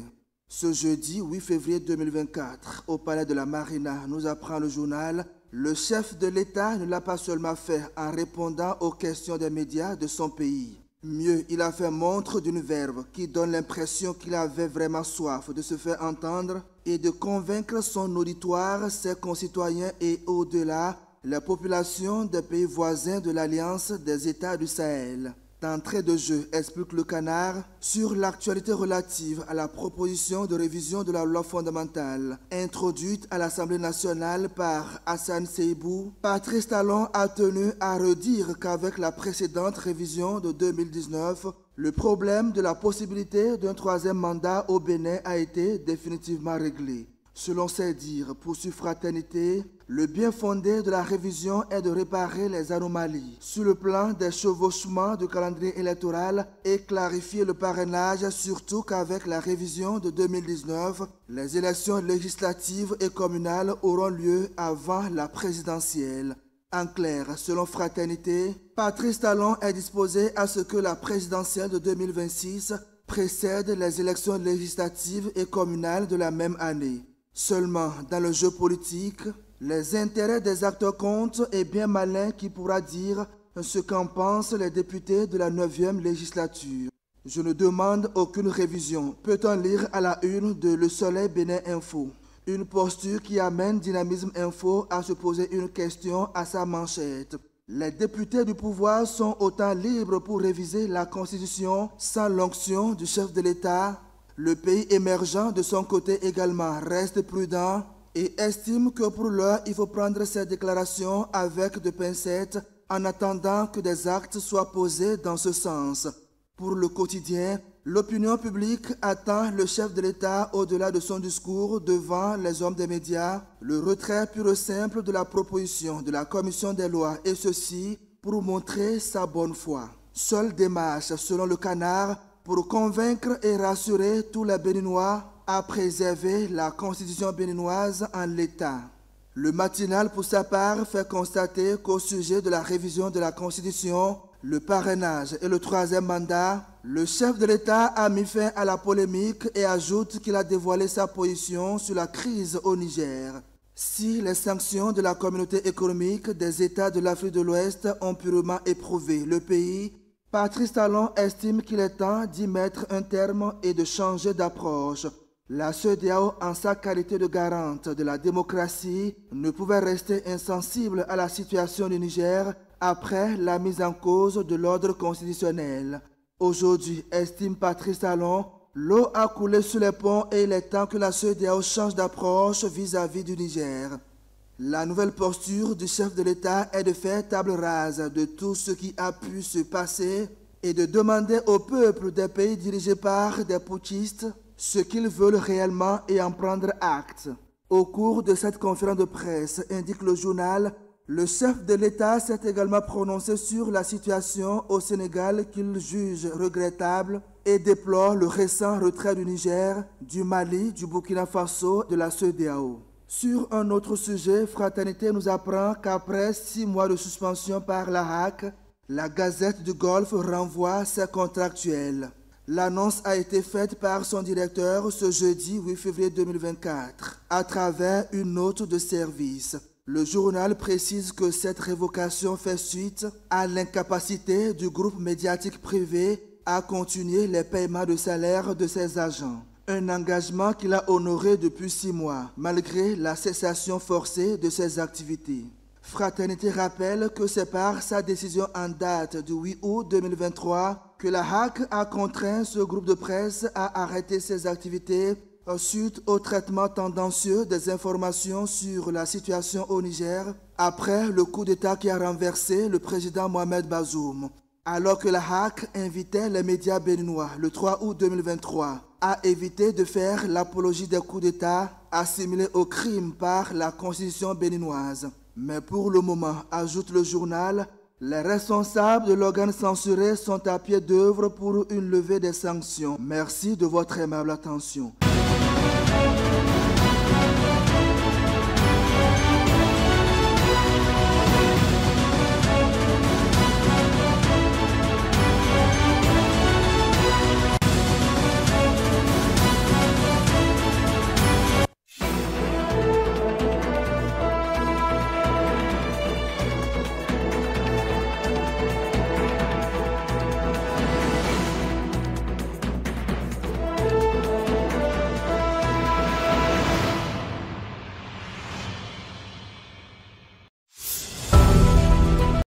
Speaker 11: Ce jeudi 8 février 2024, au palais de la Marina, nous apprend le journal. Le chef de l'État ne l'a pas seulement fait en répondant aux questions des médias de son pays. Mieux, il a fait montre d'une verve qui donne l'impression qu'il avait vraiment soif de se faire entendre et de convaincre son auditoire, ses concitoyens et au-delà, la population des pays voisins de l'Alliance des États du Sahel. D'entrée de jeu, explique le Canard, sur l'actualité relative à la proposition de révision de la loi fondamentale introduite à l'Assemblée nationale par Hassan Seibou, Patrice Talon a tenu à redire qu'avec la précédente révision de 2019, le problème de la possibilité d'un troisième mandat au Bénin a été définitivement réglé. Selon ses dires, poursuit Fraternité, le bien fondé de la révision est de réparer les anomalies sur le plan des chevauchements de calendrier électoral et clarifier le parrainage, surtout qu'avec la révision de 2019, les élections législatives et communales auront lieu avant la présidentielle. En clair, selon Fraternité, Patrice Talon est disposé à ce que la présidentielle de 2026 précède les élections législatives et communales de la même année. Seulement, dans le jeu politique, les intérêts des acteurs comptent et bien malin qui pourra dire ce qu'en pensent les députés de la 9e législature. Je ne demande aucune révision. Peut-on lire à la une de Le Soleil Bénin Info? Une posture qui amène Dynamisme Info à se poser une question à sa manchette. Les députés du pouvoir sont autant libres pour réviser la Constitution sans l'onction du chef de l'État. Le pays émergent de son côté également reste prudent et estime que pour l'heure, il faut prendre ces déclarations avec de pincettes en attendant que des actes soient posés dans ce sens. Pour le quotidien, l'opinion publique attend le chef de l'État au-delà de son discours devant les hommes des médias, le retrait pur et simple de la proposition de la commission des lois et ceci pour montrer sa bonne foi. Seule démarche, selon le Canard, pour convaincre et rassurer tous les Béninois à préserver la constitution béninoise en l'état. Le matinal, pour sa part, fait constater qu'au sujet de la révision de la constitution, le parrainage et le troisième mandat, le chef de l'État a mis fin à la polémique et ajoute qu'il a dévoilé sa position sur la crise au Niger. Si les sanctions de la communauté économique des États de l'Afrique de l'Ouest ont purement éprouvé le pays, Patrice Talon estime qu'il est temps d'y mettre un terme et de changer d'approche. La CEDEAO, en sa qualité de garante de la démocratie, ne pouvait rester insensible à la situation du Niger après la mise en cause de l'ordre constitutionnel. Aujourd'hui, estime Patrice Talon, l'eau a coulé sous les ponts et il est temps que la CEDEAO change d'approche vis-à-vis du Niger. La nouvelle posture du chef de l'État est de faire table rase de tout ce qui a pu se passer et de demander au peuple des pays dirigés par des putschistes ce qu'ils veulent réellement et en prendre acte. Au cours de cette conférence de presse, indique le journal, le chef de l'État s'est également prononcé sur la situation au Sénégal qu'il juge regrettable et déplore le récent retrait du Niger, du Mali, du Burkina Faso, de la CEDEAO. Sur un autre sujet, Fraternité nous apprend qu'après 6 mois de suspension par la HAC, la Gazette du Golfe renvoie ses contractuels. L'annonce a été faite par son directeur ce jeudi 8 février 2024 à travers une note de service. Le journal précise que cette révocation fait suite à l'incapacité du groupe médiatique privé à continuer les paiements de salaire de ses agents. Un engagement qu'il a honoré depuis 6 mois, malgré la cessation forcée de ses activités. Fraternité rappelle que c'est par sa décision en date du 8 août 2023 que la HAC a contraint ce groupe de presse à arrêter ses activités suite au traitement tendancieux des informations sur la situation au Niger après le coup d'État qui a renversé le président Mohamed Bazoum. Alors que la HAC invitait les médias béninois le 3 août 2023 à éviter de faire l'apologie des coups d'État assimilés au crime par la Constitution béninoise. Mais pour le moment, ajoute le journal, les responsables de l'organe censuré sont à pied d'œuvre pour une levée des sanctions. Merci de votre aimable attention.